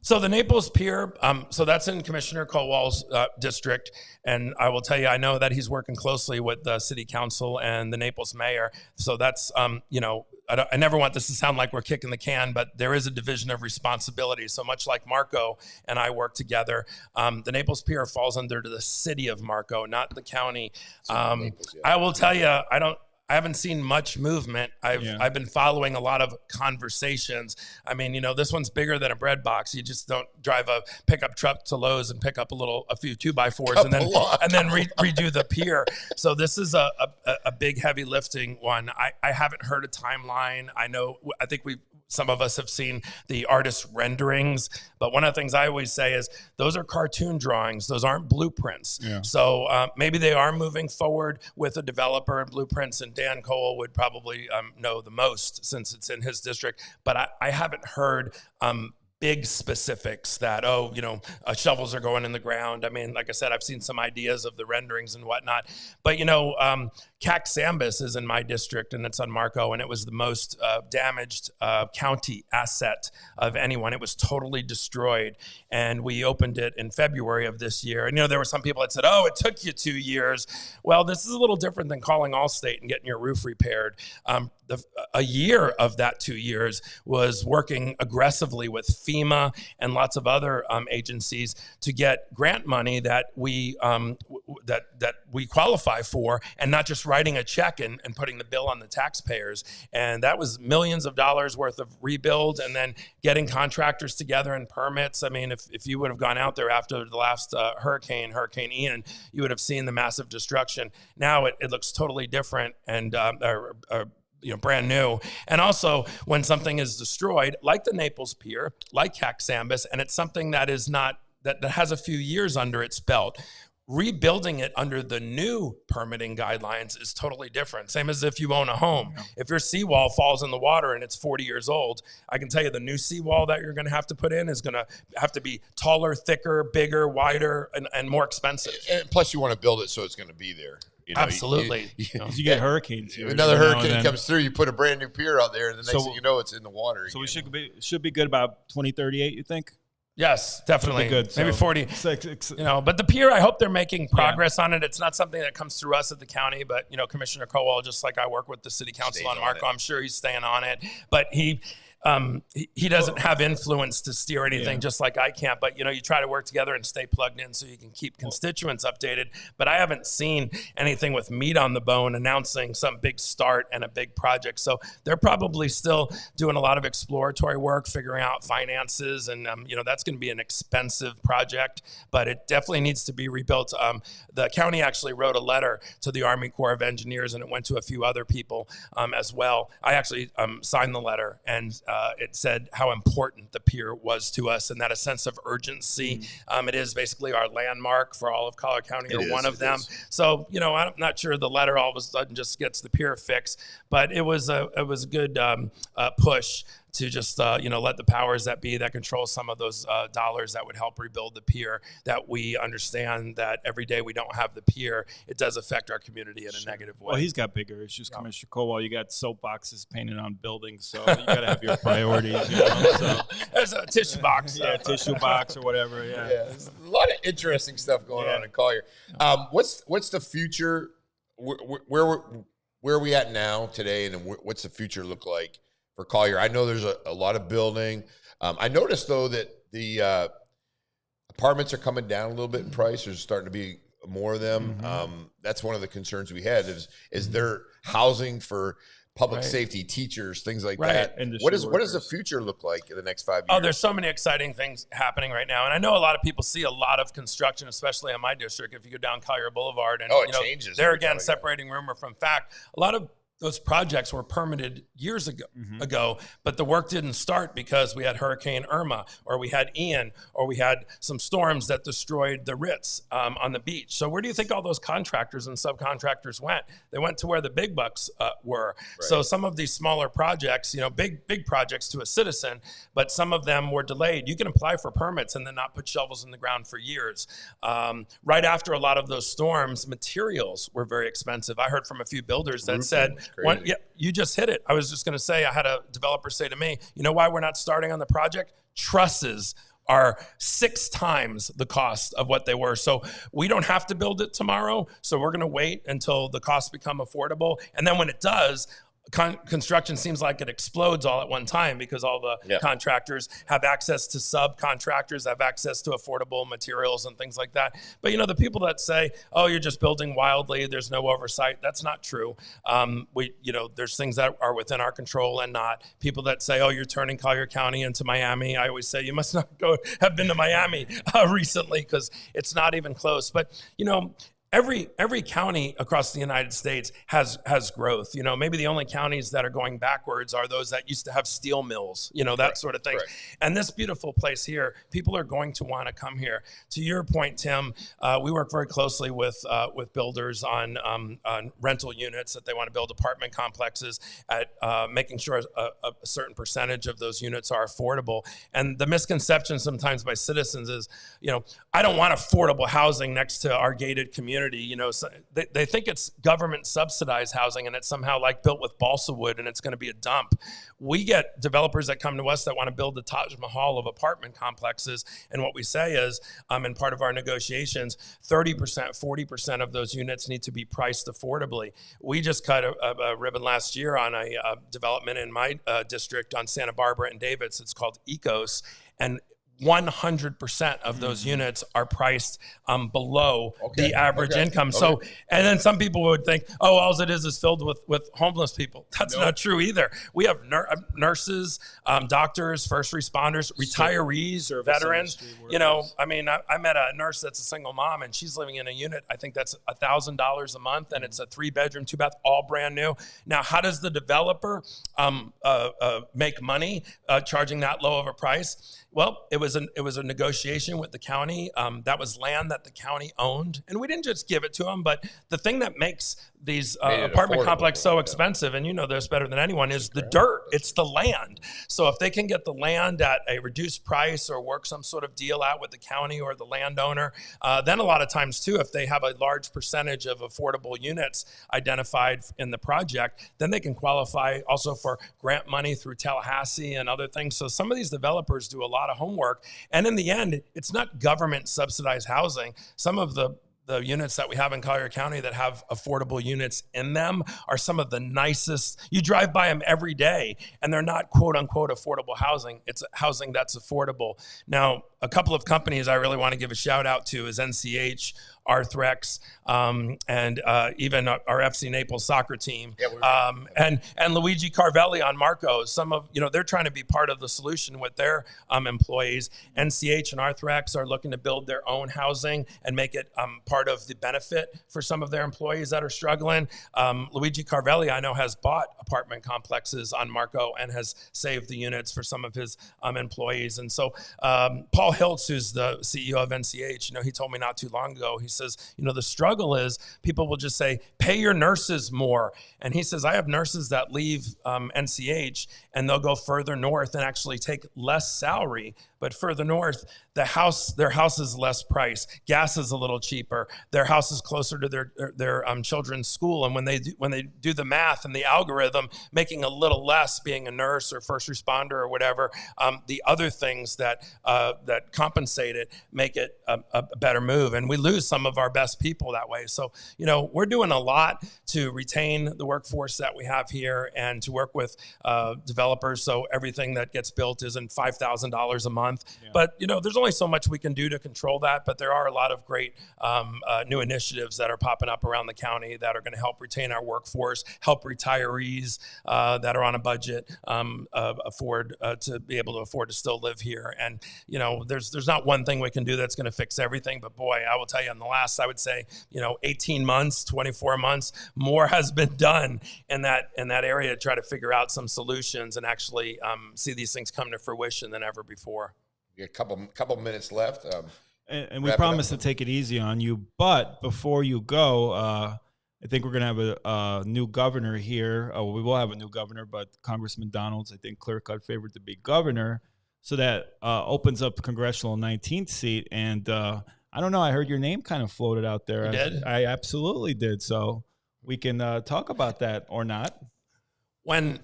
So the Naples Pier, so that's in Commissioner Colwell's district, and I will tell you, I know that he's working closely with the city council and the Naples mayor. So that's, I never want this to sound like we're kicking the can, but there is a division of responsibility. So much like Marco and I work together, the Naples Pier falls under the city of Marco, not the county. Naples, yeah. I will tell you, I haven't seen much movement. I've been following a lot of conversations. I mean, this one's bigger than a bread box. You just don't drive a pickup truck to Lowe's and pick up a few 2x4s and then redo the pier. So this is a big heavy lifting one. I haven't heard a timeline. I think some of us have seen the artist renderings, but one of the things I always say is those are cartoon drawings. Those aren't blueprints. Yeah. So maybe they are moving forward with a developer and blueprints, and Dan Cole would probably know the most since it's in his district. But I haven't heard big specifics that, shovels are going in the ground. I mean, like I said, I've seen some ideas of the renderings and whatnot. But, CAC Sambus is in my district, and it's on Marco, and it was the most damaged county asset of anyone. It was totally destroyed, and we opened it in February of this year. And, there were some people that said, oh, it took you 2 years. Well, this is a little different than calling Allstate and getting your roof repaired. A year of that 2 years was working aggressively with FEMA and lots of other agencies to get grant money that we qualify for, and not just writing a check and putting the bill on the taxpayers. And that was millions of dollars worth of rebuild, and then getting contractors together and permits. I mean, if you would have gone out there after the last Hurricane Ian, you would have seen the massive destruction. Now it looks totally different and brand new. And also, when something is destroyed, like the Naples Pier, like CAC Sambus, and it's something that is not that has a few years under its belt, rebuilding it under the new permitting guidelines is totally different. Same as if you own a home. Yeah. If your seawall falls in the water and it's 40 years old, I can tell you the new seawall that you're going to have to put in is going to have to be taller, thicker, bigger, wider, and more expensive. And plus, you want to build it so it's going to be there. Absolutely. You get hurricanes. Another hurricane comes through, you put a brand new pier out there, and the next thing you know, it's in the water. So we should be good about 2038, you think? Yes, definitely. Good. Maybe 40. But the pier, I hope they're making progress on it. It's not something that comes through us at the county, but Commissioner Colwell, just like I work with the city council on Marco, I'm sure he's staying on it. But he doesn't have influence to steer anything, just like I can't. But you try to work together and stay plugged in so you can keep constituents updated. But I haven't seen anything with meat on the bone announcing some big start and a big project. So they're probably still doing a lot of exploratory work, figuring out finances, and that's going to be an expensive project. But it definitely needs to be rebuilt. The county actually wrote a letter to the Army Corps of Engineers, and it went to a few other people as well. I actually signed the letter, and it said how important the pier was to us, and that a sense of urgency. It is basically our landmark for all of Collier County, or one of them. So, I'm not sure the letter all of a sudden just gets the pier fixed, but it was a good push to just, let the powers that be that control some of those dollars that would help rebuild the pier, that we understand that every day we don't have the pier, it does affect our community in a negative way. Well, he's got bigger issues, Commissioner Colwell. You got soapboxes painted on buildings, so you got to have your priorities. So. There's a tissue box. Tissue box or whatever. Yeah. There's a lot of interesting stuff going on in Collier. What's the future? Where are we at now today, and what's the future look like for Collier? I know there's a lot of building. I noticed, though, that the apartments are coming down a little bit in price. There's starting to be more of them. That's one of the concerns we had is there housing for public safety, teachers, things like that. What does the future look like in the next 5 years? Oh, there's so many exciting things happening right now. And I know a lot of people see a lot of construction, especially in my district. If you go down Collier Boulevard, and it changes. There again, separating rumor from fact. A lot of those projects were permitted years ago, but the work didn't start because we had Hurricane Irma, or we had Ian, or we had some storms that destroyed the Ritz on the beach. So where do you think all those contractors and subcontractors went? They went to where the big bucks were. Right. So some of these smaller projects, big projects to a citizen, but some of them were delayed. You can apply for permits and then not put shovels in the ground for years. Right after a lot of those storms, materials were very expensive. I heard from a few builders that said crazy. You just hit it. I was just going to say, I had a developer say to me, you know why we're not starting on the project? Trusses are 6 times the cost of what they were. So we don't have to build it tomorrow. So we're going to wait until the costs become affordable. And then when it does, construction seems like it explodes all at one time because all the contractors have access to subcontractors, have access to affordable materials and things like that. But, the people that say, oh, you're just building wildly, there's no oversight, that's not true. There's things that are within our control and not. People that say, oh, you're turning Collier County into Miami, I always say you must not have been to Miami recently because it's not even close. But, Every county across the United States has growth. Maybe the only counties that are going backwards are those that used to have steel mills, that sort of thing. Right. And this beautiful place here, people are going to want to come here. To your point, Tim, we work very closely with builders on rental units that they want to build apartment complexes at making sure a certain percentage of those units are affordable. And the misconception sometimes by citizens is, I don't want affordable housing next to our gated community. So they think it's government subsidized housing and it's somehow like built with balsa wood and it's going to be a dump. We get developers that come to us that want to build the Taj Mahal of apartment complexes. And what we say is, in part of our negotiations, 30%, 40% of those units need to be priced affordably. We just cut a ribbon last year on a development in my district on Santa Barbara and Davis. It's called Ecos. And 100% of those units are priced below the average income. So, and then some people would think, oh, all it is filled with homeless people. That's not true either. We have nurses, doctors, first responders, retirees, veterans. I met a nurse that's a single mom and she's living in a unit. I think that's $1,000 a month and it's a 3-bedroom, 2-bath, all brand new. Now, how does the developer make money charging that low of a price? Well, it was a negotiation with the county. That was land that the county owned, and we didn't just give it to them. But the thing that makes these apartment complexes so expensive, and this better than anyone, is the dirt. It's the land. So if they can get the land at a reduced price or work some sort of deal out with the county or the landowner, then a lot of times too, if they have a large percentage of affordable units identified in the project, then they can qualify also for grant money through Tallahassee and other things. So some of these developers do a lot of homework. And in the end, it's not government subsidized housing. Some of the units that we have in Collier County that have affordable units in them are some of the nicest. You drive by them every day and they're not quote unquote affordable housing. It's housing that's affordable. Now, a couple of companies I really want to give a shout out to is NCH, Arthrex, and even our FC Naples soccer team, and Luigi Carvelli on Marcos. Some of, they're trying to be part of the solution with their employees. NCH and Arthrex are looking to build their own housing and make it part of the benefit for some of their employees that are struggling. Luigi Carvelli, I know, has bought apartment complexes on Marco and has saved the units for some of his employees. And so Paul Hiltz, who's the CEO of NCH, he told me not too long ago, he says, the struggle is people will just say, pay your nurses more. And he says, I have nurses that leave NCH and they'll go further north and actually take less salary. But further north, their house is less price. Gas is a little cheaper. Their house is closer to their children's school. And when they do the math and the algorithm, making a little less being a nurse or first responder or whatever, the other things that compensate it make it a better move. And we lose some of our best people that way. So, we're doing a lot to retain the workforce that we have here and to work with developers. So everything that gets built isn't $5,000 a month. Yeah. But, there's only so much we can do to control that. But there are a lot of great new initiatives that are popping up around the county that are going to help retain our workforce, help retirees that are on a budget afford to be able to afford to still live here. And, there's not one thing we can do that's going to fix everything. But boy, I will tell you, in the last, I would say, 18 months, 24 months, more has been done in that area to try to figure out some solutions and actually see these things come to fruition than ever before. A couple minutes left. And we promise to take it easy on you. But before you go, I think we're going to have a new governor here. We will have a new governor, but Congressman Donald's, I think, clear-cut favored to be governor. So that opens up the congressional 19th seat. And I don't know, I heard your name kind of floated out there. You did? I absolutely did. So we can talk about that or not. When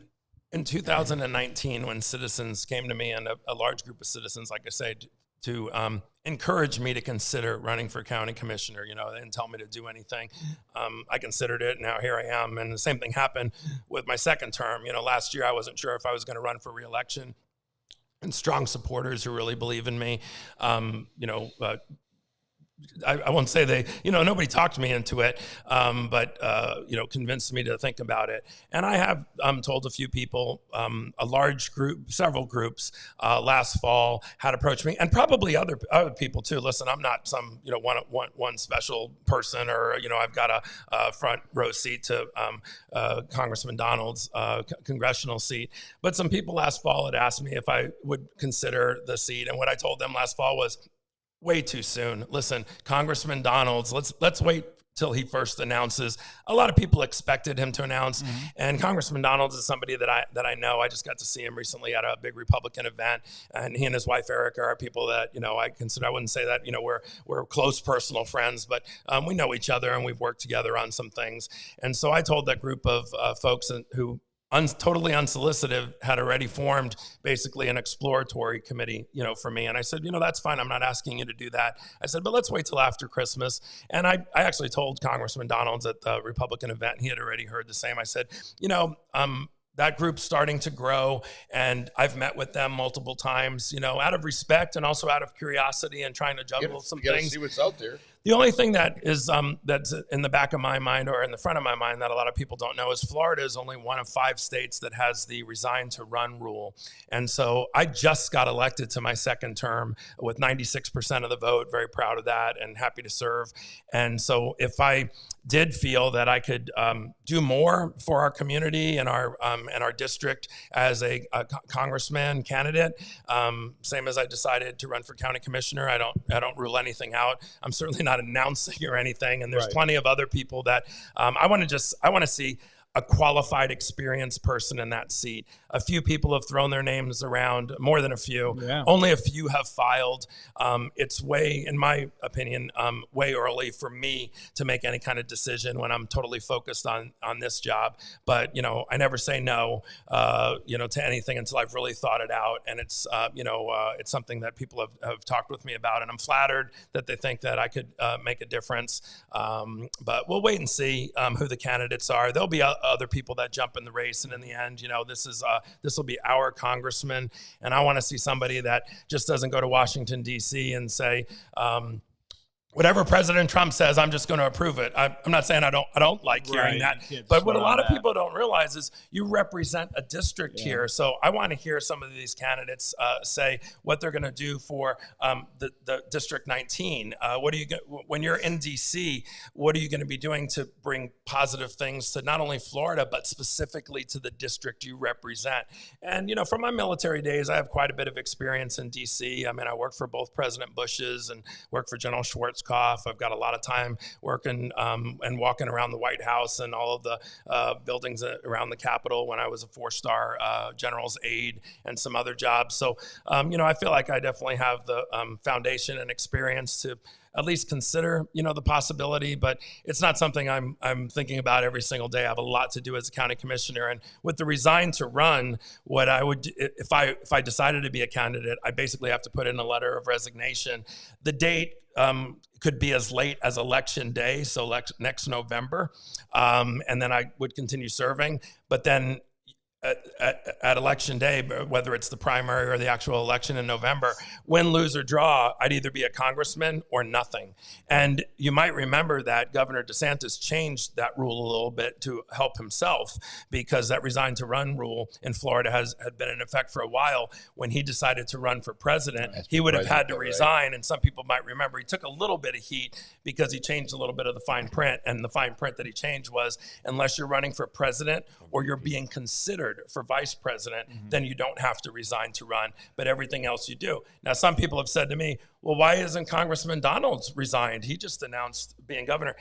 in 2019, when citizens came to me, and a large group of citizens, like I said, to encourage me to consider running for county commissioner, you know, they didn't tell me to do anything. I considered it. Now here I am. And the same thing happened with my second term. You know, last year I wasn't sure if I was going to run for reelection, and strong supporters who really believe in me, I won't say they, you know, nobody talked me into it, but you know, convinced me to think about it. And I have told a few people, a large group, several groups last fall had approached me, and probably other people too. Listen, I'm not some, you know, one special person, or, you know, I've got a front row seat to Congressman Donald's congressional seat. But some people last fall had asked me if I would consider the seat. And what I told them last fall was, way too soon. Listen, Congressman Donald's, let's wait till he first announces. A lot of people expected him to announce, and Congressman Donald's is somebody that I know. I just got to see him recently at a big Republican event, and he and his wife Erica are people that, you know, I consider. I wouldn't say that, you know, we're close personal friends, but we know each other and we've worked together on some things. And so I told that group of folks who totally unsolicited had already formed basically an exploratory committee, you know, for me. And I said, you know, that's fine. I'm not asking you to do that. I said, but let's wait till after Christmas. And I actually told Congressman Donalds at the Republican event, and he had already heard the same. I said, you know, that group's starting to grow, and I've met with them multiple times, you know, out of respect and also out of curiosity and trying to juggle some things. See what's out there. The only thing that is that's in the back of my mind, or in the front of my mind, that a lot of people don't know is Florida is only one of 5 states that has the resign to run rule. And so I just got elected to my second term with 96% of the vote. Very proud of that and happy to serve. And so if I did feel that I could do more for our community and our district as a congressman candidate, same as I decided to run for county commissioner, I don't rule anything out. I'm certainly not announcing or anything, and there's plenty of other people that I want to see a qualified, experienced person in that seat. A few people have thrown their names around, more than a few. Yeah. Only a few have filed. It's way, in my opinion, way early for me to make any kind of decision when I'm totally focused on this job. But, you know, I never say no, you know, to anything until I've really thought it out. And it's, you know, it's something that people have talked with me about, and I'm flattered that they think that I could make a difference. But we'll wait and see who the candidates are. There'll be other people that jump in the race, and in the end, you know, this will be our congressman, and I want to see somebody that just doesn't go to Washington D.C. and say, whatever President Trump says, I'm just going to approve it. I'm not saying I don't like hearing that, but what a lot of people don't realize is you represent a district here. So I want to hear some of these candidates say what they're going to do for the District 19. What are you when you're in DC? What are you going to be doing to bring positive things to not only Florida but specifically to the district you represent? And you know, from my military days, I have quite a bit of experience in DC. I mean, I worked for both President Bush's and worked for General Schwartz. I've got a lot of time working and walking around the White House and all of the buildings around the Capitol when I was a 4-star general's aide and some other jobs. So, you know, I feel like I definitely have the foundation and experience to at least consider, you know, the possibility, but it's not something I'm thinking about every single day. I have a lot to do as a county commissioner, and with the resign to run, what I would, if I decided to be a candidate, I basically have to put in a letter of resignation. The date could be as late as election day, so next November, and then I would continue serving, but then at election day, whether it's the primary or the actual election in November, win, lose, or draw, I'd either be a congressman or nothing. And you might remember that Governor DeSantis changed that rule a little bit to help himself, because that resign to run rule in Florida had been in effect for a while. When he decided to run for president, he would have had to resign. Right? And some people might remember he took a little bit of heat because he changed a little bit of the fine print. And the fine print that he changed was, unless you're running for president or you're being considered for vice president, then you don't have to resign to run, but everything else you do. Now, some people have said to me, well, why isn't Congressman Donalds resigned? He just announced being governor.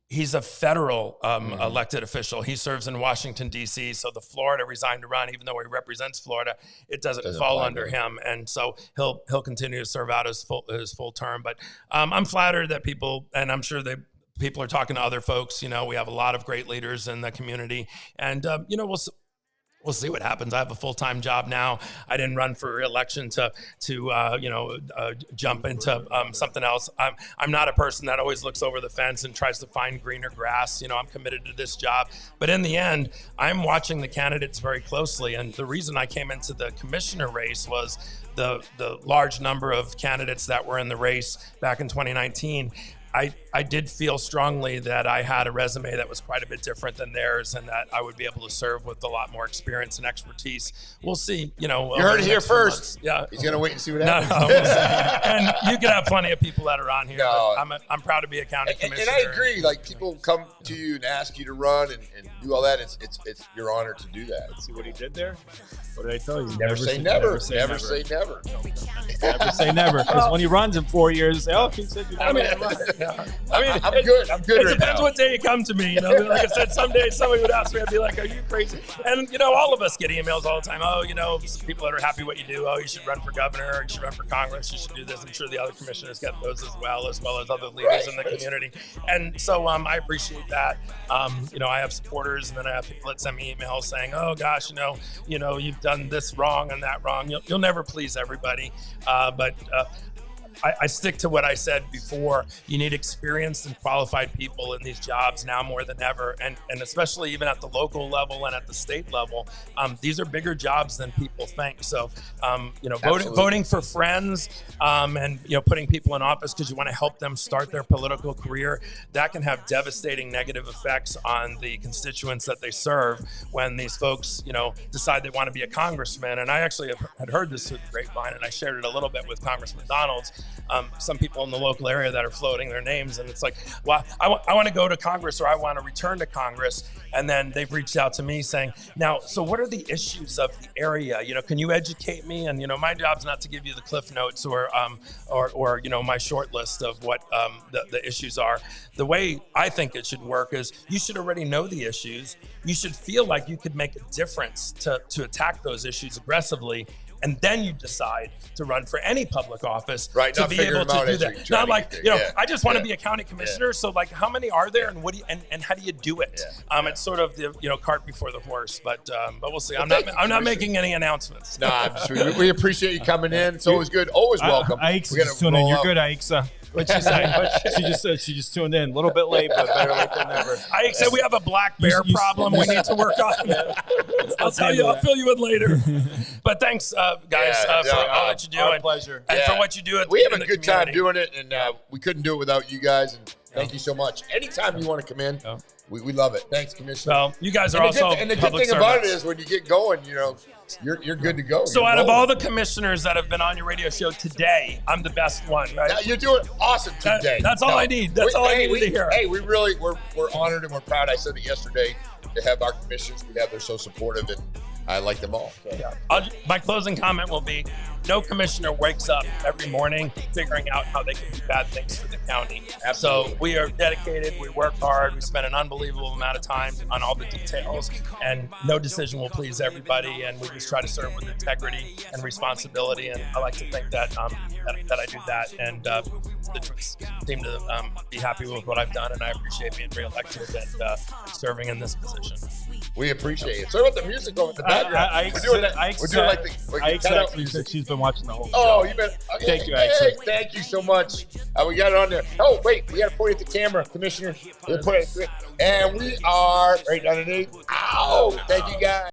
He's a federal elected official. He serves in Washington, D.C., so the Florida resign to run, even though he represents Florida, it doesn't fall under him. And so he'll continue to serve out his full term. But I'm flattered that people, and I'm sure people are talking to other folks. You know, we have a lot of great leaders in the community, and you know, we'll see what happens. I have a full-time job now. I didn't run for re-election to jump into something else. I'm not a person that always looks over the fence and tries to find greener grass. You know, I'm committed to this job. But in the end, I'm watching the candidates very closely. And the reason I came into the commissioner race was the large number of candidates that were in the race back in 2019. I did feel strongly that I had a resume that was quite a bit different than theirs, and that I would be able to serve with a lot more experience and expertise. We'll see. You know, you heard it here first. Yeah, he's gonna wait and see what happens. No, and you can have plenty of people that are on here. No, I'm proud to be a county commissioner. And I agree. Like, people come to you and ask you to run and do all that. It's your honor to do that. See what he did there? What did I tell you? Never say never. Never say never. Never say never. Because when he runs in 4 years, he said you never run. I mean, I'm good. I'm good. It depends what day you come to me. You know, like I said, someday somebody would ask me, I'd be like, "Are you crazy?" And you know, all of us get emails all the time. Oh, you know, people that are happy what you do. Oh, you should run for governor. Or you should run for Congress. You should do this. I'm sure the other commissioners get those as well as other leaders in the community. And so I appreciate that. You know, I have supporters, and then I have people that send me emails saying, "Oh gosh, you know, you've done this wrong and that wrong." You'll never please everybody, but I stick to what I said before. You need experienced and qualified people in these jobs now more than ever, and especially even at the local level and at the state level. These are bigger jobs than people think. So, you know, voting for friends and, you know, putting people in office because you want to help them start their political career, that can have devastating negative effects on the constituents that they serve when these folks, you know, decide they want to be a congressman. And I actually had heard this through the grapevine, and I shared it a little bit with Congressman Donalds. Some people in the local area that are floating their names, and it's like, well, I want to go to Congress, or I want to return to Congress. And then they've reached out to me saying, now, so what are the issues of the area? You know, can you educate me? And, you know, my job's not to give you the cliff notes or you know, my short list of what the issues are. The way I think it should work is you should already know the issues. You should feel like you could make a difference to attack those issues aggressively. And then you decide to run for any public office to be able to do that. Not like, you know, I just want to be a county commissioner. So like, how many are there, and what do you, and how do you do it? It's sort of the, you know, cart before the horse, but we'll see. I'm not making any announcements. No, we appreciate you coming in. It's always good. Always welcome. Aixa just tuned in. You're good, Aixa. What'd she say? She just said she just tuned in. A little bit late, but better late than never. I said we have a black bear problem we need to work on. I'll tell you. I'll fill you in later. But thanks, guys, for all that you do. Our pleasure. And for what you do. We have a good time doing it, and we couldn't do it without you guys. And thank you so much. Anytime you want to come in, we love it. Thanks, Commissioner. Well, you guys are also and the good thing about it is when you get going, you know, you're good to go. So out of all the commissioners that have been on your radio show today, I'm the best one, right? You're doing awesome today. That's all I need. That's all I need to hear. Hey, we're honored and we're proud. I said it yesterday to have our commissioners. They're so supportive, and I like them all. So. Yeah. My closing comment will be, no commissioner wakes up every morning figuring out how they can do bad things for the county. Absolutely. So we are dedicated. We work hard. We spend an unbelievable amount of time on all the details, and no decision will please everybody. And we just try to serve with integrity and responsibility. And I like to think that that I do that. And the troops seem to be happy with what I've done, and I appreciate being reelected and serving in this position. We appreciate it. So with the music over the background, we're doing like the she's been watching the whole show. Oh, you've been. Okay. Thank you, Aixa. Thank you so much. We got it on there. Oh, wait, we got to point at the camera, Commissioner. And we are right underneath. Ow! Thank you, guys.